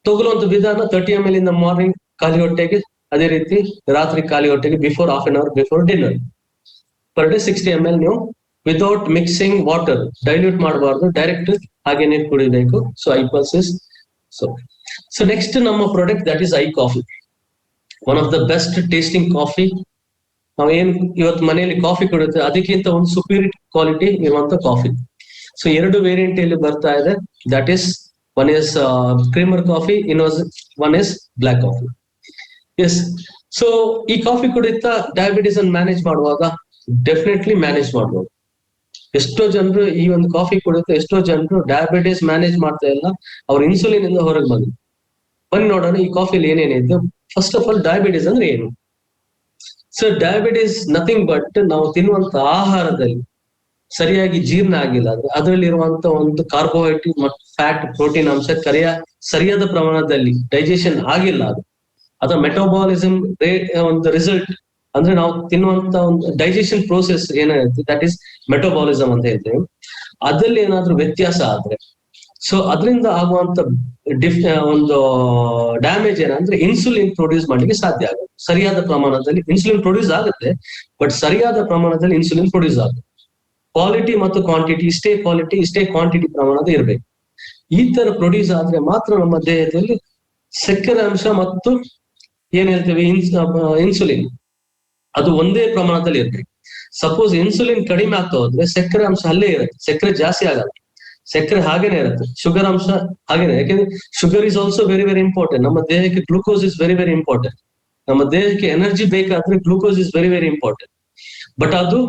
ತಗೊಳ್ಳುವಂತ ವಿಧಾನ 30 ml ಇಂದ ಮಾರ್ನಿಂಗ್ ಖಾಲಿ ಹೊಟ್ಟೆಗೆ, ಅದೇ ರೀತಿ ರಾತ್ರಿ ಖಾಲಿ ಹೊಟ್ಟೆಗೆ before half an hour before dinner. Per day 60 ml ನೀವು ವಿದೌಟ್ ಮಿಕ್ಸಿಂಗ್ ವಾಟರ್, ಡೈಲ್ಯೂಟ್ ಮಾಡಬಾರ್ದು, ಡೈರೆಕ್ಟ್ ಹಾಗೆ ನೀರು ಕುಡಿಬೇಕು. So iPulse is so next ನಮ್ಮ product that is I coffee. One of the best tasting coffee. ನಾವು ಏನ್ ಇವತ್ತು ಮನೆಯಲ್ಲಿ ಕಾಫಿ ಕೊಡುತ್ತೆ ಅದಕ್ಕಿಂತ ಒಂದು ಸುಪೀರಿಯರ್ ಕ್ವಾಲಿಟಿ ಇರುವಂತ ಕಾಫಿ. ಸೊ 2 ವೇರಿಯಂಟ್ ಇಲ್ಲಿ ಬರ್ತಾ ಇದೆ. That is one is creamer coffee, one is black coffee. S, so ಈ ಕಾಫಿ ಕುಡಿತಾ ಡಯಾಬಿಟಿಸ್ ಅನ್ನು ಮ್ಯಾನೇಜ್ ಮಾಡುವಾಗ ಡೆಫಿನೆಟ್ಲಿ ಮ್ಯಾನೇಜ್ ಮಾಡ್ಬೋದು. ಎಷ್ಟೋ ಜನರು ಈ ಒಂದು ಕಾಫಿ ಕುಡಿತಾ ಎಷ್ಟೋ ಜನರು ಡಯಾಬಿಟಿಸ್ ಮ್ಯಾನೇಜ್ ಮಾಡ್ತಾ ಇಲ್ಲ, ಅವ್ರ ಇನ್ಸುಲಿನ್ ಇಂದ ಹೊರಗೆ ಬಂದ್ರು. ಬನ್ನಿ ನೋಡೋಣ ಈ ಕಾಫಿಲಿ ಏನೇನಿದೆ. ಫಸ್ಟ್ ಆಫ್ ಆಲ್ ಡಯಾಬಿಟಿಸ್ ಅಂದ್ರೆ ಏನು? ಸೊ ಡಯಾಬಿಟಿಸ್ ನಥಿಂಗ್ ಬಟ್ ನಾವು ತಿನ್ನುವಂತ ಆಹಾರದಲ್ಲಿ ಸರಿಯಾಗಿ ಜೀರ್ಣ ಆಗಿಲ್ಲ ಅಂದ್ರೆ ಅದರಲ್ಲಿರುವಂತ ಒಂದು ಕಾರ್ಬೋಹೈಡ್ರೇಟ್ ಮತ್ತು ಫ್ಯಾಟ್, ಪ್ರೋಟೀನ್ ಅಂಶ ಸರಿಯಾದ ಪ್ರಮಾಣದಲ್ಲಿ ಡೈಜೆಷನ್ ಆಗಿಲ್ಲ ಅದು, ಅಥವಾ ಮೆಟಬಾಲಿಸಮ್ ಒಂದು ರಿಸಲ್ಟ್ ಅಂದ್ರೆ ನಾವು ತಿನ್ನುವಂತ ಒಂದು ಡೈಜೆಷನ್ ಪ್ರೋಸೆಸ್ ಏನಾಗುತ್ತೆ ದಟ್ ಇಸ್ ಮೆಟಬಾಲಿಸಮ್ ಅಂತ ಹೇಳ್ತೇವೆ. ಅದ್ರಲ್ಲಿ ಏನಾದ್ರೂ ವ್ಯತ್ಯಾಸ ಆದ್ರೆ ಸೊ ಅದರಿಂದ ಆಗುವಂತ ಒಂದು ಡ್ಯಾಮೇಜ್ ಏನಂದ್ರೆ ಇನ್ಸುಲಿನ್ ಪ್ರೊಡ್ಯೂಸ್ ಮಾಡ್ಲಿಕ್ಕೆ ಸಾಧ್ಯ ಆಗುತ್ತೆ. ಸರಿಯಾದ ಪ್ರಮಾಣದಲ್ಲಿ ಇನ್ಸುಲಿನ್ ಪ್ರೊಡ್ಯೂಸ್ ಆಗುತ್ತೆ, ಬಟ್ ಸರಿಯಾದ ಪ್ರಮಾಣದಲ್ಲಿ ಇನ್ಸುಲಿನ್ ಪ್ರೊಡ್ಯೂಸ್ ಆಗುತ್ತೆ. ಕ್ವಾಲಿಟಿ ಮತ್ತು ಕ್ವಾಂಟಿಟಿ ಇಷ್ಟೇ ಕ್ವಾಂಟಿಟಿ ಪ್ರಮಾಣದ ಇರಬೇಕು. ಈ ತರ ಪ್ರೊಡ್ಯೂಸ್ ಆದ್ರೆ ಮಾತ್ರ ನಮ್ಮ ದೇಹದಲ್ಲಿ ಸಕ್ಕರೆ ಅಂಶ ಮತ್ತು ಏನ್ ಹೇಳ್ತೇವೆ ಇನ್ಸುಲಿನ್ ಅದು ಒಂದೇ ಪ್ರಮಾಣದಲ್ಲಿ ಇರ್ಬೇಕು. ಸಪೋಸ್ ಇನ್ಸುಲಿನ್ ಕಡಿಮೆ ಆಗ್ತಾ ಹೋದ್ರೆ ಸಕ್ಕರೆ ಅಂಶ ಅಲ್ಲೇ ಇರುತ್ತೆ, ಸಕ್ಕರೆ ಜಾಸ್ತಿ ಆಗಲ್ಲ, ಸಕ್ಕರೆ ಹಾಗೇನೆ ಇರುತ್ತೆ, ಶುಗರ್ ಅಂಶ ಹಾಗೇನೆ. ಯಾಕೆಂದ್ರೆ sugar is also very very important. ನಮ್ಮ ದೇಹಕ್ಕೆ glucose is very very important. ನಮ್ಮ ದೇಹಕ್ಕೆ ಎನರ್ಜಿ ಬೇಕಾದ್ರೆ glucose is very very important. But ಅದು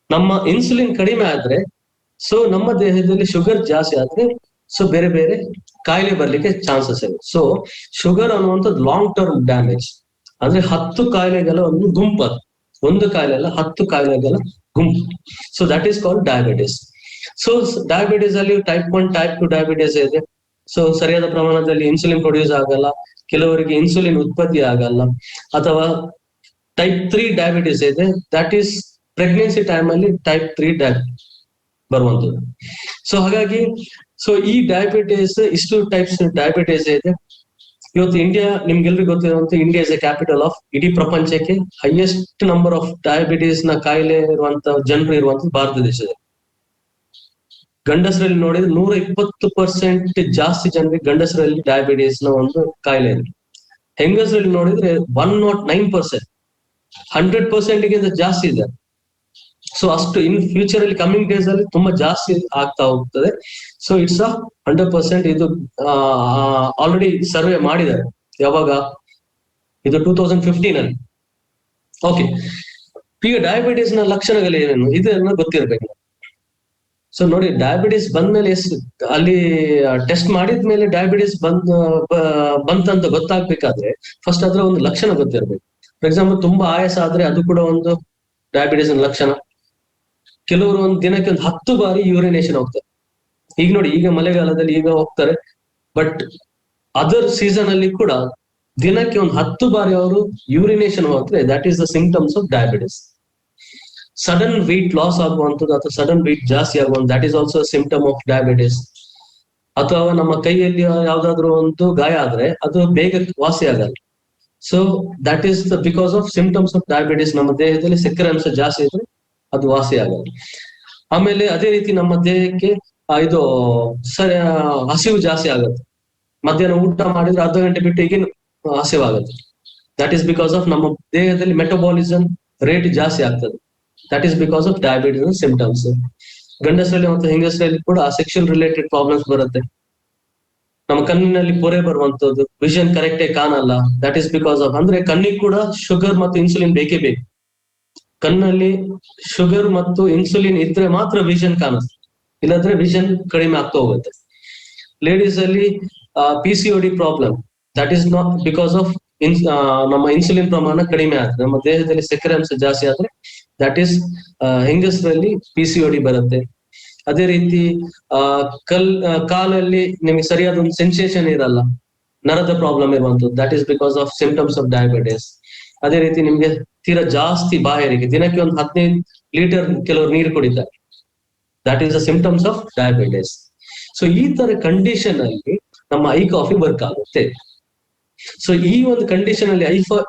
ನಮ್ಮ ಇನ್ಸುಲಿನ್ ಕಡಿಮೆ ಆದ್ರೆ ಸೊ ನಮ್ಮ ದೇಹದಲ್ಲಿ ಶುಗರ್ ಜಾಸ್ತಿ ಆದ್ರೆ ಸೊ ಬೇರೆ ಬೇರೆ ಕಾಯಿಲೆ ಬರ್ಲಿಕ್ಕೆ ಚಾನ್ಸಸ್ ಇದೆ. ಸೊ ಶುಗರ್ ಅನ್ನುವಂಥದ್ದು ಲಾಂಗ್ ಟರ್ಮ್ ಡ್ಯಾಮೇಜ್. ಅಂದ್ರೆ 10 ಕಾಯಿಲೆಗಳ ಒಂದು ಗುಂಪು, ಅದು ಒಂದು ಕಾಯಿಲೆ ಅಲ್ಲ 10 ಕಾಯಿಲೆಗಳ ಗುಂಪು. So that is called diabetes. So diabetes ಅಲ್ಲಿ ಟೈಪ್ 1 ಟೈಪ್ 2 ಡಯಾಬಿಟಿಸ್ ಇದೆ. ಸೊ ಸರಿಯಾದ ಪ್ರಮಾಣದಲ್ಲಿ ಇನ್ಸುಲಿನ್ ಪ್ರೊಡ್ಯೂಸ್ ಆಗಲ್ಲ, ಕೆಲವರಿಗೆ ಇನ್ಸುಲಿನ್ ಉತ್ಪತ್ತಿ ಆಗಲ್ಲ, ಅಥವಾ ಟೈಪ್ 3 ಡಯಾಬಿಟಿಸ್ ಇದೆ, ದಟ್ ಈಸ್ ಪ್ರೆಗ್ನೆನ್ಸಿ ಟೈಮ್ ಅಲ್ಲಿ ಟೈಪ್ 3 ಡಯಾಬಿಟಿಸ್ ಬರುವಂತದ್ದು. ಸೊ ಹಾಗಾಗಿ ಸೊ ಈ ಡಯಾಬಿಟಿಸ್ ಇಷ್ಟು ಟೈಪ್ಸ್ ಡಯಾಬಿಟಿಸ್ ಇದೆ. ಇವತ್ತು ಇಂಡಿಯಾ ನಿಮ್ಗೆಲ್ರಿಗೂ ಗೊತ್ತಿರುವಂತ India is a capital of, ಇಡೀ ಪ್ರಪಂಚಕ್ಕೆ ಹೈಯೆಸ್ಟ್ ನಂಬರ್ ಆಫ್ ಡಯಾಬಿಟಿಸ್ ನ ಕಾಯಿಲೆ ಇರುವಂತ ಜನರು ಇರುವಂತ ಭಾರತ ದೇಶದಲ್ಲಿ. ಗಂಡಸರಲ್ಲಿ ನೋಡಿದ್ರೆ 120% ಜಾಸ್ತಿ ಜನರಿಗೆ ಗಂಡಸರಲ್ಲಿ ಡಯಾಬಿಟಿಸ್ ನ ಒಂದು ಕಾಯಿಲೆ ಇದೆ. ಹೆಂಗಸರಲ್ಲಿ ನೋಡಿದ್ರೆ 109%, 100% ಗಿಂತ ಜಾಸ್ತಿ ಇದೆ. ಸೊ ಅಷ್ಟು ಇನ್ ಫ್ಯೂಚರ್ ಅಲ್ಲಿ ಕಮಿಂಗ್ ಡೇಸ್ ಅಲ್ಲಿ ತುಂಬಾ ಜಾಸ್ತಿ ಆಗ್ತಾ ಹೋಗ್ತದೆ. So it's 100%. ಇದು ಆಲ್ರೆಡಿ ಸರ್ವೆ ಮಾಡಿದ್ದಾರೆ. ಯಾವಾಗ? ಇದು 2015 ಅಲ್ಲಿ. ಓಕೆ, ಈಗ ಡಯಾಬಿಟಿಸ್ ನ ಲಕ್ಷಣಗಳು ಏನೇನು ಇದನ್ನ ಗೊತ್ತಿರ್ಬೇಕು. ಸೊ ನೋಡಿ, ಡಯಾಬಿಟಿಸ್ ಬಂದ್ಮೇಲೆ ಅಲ್ಲಿ ಟೆಸ್ಟ್ ಮಾಡಿದ್ಮೇಲೆ ಡಯಾಬಿಟಿಸ್ ಬಂತಂತ ಗೊತ್ತಾಗ್ಬೇಕಾದ್ರೆ ಫಸ್ಟ್ ಅದ್ರ ಒಂದು ಲಕ್ಷಣ ಗೊತ್ತಿರ್ಬೇಕು. ಫಾರ್ ಎಕ್ಸಾಂಪಲ್, ತುಂಬಾ ಆಯಾಸ ಆದ್ರೆ ಅದು ಕೂಡ ಒಂದು ಡಯಾಬಿಟಿಸ್ ಲಕ್ಷಣ. ಕೆಲವರು ಒಂದು ದಿನಕ್ಕೆ 10 ಬಾರಿ ಯೂರಿನೇಷನ್ ಹೋಗ್ತಾರೆ. ಈಗ ನೋಡಿ, ಈಗ ಮಳೆಗಾಲದಲ್ಲಿ ಈಗ ಹೋಗ್ತಾರೆ, ಬಟ್ ಅದರ್ ಸೀಸನ್ ಅಲ್ಲಿ ಕೂಡ ದಿನಕ್ಕೆ 10 ಬಾರಿ ಅವರು ಯೂರಿನೇಷನ್ ಹೋಗ್ತಾರೆ. That is the symptoms of diabetes. Sudden weight loss ಆಗುವಂಥದ್ದು ಅಥವಾ ಸಡನ್ ವೆಯ್ಟ್ ಜಾಸ್ತಿ ಆಗುವಂತ, that is also symptom of diabetes. ಅಥವಾ ನಮ್ಮ ಕೈಯಲ್ಲಿ ಯಾವ್ದಾದ್ರು ಒಂದು ಗಾಯ ಆದ್ರೆ ಅದು ಬೇಗ ವಾಸಿ ಆಗಲ್ಲ. So that is the because of symptoms of diabetes. ನಮ್ಮ ದೇಹದಲ್ಲಿ ಸಕ್ಕರೆ ಅಂಶ ಜಾಸ್ತಿ ಇದ್ರೆ ಅದು ವಾಸಿ ಆಗಲ್ಲ. ಆಮೇಲೆ ಅದೇ ರೀತಿ ನಮ್ಮ ದೇಹಕ್ಕೆ ಇದು ಹಸಿವು ಜಾಸ್ತಿ ಆಗುತ್ತೆ. ಮಧ್ಯಾಹ್ನ ಊಟ ಮಾಡಿದ್ರೆ ಅರ್ಧ ಗಂಟೆ ಬಿಟ್ಟು ಈಗಿನ ಹಸಿವಾಗುತ್ತೆ. ದಟ್ ಈಸ್ ಬಿಕಾಸ್ ಆಫ್ ನಮ್ಮ ದೇಹದಲ್ಲಿ ಮೆಟಬಾಲಿಸಮ್ ರೇಟ್ ಜಾಸ್ತಿ ಆಗ್ತದೆ. That is because of diabetes symptoms. ಗಂಡಸರಲ್ಲಿ ಮತ್ತು ಹೆಂಗಸರಲ್ಲಿ ಕೂಡ ಸೆಕ್ಷುವಲ್ ರಿಲೇಟೆಡ್ ಪ್ರಾಬ್ಲಮ್ಸ್ ಬರುತ್ತೆ. ನಮ್ಮ ಕಣ್ಣಿನಲ್ಲಿ ಪೊರೆ ಬರುವಂತದ್ದು, ವಿಷನ್ ಕರೆಕ್ಟ್ ಆಗಿ ಕಾಣಲ್ಲ. ದಟ್ ಈಸ್ ಬಿಕಾಸ್ ಆಫ್, ಅಂದ್ರೆ ಕಣ್ಣಿಗೆ ಕೂಡ ಶುಗರ್ ಮತ್ತು ಇನ್ಸುಲಿನ್ ಬೇಕೇ ಬೇಕು. ಕಣ್ಣಲ್ಲಿ ಶುಗರ್ ಮತ್ತು ಇನ್ಸುಲಿನ್ ಇದ್ರೆ ಮಾತ್ರ ವಿಷನ್ ಕಾಣುತ್ತೆ, ಇಲ್ಲದ್ರೆ ವಿಷನ್ ಕಡಿಮೆ ಆಗ್ತಾ ಹೋಗುತ್ತೆ. ಲೇಡೀಸ್ ಅಲ್ಲಿ PCOD problem, that is not because of ನಮ್ಮ ಇನ್ಸುಲಿನ್ ಪ್ರಮಾಣ ಕಡಿಮೆ ಆಗ್ತದೆ. ನಮ್ಮ ದೇಹದಲ್ಲಿ ಸಕ್ಕರೆ ಅಂಶ ಜಾಸ್ತಿ ಆದ್ರೆ ದಟ್ ಈಸ್ ಹೆಂಗಸರಲ್ಲಿ PCOD ಬರುತ್ತೆ. ಅದೇ ರೀತಿ ಕಾಲಲ್ಲಿ ನಿಮಗೆ ಸರಿಯಾದ ಒಂದು ಸೆನ್ಸೇಷನ್ ಇರಲ್ಲ, ನರದ ಪ್ರಾಬ್ಲಮ್ ಇರುವಂತದ್ದು, that is because of symptoms of diabetes. ಅದೇ ರೀತಿ ನಿಮ್ಗೆ ತೀರಾ ಜಾಸ್ತಿ ಬಾಯಾರಿಕೆ, ದಿನಕ್ಕೆ 15 ಲೀಟರ್ ಕೆಲವರು ನೀರು ಕುಡಿತಾರೆ, that is the symptoms of diabetes. So ಈ ತರ ಕಂಡೀಷನ್ ಅಲ್ಲಿ ನಮ್ಮ ಐ ಕಾಫಿ ವರ್ಕ್ ಆಗುತ್ತೆ. ಸೊ ಈ ಒಂದು ಕಂಡೀಷನ್ ಅಲ್ಲಿ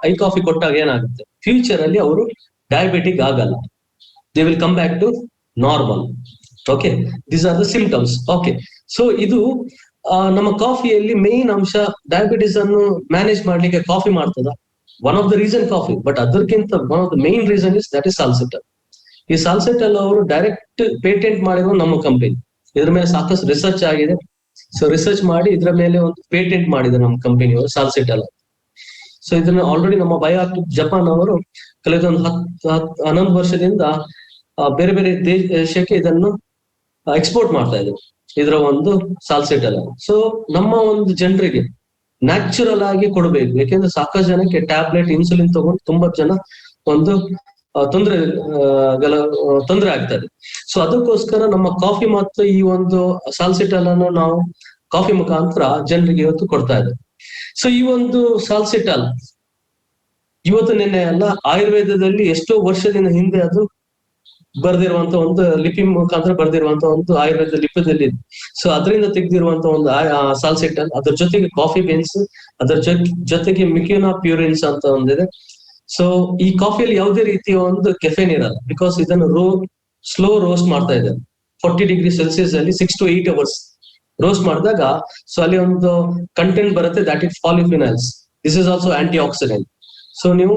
ಐ ಕಾಫಿ ಕೊಟ್ಟಾಗ ಏನಾಗುತ್ತೆ, ಫ್ಯೂಚರ್ ಅಲ್ಲಿ ಅವರು ಡಯಾಬಿಟಿಕ್ ಆಗಲ್ಲ. They will come back to normal. Okay, these are the symptoms. Okay, so ಇದು ನಮ್ಮ ಕಾಫಿಯಲ್ಲಿ ಮೇನ್ ಅಂಶ. ಡಯಾಬಿಟಿಸ್ ಅನ್ನು ಮ್ಯಾನೇಜ್ ಮಾಡ್ಲಿಕ್ಕೆ ಕಾಫಿ ಮಾಡ್ತದ? One of the reason coffee, but ಅದಕ್ಕಿಂತ one of the main reason is that is ಸಾಲ್ಸಿಟಲ್. ಈ ಸಾಲ್ಸಿಟಲ್ ಅವರು ಡೈರೆಕ್ಟ್ ಪೇಟೆಂಟ್ ಮಾಡಿರೋ ನಮ್ಮ ಕಂಪನಿ. ಇದ್ರ ಮೇಲೆ ಸಾಕಷ್ಟು ರಿಸರ್ಚ್ ಆಗಿದೆ. ಸೊ ರಿಸರ್ಚ್ ಮಾಡಿ ಇದ್ರ ಮೇಲೆ ಒಂದು ಪೇಟೆಂಟ್ ಮಾಡಿದೆ ನಮ್ಮ ಕಂಪನಿಯವರು, ಸಾಲ್ಸಿಟಲ್. ಸೊ ಇದನ್ನ ಆಲ್ರೆಡಿ ನಮ್ಮ ಬಯೋಆಕ್ಟಿವ್ ಜಪಾನ್ ಅವರು ಕಳೆದ 11 ವರ್ಷದಿಂದ ಬೇರೆ ಬೇರೆ ದೇಶಕ್ಕೆ ಇದನ್ನು ಎಕ್ಸ್ಪೋರ್ಟ್ ಮಾಡ್ತಾ ಇದ್ರು, ಇದರ ಒಂದು ಸಾಲ್ಸಿಟಲ್. ಸೊ ನಮ್ಮ ಒಂದು ಜನರಿಗೆ ನ್ಯಾಚುರಲ್ ಆಗಿ ಕೊಡಬೇಕು. ಯಾಕೆಂದ್ರೆ ಸಾಕಷ್ಟು ಜನಕ್ಕೆ ಟ್ಯಾಬ್ಲೆಟ್ ಇನ್ಸುಲಿನ್ ತಗೊಂಡು ತುಂಬಾ ಜನ ಒಂದು ತೊಂದರೆ ಆಗ್ತದೆ. ಸೊ ಅದಕ್ಕೋಸ್ಕರ ನಮ್ಮ ಕಾಫಿ ಮತ್ತು ಈ ಒಂದು ಸಾಲ್ಸಿಟಲ್ ಅನ್ನು ನಾವು ಕಾಫಿ ಮುಖಾಂತರ ಜನರಿಗೆ ಇವತ್ತು ಕೊಡ್ತಾ ಇದ್ದೇವೆ. ಸೊ ಈ ಒಂದು ಸಾಲ್ಸಿಟಲ್ ಇವತ್ತು ನಿನ್ನೆ ಅಲ್ಲ, ಆಯುರ್ವೇದದಲ್ಲಿ ಎಷ್ಟೋ ವರ್ಷದಿಂದ ಹಿಂದೆ ಅದು ಬರ್ದಿರುವಂತ ಒಂದು ಲಿಪಿ ಮುಖಾಂತರ ಬರ್ದಿರುವಂತ ಒಂದು ಆಯುರ್ವೇದ ಲಿಪಿದಲ್ಲಿ. ಸೊ ಅದರಿಂದ ತೆಗೆದಿರುವಂತ ಒಂದು ಸಾಲ್ಸಿಟಲ್, ಅದ್ರ ಜೊತೆಗೆ ಕಾಫಿ ಬೀನ್ಸ್, ಅದರ ಜೊತೆಗೆ ಮಿಕ್ಯುನಾ ಪ್ಯೂರಿನ್ಸ್ ಅಂತ ಒಂದಿದೆ. ಸೊ ಈ ಕಾಫಿಯಲ್ಲಿ ಯಾವುದೇ ರೀತಿಯ ಒಂದು ಕೆಫೆನ್ ಇರಲ್ಲ, ಬಿಕಾಸ್ ಇದನ್ನು ಸ್ಲೋ ರೋಸ್ಟ್ ಮಾಡ್ತಾ ಇದ್ದಾರೆ 40 ಡಿಗ್ರಿ ಸೆಲ್ಸಿಯಸ್ ಅಲ್ಲಿ 6 to 8 hours ರೋಸ್ಟ್ ಮಾಡಿದಾಗ. ಸೊ ಅಲ್ಲಿ ಒಂದು ಕಂಟೆಂಟ್ ಬರುತ್ತೆ, that is polyphenols. This is also anti oxidant. So ನೀವು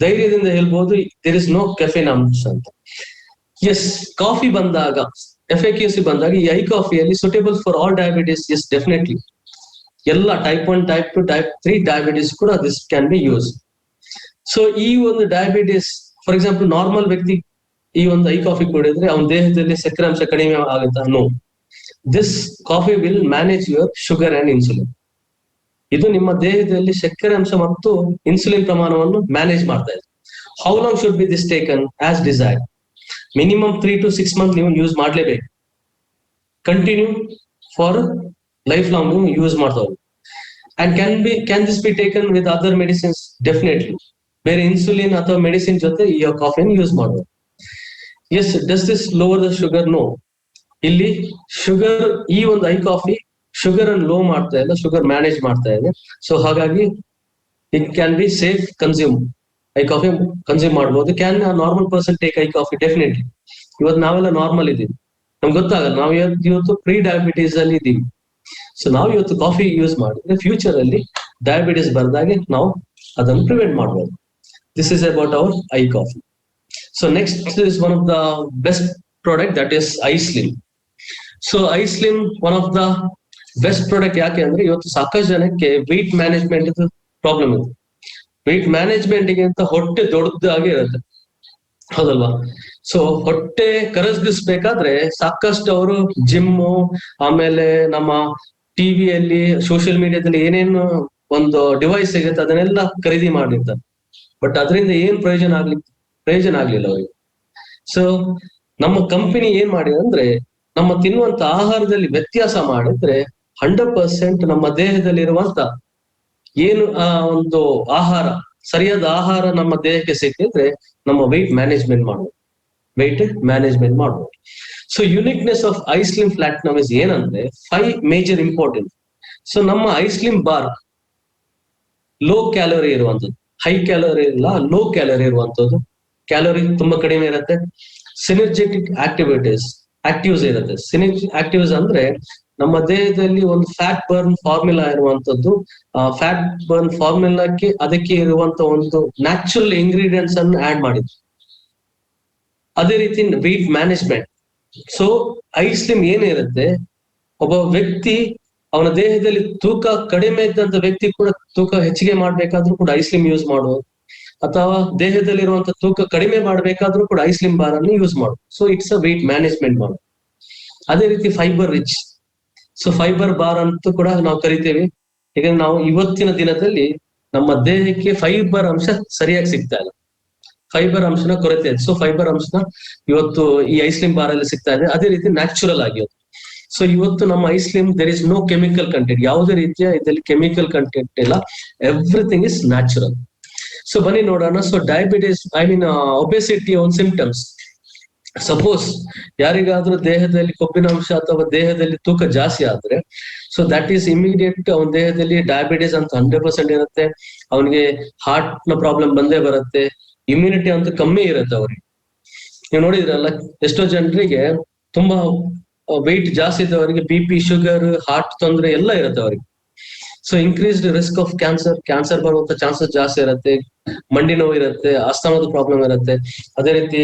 ಧೈರ್ಯದಿಂದ ಹೇಳ್ಬೋದು ದೇರ್ ಇಸ್ ನೋ ಕೆಫೆನ್ ಅಂಶ ಅಂತ. ಎಸ್, ಕಾಫಿ ಬಂದಾಗ, FAQC ಬಂದಾಗ ಈ ಐ ಕಾಫಿಯಲ್ಲಿ suitable for all diabetes. Yes, definitely ಎಲ್ಲ ಟೈಪ್ 1, ಟೈಪ್ 2, ಟೈಪ್ 3 ಡಯಾಬಿಟಿಸ್ ಕೂಡ this can be use. So ಈ ಒಂದು ಡಯಾಬಿಟಿಸ್, ಫಾರ್ ಎಕ್ಸಾಂಪಲ್ ನಾರ್ಮಲ್ ವ್ಯಕ್ತಿ ಈ ಒಂದು ಐ ಕಾಫಿ ಕುಡಿದ್ರೆ ಅವನ ದೇಹದಲ್ಲಿ ಸಕ್ಕರೆ ಅಂಶ ಕಡಿಮೆ ಆಗುತ್ತಾ? No. This coffee will manage your sugar and insulin. ಇದು ನಿಮ್ಮ ದೇಹದಲ್ಲಿ ಸಕ್ಕರೆ ಅಂಶ ಮತ್ತು ಇನ್ಸುಲಿನ್ ಪ್ರಮಾಣವನ್ನು ಮ್ಯಾನೇಜ್ ಮಾಡ್ತಾ ಇದೆ. How long should be this taken as desired? Minimum 3 to 6 months ನೀವು ಯೂಸ್ ಮಾಡ್ಲೇಬೇಕು. ಕಂಟಿನ್ಯೂ ಫಾರ್ ಲೈಫ್ ಲಾಂಗ್ ನೀವು ಯೂಸ್ ಮಾಡ್ತಾ ಹೋಗಿ. And can this be taken with other medicines? Definitely. ಬೇರೆ ಇನ್ಸುಲಿನ್ ಅಥವಾ ಮೆಡಿಸಿನ್ ಜೊತೆ ಈ ಕಾಫಿಯನ್ನು ಯೂಸ್ ಮಾಡಬಹುದು. Yes, does this lower the sugar? No. ಇಲ್ಲಿ ಶುಗರ್, ಈ ಒಂದು ಐ ಕಾಫಿ ಶುಗರ್ ಅನ್ನು ಲೋ ಮಾಡ್ತಾ ಇಲ್ಲ, ಶುಗರ್ ಮ್ಯಾನೇಜ್ ಮಾಡ್ತಾ ಇದೆ. ಸೊ ಹಾಗಾಗಿ it can be safe consume. ICoffee consume ಮಾಡಬಹುದು. Can normal person take iCoffee? Definitely. ಇವತ್ತು ನಾವೆಲ್ಲ ನಾರ್ಮಲ್ ಇದೀವಿ, ನಮ್ಗೆ ಗೊತ್ತಾಗಲ್ಲ. ನಾವು ಇವತ್ತು ಪ್ರೀ ಡಯಾಬಿಟೀಸ್ ಅಲ್ಲಿ ಇದೀವಿ. ಸೊ ನಾವು ಇವತ್ತು ಕಾಫಿ ಯೂಸ್ ಮಾಡಿದ್ರೆ ಫ್ಯೂಚರ್ ಅಲ್ಲಿ ಡಯಾಬಿಟೀಸ್ ಬರ್ದಾಗೆ ನಾವು ಅದನ್ನು ಪ್ರಿವೆಂಟ್ ಮಾಡಬಹುದು. This is about our iCoffee. So next is one of the best product, that is iSlim. So iSlim one of the best product. ಯಾಕೆ ಅಂದ್ರೆ ಇವತ್ತು ಸಾಕಷ್ಟು ಜನಕ್ಕೆ ವೆಯ್ಟ್ ಮ್ಯಾನೇಜ್ಮೆಂಟ್ ಪ್ರಾಬ್ಲಮ್ ಇದೆ. ವೆಯ್ಟ್ ಮ್ಯಾನೇಜ್ಮೆಂಟ್ ಗೆ ಅಂತ ಹೊಟ್ಟೆ ದೊಡ್ಡದಾಗಿ ಇರುತ್ತೆ, ಹೌದಲ್ವಾ? ಸೊ ಹೊಟ್ಟೆ ಕರಗಿಸ್ಬೇಕಾದ್ರೆ ಸಾಕಷ್ಟು ಅವರು ಜಿಮ್ಮು, ಆಮೇಲೆ ನಮ್ಮ ಟಿವಿಯಲ್ಲಿ, ಸೋಷಿಯಲ್ ಮೀಡಿಯಾದಲ್ಲಿ ಏನೇನು ಒಂದು ಡಿವೈಸ್ ಸಿಗುತ್ತೆ ಅದನ್ನೆಲ್ಲ ಖರೀದಿ ಮಾಡಿರ್ತಾರೆ. ಬಟ್ ಅದರಿಂದ ಏನ್ ಪ್ರಯೋಜನ ಆಗ್ಲಿಲ್ಲ ಅವರಿಗೆ. ಸೊ ನಮ್ಮ ಕಂಪನಿ ಏನ್ ಮಾಡಿದೆ ಅಂದ್ರೆ, ನಮ್ಮ ತಿನ್ನುವಂತ ಆಹಾರದಲ್ಲಿ ವ್ಯತ್ಯಾಸ ಮಾಡಿದ್ರೆ 100% ನಮ್ಮ ದೇಹದಲ್ಲಿರುವಂತ ಏನು ಒಂದು ಆಹಾರ, ಸರಿಯಾದ ಆಹಾರ ನಮ್ಮ ದೇಹಕ್ಕೆ ಸಿಕ್ಕಿದ್ರೆ ನಮ್ಮ ವೆಯ್ಟ್ ಮ್ಯಾನೇಜ್ಮೆಂಟ್ ಮಾಡ್ಬೋದು. So uniqueness of iSlim platinum is ಏನಂದ್ರೆ 5 ಮೇಜರ್ ಇಂಪಾರ್ಟೆಂಟ್. ಸೊ ನಮ್ಮ ಐಸ್ಲಿಮ್ ಬಾರ್ ಲೋ ಕ್ಯಾಲೋರಿ ಇರುವಂತದ್ದು, ಹೈ ಕ್ಯಾಲೋರಿ ಇಲ್ಲ, ಲೋ ಕ್ಯಾಲೋರಿ ಇರುವಂತದ್ದು. ಕ್ಯಾಲೋರಿ ತುಂಬಾ ಕಡಿಮೆ ಇರುತ್ತೆ. ಸಿನರ್ಜೆಟಿಕ್ ಆಕ್ಟಿವ್ಸ್ ಇರುತ್ತೆ. ಆಕ್ಟಿವ್ಸ್ ಅಂದ್ರೆ ನಮ್ಮ ದೇಹದಲ್ಲಿ ಒಂದು ಫ್ಯಾಟ್ ಬರ್ನ್ ಫಾರ್ಮುಲಾ ಇರುವಂತದ್ದು. ಫ್ಯಾಟ್ ಬರ್ನ್ ಫಾರ್ಮುಲಾಕ್ಕೆ ಅದಕ್ಕೆ ಇರುವಂತ ಒಂದು ನ್ಯಾಚುರಲ್ ಇಂಗ್ರೀಡಿಯೆಂಟ್ಸ್ ಅನ್ನು ಆಡ್ ಮಾಡಿದ್ರು. ಅದೇ ರೀತಿ ವೆಯ್ಟ್ ಮ್ಯಾನೇಜ್ಮೆಂಟ್. ಸೊ ಐಸ್ಲಿಮ್ ಏನಿರುತ್ತೆ, ಒಬ್ಬ ವ್ಯಕ್ತಿ ಅವನ ದೇಹದಲ್ಲಿ ತೂಕ ಕಡಿಮೆ ಇದ್ದಂತ ವ್ಯಕ್ತಿ ಕೂಡ ತೂಕ ಹೆಚ್ಚಿಗೆ ಮಾಡ್ಬೇಕಾದ್ರೂ ಕೂಡ ಐಸ್ಲಿಮ್ ಯೂಸ್ ಮಾಡುವುದು, ಅಥವಾ ದೇಹದಲ್ಲಿರುವಂತ ತೂಕ ಕಡಿಮೆ ಮಾಡ್ಬೇಕಾದ್ರೂ ಕೂಡ ಐಸ್ಲಿಮ್ ಬಾರ್ ಅನ್ನು ಯೂಸ್ ಮಾಡುದು. So it's a weight management ಮಾಡೋದು. ಅದೇ ರೀತಿ fibre rich. So fibre bar ಅಂತೂ ಕೂಡ ನಾವು ಕರಿತೇವೆ. ಯಾಕಂದ್ರೆ ನಾವು ಇವತ್ತಿನ ದಿನದಲ್ಲಿ ನಮ್ಮ ದೇಹಕ್ಕೆ ಫೈಬರ್ ಅಂಶ ಸರಿಯಾಗಿ ಸಿಗ್ತಾ ಇಲ್ಲ, ಫೈಬರ್ ಅಂಶನ ಕೊರತೆ ಇದೆ. ಸೊ ಫೈಬರ್ ಅಂಶನ ಇವತ್ತು ಈ ಐಸ್ಲಿಮ್ ಬಾರ್ ಅಲ್ಲಿ ಸಿಗ್ತಾ ಇದೆ. ಅದೇ ರೀತಿ ನ್ಯಾಚುರಲ್ ಆಗಿ. ಸೊ ಇವತ್ತು ನಮ್ಮ iSlim there is no chemical content, ಯಾವುದೇ ರೀತಿಯ ಇದರಲ್ಲಿ ಕೆಮಿಕಲ್ ಕಂಟೆಂಟ್ ಇಲ್ಲ, ಎವ್ರಿಥಿಂಗ್ ಇಸ್ ನ್ಯಾಚುರಲ್. ಸೊ ಬನ್ನಿ ನೋಡೋಣ. ಸೊ ಡಯಾಬಿಟಿಸ್, ಒಬೆಸಿಟಿ ಒಂದು ಸಿಂಪ್ಟಮ್ಸ್. ಸಪೋಸ್ ಯಾರಿಗಾದ್ರೂ ದೇಹದಲ್ಲಿ ಕೊಬ್ಬಿನಾಂಶ ಅಥವಾ ದೇಹದಲ್ಲಿ ತೂಕ ಜಾಸ್ತಿ ಆದ್ರೆ, ಸೊ ದಟ್ ಈಸ್ ಇಮಿಡಿಯೇಟ್ ಅವನ ದೇಹದಲ್ಲಿ ಡಯಾಬಿಟಿಸ್ ಅಂತ 100% ಇರುತ್ತೆ. ಅವನಿಗೆ ಹಾರ್ಟ್ ನ ಪ್ರಾಬ್ಲಮ್ ಬಂದೇ ಬರುತ್ತೆ. ಇಮ್ಯುನಿಟಿ ಅಂತ ಕಮ್ಮಿ ಇರುತ್ತೆ ಅವ್ರಿಗೆ. ನೀವು ನೋಡಿದ್ರಲ್ಲ, ಎಷ್ಟೋ ಜನರಿಗೆ ತುಂಬಾ ವೆಯ್ಟ್ ಜಾಸ್ತಿ ಇದ್ದವರಿಗೆ BP, ಶುಗರ್, ಹಾರ್ಟ್ ತೊಂದರೆ ಎಲ್ಲ ಇರುತ್ತೆ ಅವರಿಗೆ. So increased risk of cancer ಬರುವಂತ ಚಾನ್ಸಸ್ ಜಾಸ್ತಿ ಇರುತ್ತೆ. ಮಂಡಿ ನೋವು ಇರುತ್ತೆ, ಆಸ್ತಮಾದ ಪ್ರಾಬ್ಲಮ್ ಇರುತ್ತೆ. ಅದೇ ರೀತಿ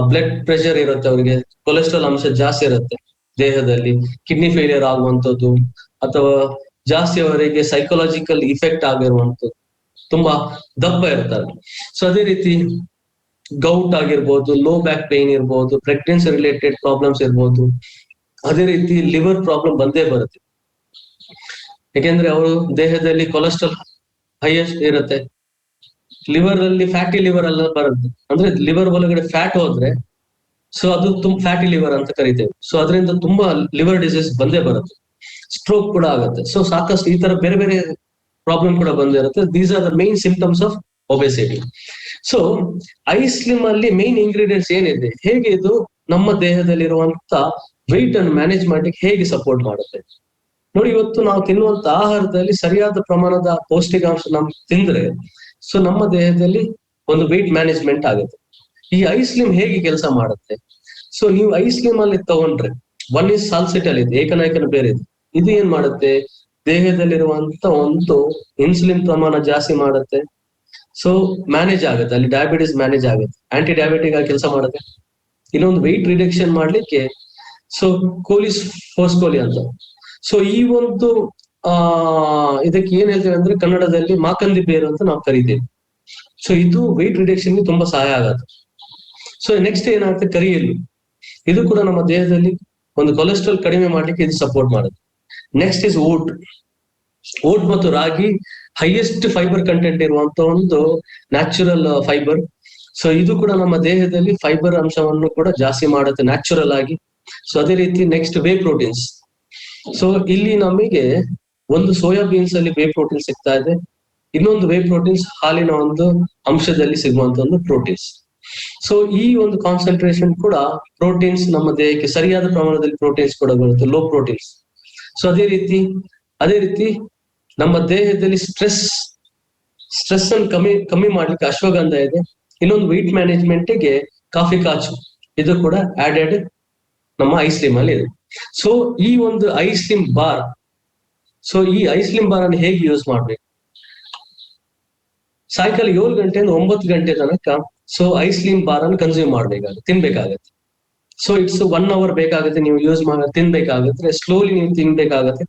ಬ್ಲಡ್ ಪ್ರೆಷರ್ ಇರುತ್ತೆ ಅವರಿಗೆ, ಕೊಲೆಸ್ಟ್ರಾಲ್ ಅಂಶ ಜಾಸ್ತಿ ಇರುತ್ತೆ ದೇಹದಲ್ಲಿ, ಕಿಡ್ನಿ ಫೇಲಿಯರ್ ಆಗುವಂಥದ್ದು, ಅಥವಾ ಜಾಸ್ತಿ ಅವರಿಗೆ ಸೈಕಲಾಜಿಕಲ್ ಇಫೆಕ್ಟ್ ಆಗಿರುವಂಥದ್ದು, ತುಂಬಾ ದಪ್ಪ ಇರ್ತಾರೆ. ಸೊ ಅದೇ ರೀತಿ ಗೌಟ್ ಆಗಿರ್ಬೋದು, ಲೋ ಬ್ಯಾಕ್ ಪೇನ್ ಇರ್ಬೋದು, ಪ್ರೆಗ್ನೆನ್ಸಿ ರಿಲೇಟೆಡ್ ಪ್ರಾಬ್ಲಮ್ಸ್ ಇರ್ಬೋದು. ಅದೇ ರೀತಿ ಲಿವರ್ ಪ್ರಾಬ್ಲಮ್ ಬಂದೇ ಬರುತ್ತೆ. ಯಾಕೆಂದ್ರೆ ಅವರು ದೇಹದಲ್ಲಿ ಕೊಲೆಸ್ಟ್ರಾಲ್ ಹೈಯೆಸ್ಟ್ ಇರುತ್ತೆ. ಲಿವರ್ ಅಲ್ಲಿ ಫ್ಯಾಟಿ ಲಿವರ್ ಎಲ್ಲ ಬರುತ್ತೆ, ಅಂದ್ರೆ ಲಿವರ್ ಒಳಗಡೆ ಫ್ಯಾಟ್ ಹೋದ್ರೆ ಸೊ ಅದು ಫ್ಯಾಟಿ ಲಿವರ್ ಅಂತ ಕರಿತೇವೆ. ಸೊ ಅದರಿಂದ ತುಂಬಾ ಲಿವರ್ ಡಿಸೀಸ್ ಬಂದೇ ಬರುತ್ತೆ. ಸ್ಟ್ರೋಕ್ ಕೂಡ ಆಗುತ್ತೆ. ಸೊ ಸಾಕಷ್ಟು ಈ ತರ ಬೇರೆ ಬೇರೆ ಪ್ರಾಬ್ಲಮ್ ಕೂಡ ಬಂದಿರುತ್ತೆ. These are the main symptoms of obesity. So iSlim ಅಲ್ಲಿ ಮೇನ್ ಇಂಗ್ರೀಡಿಯೆಂಟ್ಸ್ ಏನಿದೆ, ಹೇಗೆ ಇದು ನಮ್ಮ ದೇಹದಲ್ಲಿರುವಂತ ವೆಯ್ಟ್ ಅನ್ನು ಮ್ಯಾನೇಜ್ ಮಾಡ್ಲಿಕ್ಕೆ ಹೇಗೆ ಸಪೋರ್ಟ್ ಮಾಡುತ್ತೆ ನೋಡಿ. ಇವತ್ತು ನಾವು ತಿನ್ನುವಂತ ಆಹಾರದಲ್ಲಿ ಸರಿಯಾದ ಪ್ರಮಾಣದ ಪೌಷ್ಟಿಕಾಂಶ ನಮ್ಗೆ ತಿಂದ್ರೆ ಸೊ ನಮ್ಮ ದೇಹದಲ್ಲಿ ಒಂದು ವೆಯ್ಟ್ ಮ್ಯಾನೇಜ್ಮೆಂಟ್ ಆಗುತ್ತೆ. ಈ ಐಸ್ಲಿಮ್ ಹೇಗೆ ಕೆಲಸ ಮಾಡುತ್ತೆ? ಸೊ ನೀವು ಐಸ್ಲಿಮ್ ಅಲ್ಲಿ ತಗೊಂಡ್ರೆ, ಒನ್ ಇಸ್ ಸಾಲ್ಸಿಟಲ್ ಇದೆ, ಏಕನಾಯಕನ ಬೇರೆ ಇದೆ. ಇದು ಏನ್ ಮಾಡುತ್ತೆ, ದೇಹದಲ್ಲಿರುವಂತ ಒಂದು ಇನ್ಸುಲಿನ್ ಪ್ರಮಾಣ ಜಾಸ್ತಿ ಮಾಡುತ್ತೆ. ಸೊ ಮ್ಯಾನೇಜ್ ಆಗುತ್ತೆ, ಅಲ್ಲಿ ಡಯಾಬಿಟಿಸ್ ಮ್ಯಾನೇಜ್ ಆಗುತ್ತೆ, ಆಂಟಿ ಡಯಾಬಿಟಿಕ್ ಆಗಿ ಕೆಲಸ ಮಾಡುತ್ತೆ. ಇನ್ನೊಂದು ವೆಯ್ಟ್ ರಿಡಕ್ಷನ್ ಮಾಡ್ಲಿಕ್ಕೆ ಸೊ ಕೋಲಿಸ್ ಫೋಸ್ಕೋಲಿ ಅಂತ. ಸೊ ಈ ಒಂದು ಇದಕ್ಕೆ ಏನ್ ಹೇಳ್ತೇವೆ ಅಂದ್ರೆ ಕನ್ನಡದಲ್ಲಿ ಮಾಕಂದಿ ಬೇರು ಅಂತ ನಾವು ಕರಿತೇವೆ. ಸೊ ಇದು ವೆಯ್ಟ್ ರಿಡಕ್ಷನ್ ಗೆ ತುಂಬಾ ಸಹಾಯ ಆಗುತ್ತೆ. ಸೊ ನೆಕ್ಸ್ಟ್ ಏನಾಗುತ್ತೆ, ಕರಿಯಲ್ಲು. ಇದು ಕೂಡ ನಮ್ಮ ದೇಹದಲ್ಲಿ ಒಂದು ಕೊಲೆಸ್ಟ್ರಾಲ್ ಕಡಿಮೆ ಮಾಡ್ಲಿಕ್ಕೆ ಇದು ಸಪೋರ್ಟ್ ಮಾಡುತ್ತೆ. ನೆಕ್ಸ್ಟ್ ಇಸ್ ಓಟ್ ಮತ್ತು ರಾಗಿ ಹೈಯೆಸ್ಟ್ ಫೈಬರ್ ಕಂಟೆಂಟ್ ಇರುವಂತ ಒಂದು ನ್ಯಾಚುರಲ್ ಫೈಬರ್. ಸೊ ಇದು ಕೂಡ ನಮ್ಮ ದೇಹದಲ್ಲಿ ಫೈಬರ್ ಅಂಶವನ್ನು ಕೂಡ ಜಾಸ್ತಿ ಮಾಡುತ್ತೆ ನ್ಯಾಚುರಲ್ ಆಗಿ. ಸೊ ಅದೇ ರೀತಿ ನೆಕ್ಸ್ಟ್ ವೇ ಪ್ರೋಟೀನ್ಸ್. ಸೊ ಇಲ್ಲಿ ನಮಗೆ ಒಂದು ಸೋಯಾಬೀನ್ಸ್ ಅಲ್ಲಿ ವೇ ಪ್ರೋಟೀನ್ ಸಿಗ್ತಾ ಇದೆ, ಇನ್ನೊಂದು ವೇ ಪ್ರೋಟೀನ್ಸ್ ಹಾಲಿನ ಒಂದು ಅಂಶದಲ್ಲಿ ಸಿಗುವಂತ ಒಂದು ಪ್ರೋಟೀನ್ಸ್. ಸೊ ಈ ಒಂದು ಕಾನ್ಸಂಟ್ರೇಷನ್ ಕೂಡ ಪ್ರೋಟೀನ್ಸ್ ನಮ್ಮ ದೇಹಕ್ಕೆ ಸರಿಯಾದ ಪ್ರಮಾಣದಲ್ಲಿ ಪ್ರೋಟೀನ್ಸ್ ಕೂಡ ಬರುತ್ತೆ, ಲೋ ಪ್ರೋಟೀನ್ಸ್. ಸೊ ಅದೇ ರೀತಿ ನಮ್ಮ ದೇಹದಲ್ಲಿ ಸ್ಟ್ರೆಸ್ ಅನ್ನು ಕಮ್ಮಿ ಮಾಡ್ಲಿಕ್ಕೆ ಅಶ್ವಗಂಧ ಇದೆ. ಇನ್ನೊಂದು ವೆಯ್ಟ್ ಮ್ಯಾನೇಜ್ಮೆಂಟ್ಗೆ ಕಾಫಿ ಕಾಚು, ಇದು ಕೂಡ ಆಡೆಡ್ ನಮ್ಮ ಐಸ್ಲಿಮ್ ಅಲ್ಲಿ ಇದೆ. ಸೊ ಈ ಒಂದು ಐಸ್ಲಿಮ್ ಬಾರ್, ಸೊ ಈ ಐಸ್ಲಿಮ್ ಬಾರ್ ಅನ್ನು ಹೇಗೆ ಯೂಸ್ ಮಾಡ್ಬೇಕು? ಸಾಯಂಕಾಲ 7 ಗಂಟೆಯಿಂದ 9 ಗಂಟೆ ತನಕ ಸೊ ಐಸ್ಲಿಮ್ ಬಾರ್ ಅನ್ನು ಕನ್ಸ್ಯೂಮ್ ಮಾಡ್ಬೇಕಾಗುತ್ತೆ, ತಿನ್ಬೇಕಾಗತ್ತೆ. ಸೊ ಇಟ್ಸ್ 1 hour ಬೇಕಾಗುತ್ತೆ ನೀವು ಯೂಸ್ ತಿನ್ಬೇಕಾಗುತ್ತೆ, ಸ್ಲೋಲಿ ನೀವು ತಿನ್ಬೇಕಾಗತ್ತೆ.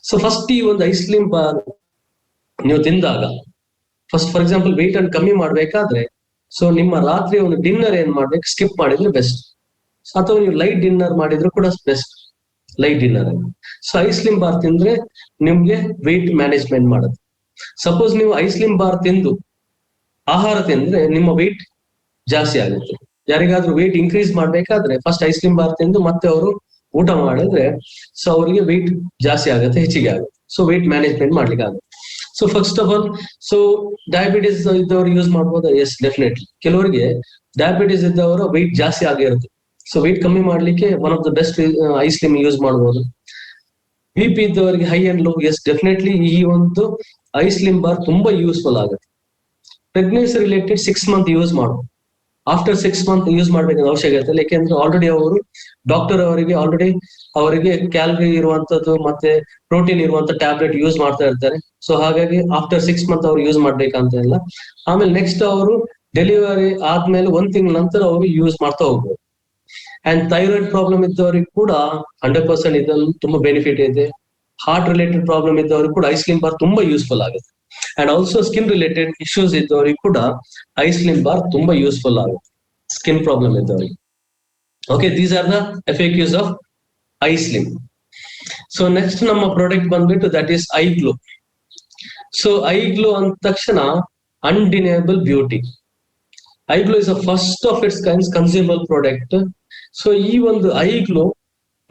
ಸೊ ಫಸ್ಟ್ ಈ ಒಂದು ಐಸ್ಲಿಮ್ ಬಾರ್ ನೀವು ತಿಂದಾಗ ಫಸ್ಟ್ ಫಾರ್ ಎಕ್ಸಾಂಪಲ್ ವೆಯ್ಟ್ ಅನ್ನು ಕಮ್ಮಿ ಮಾಡ್ಬೇಕಾದ್ರೆ ಸೊ ನಿಮ್ಮ ರಾತ್ರಿ ಒಂದು ಡಿನ್ನರ್ ಏನ್ ಮಾಡ್ಬೇಕು, ಸ್ಕಿಪ್ ಮಾಡಿದ್ರೆ ಬೆಸ್ಟ್. ಅಥವಾ ನೀವು ಲೈಟ್ ಡಿನ್ನರ್ ಮಾಡಿದ್ರು ಕೂಡ best, light dinner. So iSlim bar ತಿಂದ್ರೆ ನಿಮ್ಗೆ ವೆಯ್ಟ್ ಮ್ಯಾನೇಜ್ಮೆಂಟ್ ಮಾಡುತ್ತೆ. ಸಪೋಸ್ ನೀವು ಐಸ್ಲಿಮ್ ಬಾರ್ ತಿಂದು ಆಹಾರ ತಿಂದ್ರೆ ನಿಮ್ಮ ವೆಯ್ಟ್ ಜಾಸ್ತಿ ಆಗುತ್ತೆ. ಯಾರಿಗಾದ್ರೂ ವೆಯ್ಟ್ ಇನ್ಕ್ರೀಸ್ ಮಾಡ್ಬೇಕಾದ್ರೆ ಫಸ್ಟ್ ಐಸ್ಲಿಮ್ ಬಾರ್ ತಿಂದು ಮತ್ತೆ ಅವರು ಊಟ ಮಾಡಿದ್ರೆ ಸೊ ಅವರಿಗೆ ವೆಯ್ಟ್ ಜಾಸ್ತಿ ಆಗುತ್ತೆ, ಹೆಚ್ಚಿಗೆ ಆಗುತ್ತೆ. ಸೊ ವೆಯ್ಟ್ ಮ್ಯಾನೇಜ್ಮೆಂಟ್ ಮಾಡ್ಲಿಕ್ಕೆ ಆಗುತ್ತೆ. So first of all so diabetes ಇದ್ದವರು ಯೂಸ್ ಮಾಡ್ಬೋದು, ಎಸ್ ಡೆಫಿನೆಟ್ಲಿ. ಕೆಲವರಿಗೆ ಡಯಾಬಿಟಿಸ್ ಇದ್ದವರ ವೆಯ್ಟ್ ಜಾಸ್ತಿ ಆಗಿರುತ್ತೆ, ಸೊ ವೆಯ್ಟ್ ಕಮ್ಮಿ ಮಾಡ್ಲಿಕ್ಕೆ one of the best iSlim use ಮಾಡ್ಬೋದು. BP ಇದ್ದವರಿಗೆ high and low, yes definitely ಈ ಒಂದು ಐಸ್ಲಿಮ್ ಬಾರ್ ತುಂಬಾ ಯೂಸ್ಫುಲ್ ಆಗುತ್ತೆ. ಪ್ರೆಗ್ನೆನ್ಸಿ ರಿಲೇಟೆಡ್ 6 months ಯೂಸ್ ಮಾಡ್ಬೋದು. ಆಫ್ಟರ್ 6 months ಯೂಸ್ ಮಾಡ್ಬೇಕಂತ ಅವಶ್ಯಕತೆ ಇಲ್ಲ, ಯಾಕೆಂದ್ರೆ ಆಲ್ರೆಡಿ ಅವರು ಡಾಕ್ಟರ್ ಅವರಿಗೆ ಕ್ಯಾಲರಿ ಇರುವಂತದ್ದು ಮತ್ತೆ ಪ್ರೋಟೀನ್ ಇರುವಂತ ಟ್ಯಾಬ್ಲೆಟ್ ಯೂಸ್ ಮಾಡ್ತಾ ಇರ್ತಾರೆ. ಸೊ ಹಾಗಾಗಿ ಆಫ್ಟರ್ 6 months ಅವ್ರು ಯೂಸ್ ಮಾಡ್ಬೇಕಂತ ಇಲ್ಲ. ಆಮೇಲೆ ನೆಕ್ಸ್ಟ್ ಅವರು ಡೆಲಿವರಿ ಆದ್ಮೇಲೆ 1 ತಿಂಗಳ ನಂತರ ಅವರು ಯೂಸ್ ಮಾಡ್ತಾ ಹೋಗ್ಬೋದು. ಅಂಡ್ ಥೈರಾಯ್ಡ್ ಪ್ರಾಬ್ಲಮ್ ಇದ್ದವರಿಗೆ ಕೂಡ 100% ಇದನ್ನು ತುಂಬಾ ಬೆನಿಫಿಟ್ ಇದೆ. ಹಾರ್ಟ್ ರಿಲೇಟೆಡ್ ಪ್ರಾಬ್ಲಮ್ ಇದ್ದವರಿಗೆ ಕೂಡ ಐಸ್ಲಿಮ್ ಬಾರ್ ತುಂಬಾ ಯೂಸ್ಫುಲ್ ಆಗುತ್ತೆ. And also skin related issues ಇದ್ದವರಿಗೆ ಕೂಡ ಐಸ್ಲಿಮ್ ಬಾರ್ ತುಂಬಾ ಯೂಸ್ಫುಲ್ ಆಗುತ್ತೆ, ಸ್ಕಿನ್ ಪ್ರಾಬ್ಲಮ್ ಇದ್ದವರಿಗೆ. Okay, these are the FAQs of iSlim. So next ನಮ್ಮ ಪ್ರಾಡಕ್ಟ್ ಬಂದ್ಬಿಟ್ಟು that is iGlow. So iGlow ಅಂದ ತಕ್ಷಣ undeniable beauty. IGlow is a first of its kinds consumer product. So ಈ ಒಂದು iGlow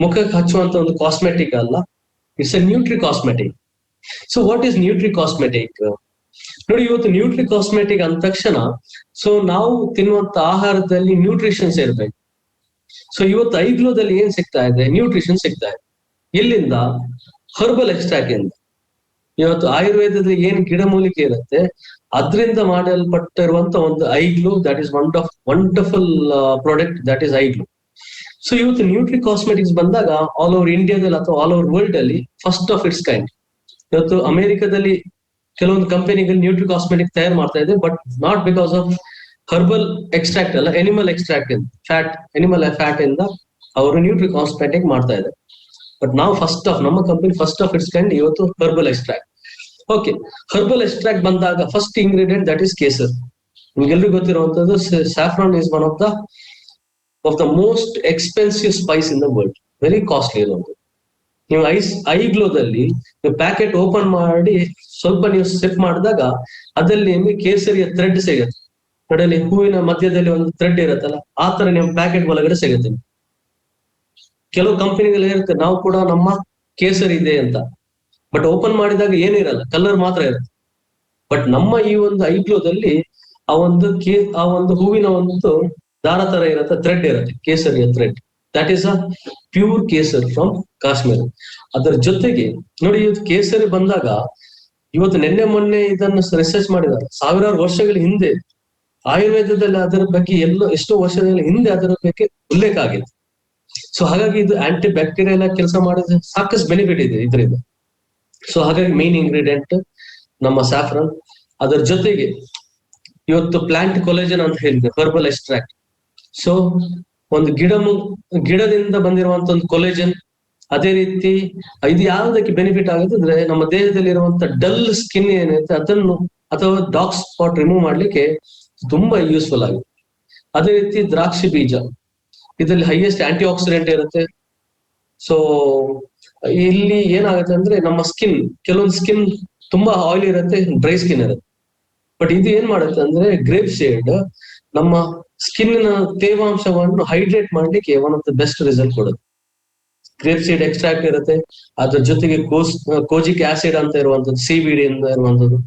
ಮುಖಕ್ಕೆ ಹಚ್ಚುವಂತ ಒಂದು ಕಾಸ್ಮೆಟಿಕ್ ಅಲ್ಲ, it's a nutri cosmetic. So what is nutri cosmetic? ನೋಡಿ, ಇವತ್ತು ನ್ಯೂಟ್ರಿ ಕಾಸ್ಮೆಟಿಕ್ ಅಂದ ತಕ್ಷಣ ಸೊ ನಾವು ತಿನ್ನುವಂತ ಆಹಾರದಲ್ಲಿ ನ್ಯೂಟ್ರಿಷನ್ಸ್ ಇರ್ಬೇಕು. ಸೊ ಇವತ್ತು ಐಗ್ಲೋದಲ್ಲಿ ಏನ್ ಸಿಗ್ತಾ ಇದೆ? ನ್ಯೂಟ್ರಿಷನ್ ಸಿಗ್ತಾ ಇದೆ. ಎಲ್ಲಿಂದ? ಹರ್ಬಲ್ ಎಕ್ಸ್ಟ್ರಾಕ್ಟ್ ಇಂದ. ಇವತ್ತು ಆಯುರ್ವೇದದಲ್ಲಿ ಏನ್ ಗಿಡಮೂಲಿಕೆ ಇರುತ್ತೆ ಅದರಿಂದ ಮಾಡಲ್ಪಟ್ಟಿರುವಂತ ಒಂದು iGlow, that is wonderful product, that is iGlow. So ಇವತ್ತು ನ್ಯೂಟ್ರಿ ಕಾಸ್ಮೆಟಿಕ್ಸ್ ಬಂದಾಗ ಆಲ್ ಓವರ್ ಇಂಡಿಯಾದಲ್ಲಿ ಅಥವಾ ಆಲ್ ಓವರ್ ವರ್ಲ್ಡ್ ಅಲ್ಲಿ ಫಸ್ಟ್ ಆಫ್ ಇಟ್ಸ್ ಕೈಂಡ್. ಇವತ್ತು ಅಮೆರಿಕದಲ್ಲಿ ಕೆಲವೊಂದು ಕಂಪನಿಗಳು ನ್ಯೂಟ್ರಿ ಕಾಸ್ಮೆಟಿಕ್ ತಯಾರು ಮಾಡ್ತಾ ಇದೆ, but not because of herbal extract ಅಲ್ಲ, ಎನಿಮಲ್ ಎಕ್ಸ್ಟ್ರಾಕ್ಟ್ ಇಂದ, ಎನಿಮಲ್ ಫ್ಯಾಟ್ ಇಂದ ಅವರು ನ್ಯೂಟ್ರಿ ಕಾಸ್ಮೆಟಿಕ್ ಮಾಡ್ತಾ ಇದ್ದಾರೆ. ಬಟ್ ನಾವು ನಮ್ಮ company first of its kind ಇವತ್ತು herbal extract. Okay, herbal extract ಬಂದಾಗ first ingredient that is kesar. ನಿಮ್ಗೆಲ್ರಿಗೂ ಗೊತ್ತಿರುವಂತದ್ದು saffron is one of the most expensive spice in the world, very costly ಇರುವಂತದ್ದು. ನೀವು ಐಗ್ಲೋದಲ್ಲಿ ನೀವು ಪ್ಯಾಕೆಟ್ ಓಪನ್ ಮಾಡಿ ಸ್ವಲ್ಪ ನೀವು ಸಿಪ್ ಮಾಡಿದಾಗ ಅದಲ್ಲಿ ನಿಮ್ಗೆ ಕೇಸರಿಯ ಥ್ರೆಡ್ ಸಿಗುತ್ತೆ. ನೋಡಲಿ, ಹೂವಿನ ಮಧ್ಯದಲ್ಲಿ ಒಂದು ಥ್ರೆಡ್ ಇರುತ್ತಲ್ಲ, ಆ ತರ ನಿಮ್ ಪ್ಯಾಕೆಟ್ ಒಳಗಡೆ ಸಿಗುತ್ತೆ. ಕೆಲವು ಕಂಪನಿಗಳು ಇರುತ್ತೆ ನಾವು ಕೂಡ ನಮ್ಮ ಕೇಸರಿ ಇದೆ ಅಂತ, ಬಟ್ ಓಪನ್ ಮಾಡಿದಾಗ ಏನಿರಲ್ಲ, ಕಲರ್ ಮಾತ್ರ ಇರುತ್ತೆ. ಬಟ್ ನಮ್ಮ ಈ ಒಂದು ಐಗ್ಲೋದಲ್ಲಿ ಆ ಒಂದು ಹೂವಿನ ಒಂದು ದಾರ ತರ ಇರುತ್ತೆ, ಥ್ರೆಡ್ ಇರುತ್ತೆ, ಕೇಸರಿಯ thread. That is a pure kesar from Kashmir. ಅದರ ಜೊತೆಗೆ ನೋಡಿ, ಇವತ್ತು ಕೇಸರಿ ಬಂದಾಗ ಇವತ್ತು ಮೊನ್ನೆ ಇದನ್ನು ರಿಸರ್ಚ್ ಮಾಡಿದ್ದಾರೆ. 1000 ವರ್ಷಗಳ ಹಿಂದೆ ಆಯುರ್ವೇದದಲ್ಲಿ ಅದರ ಬಗ್ಗೆ ಎಷ್ಟೋ ವರ್ಷಗಳ ಹಿಂದೆ ಅದರ ಬಗ್ಗೆ ಉಲ್ಲೇಖ ಆಗಿದೆ. ಸೊ ಹಾಗಾಗಿ ಇದು ಆಂಟಿ ಬ್ಯಾಕ್ಟೀರಿಯಲ್ ಕೆಲಸ ಮಾಡಿದ್ರೆ ಸಾಕಷ್ಟು ಬೆನಿಫಿಟ್ ಇದೆ ಇದರಿಂದ. ಸೊ ಹಾಗಾಗಿ ಮೇನ್ ಇಂಗ್ರೀಡಿಯೆಂಟ್ ನಮ್ಮ ಸ್ಯಾಫ್ರನ್. ಅದರ ಜೊತೆಗೆ ಇವತ್ತು ಪ್ಲಾಂಟ್ ಕೊಲೆಜನ್ ಅಂತ ಹೇಳಿದೆ, ಹರ್ಬಲ್ ಎಕ್ಸ್ಟ್ರಾಕ್ಟ್. ಸೊ ಒಂದು ಗಿಡದಿಂದ ಬಂದಿರುವಂತ ಒಂದು ಕೊಲೆಜನ್. ಅದೇ ರೀತಿ ಇದು ಯಾವುದಕ್ಕೆ ಬೆನಿಫಿಟ್ ಆಗುತ್ತೆ ಅಂದ್ರೆ ನಮ್ಮ ದೇಹದಲ್ಲಿ ಇರುವಂತ ಡಲ್ ಸ್ಕಿನ್ ಏನಿರುತ್ತೆ ಅದನ್ನು ಅಥವಾ ಡಾರ್ಕ್ ಸ್ಪಾಟ್ ರಿಮೂವ್ ಮಾಡ್ಲಿಕ್ಕೆ ತುಂಬಾ ಯೂಸ್ಫುಲ್ ಆಗುತ್ತೆ. ಅದೇ ರೀತಿ ದ್ರಾಕ್ಷಿ ಬೀಜ, ಇದರಲ್ಲಿ ಹೈಯೆಸ್ಟ್ ಆಂಟಿ ಆಕ್ಸಿಡೆಂಟ್ ಇರುತ್ತೆ. ಸೊ ಇಲ್ಲಿ ಏನಾಗುತ್ತೆ ಅಂದ್ರೆ ನಮ್ಮ ಸ್ಕಿನ್, ಕೆಲವೊಂದು ಸ್ಕಿನ್ ತುಂಬಾ ಆಯಿಲ್ ಇರುತ್ತೆ, ಡ್ರೈ ಸ್ಕಿನ್ ಇರುತ್ತೆ. ಬಟ್ ಇದು ಏನ್ ಮಾಡುತ್ತೆ ಅಂದ್ರೆ ಗ್ರೇಪ್ ಸೀಡ್ ನಮ್ಮ ಸ್ಕಿನ್ ನ ತೇವಾಂಶವನ್ನು ಹೈಡ್ರೇಟ್ ಮಾಡ್ಲಿಕ್ಕೆ one of the best result ಕೊಡುತ್ತೆ. ಗ್ರೇಪ್ ಸೀಡ್ ಎಕ್ಸ್ಟ್ರಾಕ್ಟ್ ಇರುತ್ತೆ, ಅದ್ರ ಜೊತೆಗೆ ಕೋಜಿಕ್ ಆಸಿಡ್ ಅಂತ ಇರುವಂತದ್ದು, CBD ಇಂದ ಇರುವಂತದ್ದು.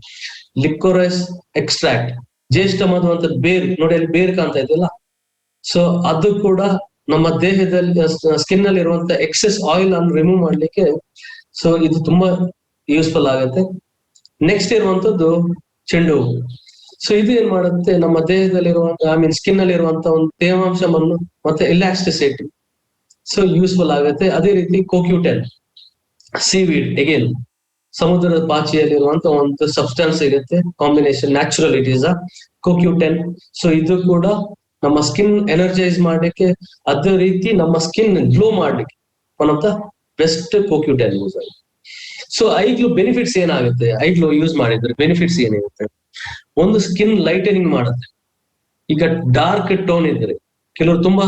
ಲಿಕೋರೈಸ್ ಎಕ್ಸ್ಟ್ರಾಕ್ಟ್, ಜ್ಯೇಷ್ಠ ಮಧು ಅಂತ ಬೇರ್ ನೋಡಿ, ಅಲ್ಲಿ ಬೇರ್ ಕಾಣ್ತಾ ಇದೆಯಲ್ಲ, ಸೊ ಅದು ಕೂಡ ನಮ್ಮ ದೇಹದಲ್ಲಿ ಸ್ಕಿನ್ ಅಲ್ಲಿ ಇರುವಂತ ಎಕ್ಸೆಸ್ ಆಯಿಲ್ ಅನ್ನು ರಿಮೂವ್ ಮಾಡ್ಲಿಕ್ಕೆ ಸೊ ಇದು ತುಂಬಾ ಯೂಸ್ಫುಲ್ ಆಗುತ್ತೆ. ನೆಕ್ಸ್ಟ್ ಇರುವಂತದ್ದು ಚೆಂಡು ಹೂವು. ಸೊ ಇದು ಏನ್ ಮಾಡುತ್ತೆ, ನಮ್ಮ ದೇಹದಲ್ಲಿರುವಂತ ಸ್ಕಿನ್ ಅಲ್ಲಿ ಇರುವಂತ ಒಂದು ತೇವಾಂಶವನ್ನು ಮತ್ತೆ ಎಲಾಸ್ಟಿಸಿಟಿ ಸೊ ಯೂಸ್ಫುಲ್ ಆಗುತ್ತೆ. ಅದೇ ರೀತಿ ಕೋಕ್ಯೂಟೆನ್, ಸೀವೀಡ್ ಅಗೇನ್ ಸಮುದ್ರದ ಪಾಚಿಯಲ್ಲಿರುವಂತ ಒಂದು ಸಬ್ಸ್ಟೆನ್ಸ್ ಇರುತ್ತೆ, combination natural it is a co Q ten. So ಇದು ಕೂಡ ನಮ್ಮ ಸ್ಕಿನ್ ಎನರ್ಜೈಸ್ ಮಾಡ್ಲಿಕ್ಕೆ, ಅದೇ ರೀತಿ ನಮ್ಮ ಸ್ಕಿನ್ ಗ್ಲೋ ಮಾಡ್ಲಿಕ್ಕೆ one of the best co Q ten use ಆಗುತ್ತೆ. ಸೊ ಐಗ್ಲೂ ಬೆನಿಫಿಟ್ಸ್ ಏನಾಗುತ್ತೆ, ಐಗ್ಲೂ ಯೂಸ್ ಮಾಡಿದ್ರೆ ಬೆನಿಫಿಟ್ಸ್ ಏನಿರುತ್ತೆ, ಒಂದು ಸ್ಕಿನ್ ಲೈಟನಿಂಗ್ ಮಾಡುತ್ತೆ. ಈಗ ಡಾರ್ಕ್ ಟೋನ್ ಇದ್ರೆ, ಕೆಲವರು ತುಂಬಾ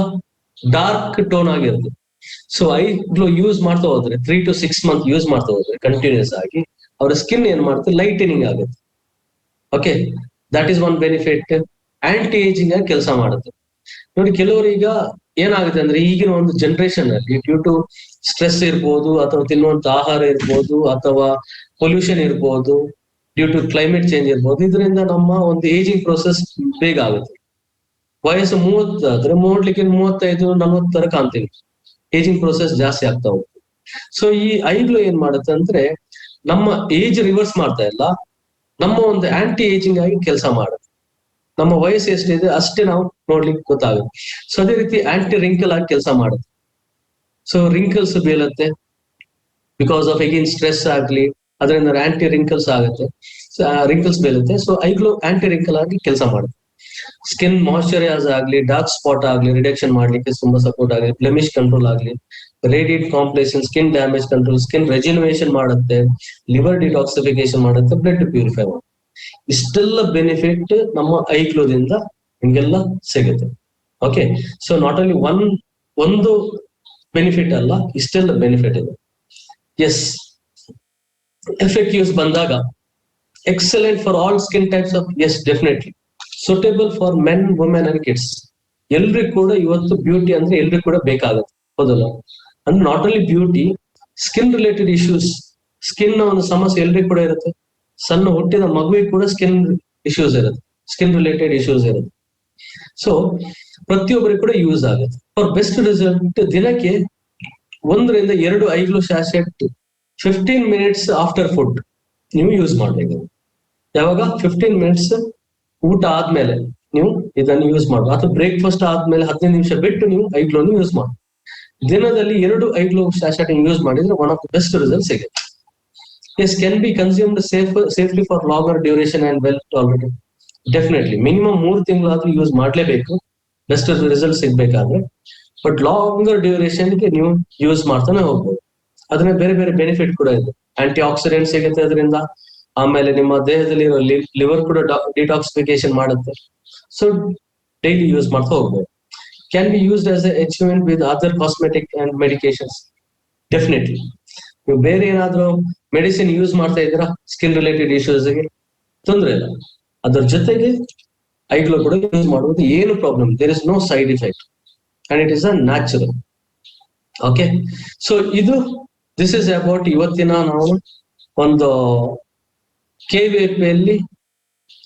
ಡಾರ್ಕ್ ಟೋನ್ ಆಗಿರುತ್ತೆ, ಸೊ ಐಗ್ಲೂ ಯೂಸ್ ಮಾಡ್ತಾ ಹೋದ್ರೆ 3 to 6 months ಯೂಸ್ ಮಾಡ್ತಾ ಹೋದ್ರೆ ಕಂಟಿನ್ಯೂಸ್ ಆಗಿ ಅವ್ರ ಸ್ಕಿನ್ ಏನ್ ಮಾಡುತ್ತೆ, ಲೈಟನಿಂಗ್ ಆಗುತ್ತೆ. Okay, that is one benefit. Aunty ageing ಆಗಿ ಕೆಲಸ ಮಾಡುತ್ತೆ. ನೋಡಿ, ಕೆಲವರೀಗ ಏನಾಗುತ್ತೆ ಅಂದ್ರೆ ಈಗಿನ ಒಂದು ಜನರೇಷನ್ ಅಲ್ಲಿ ಡ್ಯೂ ಟು ಸ್ಟ್ರೆಸ್ ಇರ್ಬೋದು, ಅಥವಾ ತಿನ್ನುವಂತ ಆಹಾರ ಇರ್ಬೋದು, ಅಥವಾ ಪೊಲ್ಯೂಷನ್ ಇರ್ಬೋದು, ಡ್ಯೂ ಟು ಕ್ಲೈಮೇಟ್ ಚೇಂಜ್ ಇರ್ಬೋದು, ಇದರಿಂದ ನಮ್ಮ ಒಂದು ಏಜಿಂಗ್ ಪ್ರೋಸೆಸ್ ಬೇಗ ಆಗುತ್ತೆ. ವಯಸ್ಸು 30 ಆದ್ರೆ ನೋಡ್ಲಿಕ್ಕೆ 35-40 ತರ ಕಾಣ್ತೀವಿ. ಏಜಿಂಗ್ ಪ್ರೋಸೆಸ್ ಜಾಸ್ತಿ ಆಗ್ತಾ ಹೋಗುತ್ತೆ. ಸೊ ಈ ಐಗ್ಲೂ ಏನ್ ಮಾಡುತ್ತೆ ಅಂದ್ರೆ ನಮ್ಮ ಏಜ್ ರಿವರ್ಸ್ ಮಾಡ್ತಾ ಇಲ್ಲ, ನಮ್ಮ ಒಂದು ಆಂಟಿ ಏಜಿಂಗ್ ಆಗಿ ಕೆಲಸ ಮಾಡುತ್ತೆ. ನಮ್ಮ ವಯಸ್ಸು ಎಷ್ಟಿದೆ ಅಷ್ಟೇ ನಾವು ನೋಡ್ಲಿಕ್ಕೆ ಗೊತ್ತಾಗುತ್ತೆ. ಸೊ ಅದೇ ರೀತಿ ಆಂಟಿ ರಿಂಕಲ್ ಆಗಿ ಕೆಲಸ ಮಾಡುತ್ತೆ. ಸೊ ರಿಂಕಲ್ಸ್ ಬೀಳುತ್ತೆ ಬಿಕಾಸ್ ಆಫ್ ಎಗೇನ್ ಸ್ಟ್ರೆಸ್ ಆಗ್ಲಿ, ಅದರಿಂದ ಆಂಟಿ ರಿಂಕಲ್ಸ್ ಆಗುತ್ತೆ, ರಿಂಕಲ್ಸ್ ಬೀಳುತ್ತೆ. ಸೊ ಐಗ್ಲೂ ಆಂಟಿ ರಿಂಕಲ್ ಆಗಿ ಕೆಲಸ ಮಾಡುತ್ತೆ. ಸ್ಕಿನ್ ಮಾಯಿಶ್ಚರೈಸ್ ಆಗ್ಲಿ, ಡಾರ್ಕ್ ಸ್ಪಾಟ್ ಆಗ್ಲಿ ರಿಡಕ್ಷನ್ ಮಾಡ್ಲಿಕ್ಕೆ ತುಂಬಾ ಸಪೋರ್ಟ್ ಆಗಲಿ, ಬ್ಲೆಮಿಶ್ ಕಂಟ್ರೋಲ್ ಆಗ್ಲಿ, radiate complexion, skin damage control, skin regeneration ಮಾಡುತ್ತೆ, ಲಿವರ್ ಡಿಟಾಕ್ಸಿಫಿಕೇಶನ್ ಮಾಡುತ್ತೆ, ಬ್ಲಡ್ ಪ್ಯೂರಿಫೈ ಮಾಡುತ್ತೆ. ಇಷ್ಟೆಲ್ಲ ಬೆನಿಫಿಟ್ ನಮ್ಮ ಐಗ್ಲೋದಿಂದ ನಿಮ್ಗೆಲ್ಲ ಸಿಗುತ್ತೆ. ಓಕೆ, ಸೊ ನಾಟ್ ಓನ್ಲಿ ಒಂದು ಬೆನಿಫಿಟ್ ಅಲ್ಲ, ಇಷ್ಟೆಲ್ಲ ಬೆನಿಫಿಟ್ ಇದೆ. ಎಸ್, ಎಫೆಕ್ಟಿವ್ಸ್ ಬಂದಾಗ excellent for all skin types of, yes definitely suitable for men, women and kids. ಎಲ್ರಿಗೂ ಕೂಡ ಇವತ್ತು ಬ್ಯೂಟಿ ಅಂದ್ರೆ ಎಲ್ರಿಗೂ ಕೂಡ ಬೇಕಾಗುತ್ತೆ, ಹೌದಲ್ಲ? ಅಂದ್ರೆ not only beauty, skin related issues, skin ಒಂದು ಸಮಸ್ಯೆ ಎಲ್ರಿಗೂ ಕೂಡ ಇರುತ್ತೆ. ಸಣ್ಣ ಹುಟ್ಟಿದ ಮಗುವಿಗೆ ಕೂಡ ಸ್ಕಿನ್ ಇಶ್ಯೂಸ್ ಇರುತ್ತೆ, ಸ್ಕಿನ್ ರಿಲೇಟೆಡ್ ಇಶ್ಯೂಸ್ ಇರುತ್ತೆ. ಸೊ ಪ್ರತಿಯೊಬ್ಬರಿಗೂ ಕೂಡ ಯೂಸ್ ಆಗುತ್ತೆ. ಫಾರ್ ಬೆಸ್ಟ್ ರಿಸಲ್ಟ್ ದಿನಕ್ಕೆ 1 ರಿಂದ 2 ಐಗ್ಲೂ ಶಾಸೆಟ್ 15 minutes ಆಫ್ಟರ್ ಫುಡ್ ನೀವು ಯೂಸ್ ಮಾಡ್ಬೇಕು. ಯಾವಾಗ? 15 minutes ಊಟ ಆದ್ಮೇಲೆ ನೀವು ಇದನ್ನು ಯೂಸ್ ಮಾಡ್ಬೋದು, ಅಥವಾ ಬ್ರೇಕ್ಫಾಸ್ಟ್ ಆದ್ಮೇಲೆ 15 ನಿಮಿಷ ಬಿಟ್ಟು ನೀವು ಐಗ್ಲೋನು ಯೂಸ್ ಮಾಡಿ. ದಿನದಲ್ಲಿ 2 ಐಗ್ಲೋ ಶಾಸೆಟ್ ಯೂಸ್ ಮಾಡಿದ್ರೆ one of the best result ಸಿಗುತ್ತೆ. Yes, can be consumed safely for longer duration and well tolerated. Definitely, minimum 3 ತಿಂಗಳಾದ್ರೂ ಯೂಸ್ ಮಾಡ್ಲೇಬೇಕು ಬೆಸ್ಟ್ ರಿಸಲ್ಟ್ ಸಿಗ್ಬೇಕಾದ್ರೆ. ಬಟ್ ಲಾಂಗರ್ ಡ್ಯೂರೇಷನ್ ಗೆ ನೀವು ಯೂಸ್ ಮಾಡ್ತಾನೆ ಹೋಗ್ಬೋದು. ಅದನ್ನ ಬೇರೆ ಬೇರೆ ಬೆನಿಫಿಟ್ ಕೂಡ ಇದೆ. ಆಂಟಿ ಆಕ್ಸಿಡೆಂಟ್ ಸಿಗುತ್ತೆ ಅದರಿಂದ. ಆಮೇಲೆ ನಿಮ್ಮ ದೇಹದಲ್ಲಿ ಲಿವರ್ ಕೂಡ ಡಿಟಾಕ್ಸಿಫಿಕೇಶನ್ ಮಾಡುತ್ತೆ. ಸೊ ಡೈಲಿ ಯೂಸ್ ಮಾಡ್ತಾ ಹೋಗ್ಬೋದು. Can be used as A achievement with other cosmetic and medications. Definitely ನೀವು ಬೇರೆ ಏನಾದ್ರೂ ಮೆಡಿಸಿನ್ ಯೂಸ್ ಮಾಡ್ತಾ ಇದ್ದೀರಾ ಸ್ಕಿನ್ ರಿಲೇಟೆಡ್ ಇಶ್ಯೂಸ್ಗೆ, ತೊಂದರೆ ಇಲ್ಲ. ಅದ್ರ ಜೊತೆಗೆ ಐಗ್ಲೋ ಕೂಡ ಯೂಸ್ ಮಾಡುವುದು ಏನು problem, there is no side effect and it is a natural. Okay, so this is about ಇವತ್ತಿನ ನಾವು ಒಂದು KVP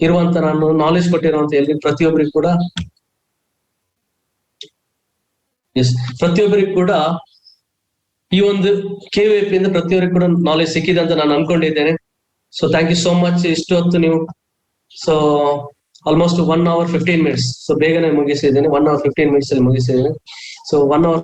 ಇರುವಂತ ನಾನು ನಾಲೆಜ್ ಕೊಟ್ಟಿರುವಂತ ಎಲ್ಲಿ ಪ್ರತಿಯೊಬ್ಬರಿಗೂ ಕೂಡ ಈ ಒಂದು KVP ಇಂದ ಪ್ರತಿಯೊಬ್ಬರಿಗೂ ಕೂಡ ನಾಲೆಜ್ ಸಿಕ್ಕಿದೆ ಅಂತ ನಾನು ಅನ್ಕೊಂಡಿದ್ದೇನೆ. So thank you so much. ಇಷ್ಟು ಹೊತ್ತು ನೀವು so almost 1 hour 15 minutes, so ಬೇಗನೆ ಮುಗಿಸಿದ್ದೇನೆ. 1 hour 15 minutes ಅಲ್ಲಿ ಮುಗಿಸಿದ್ದೇನೆ. So 1 hour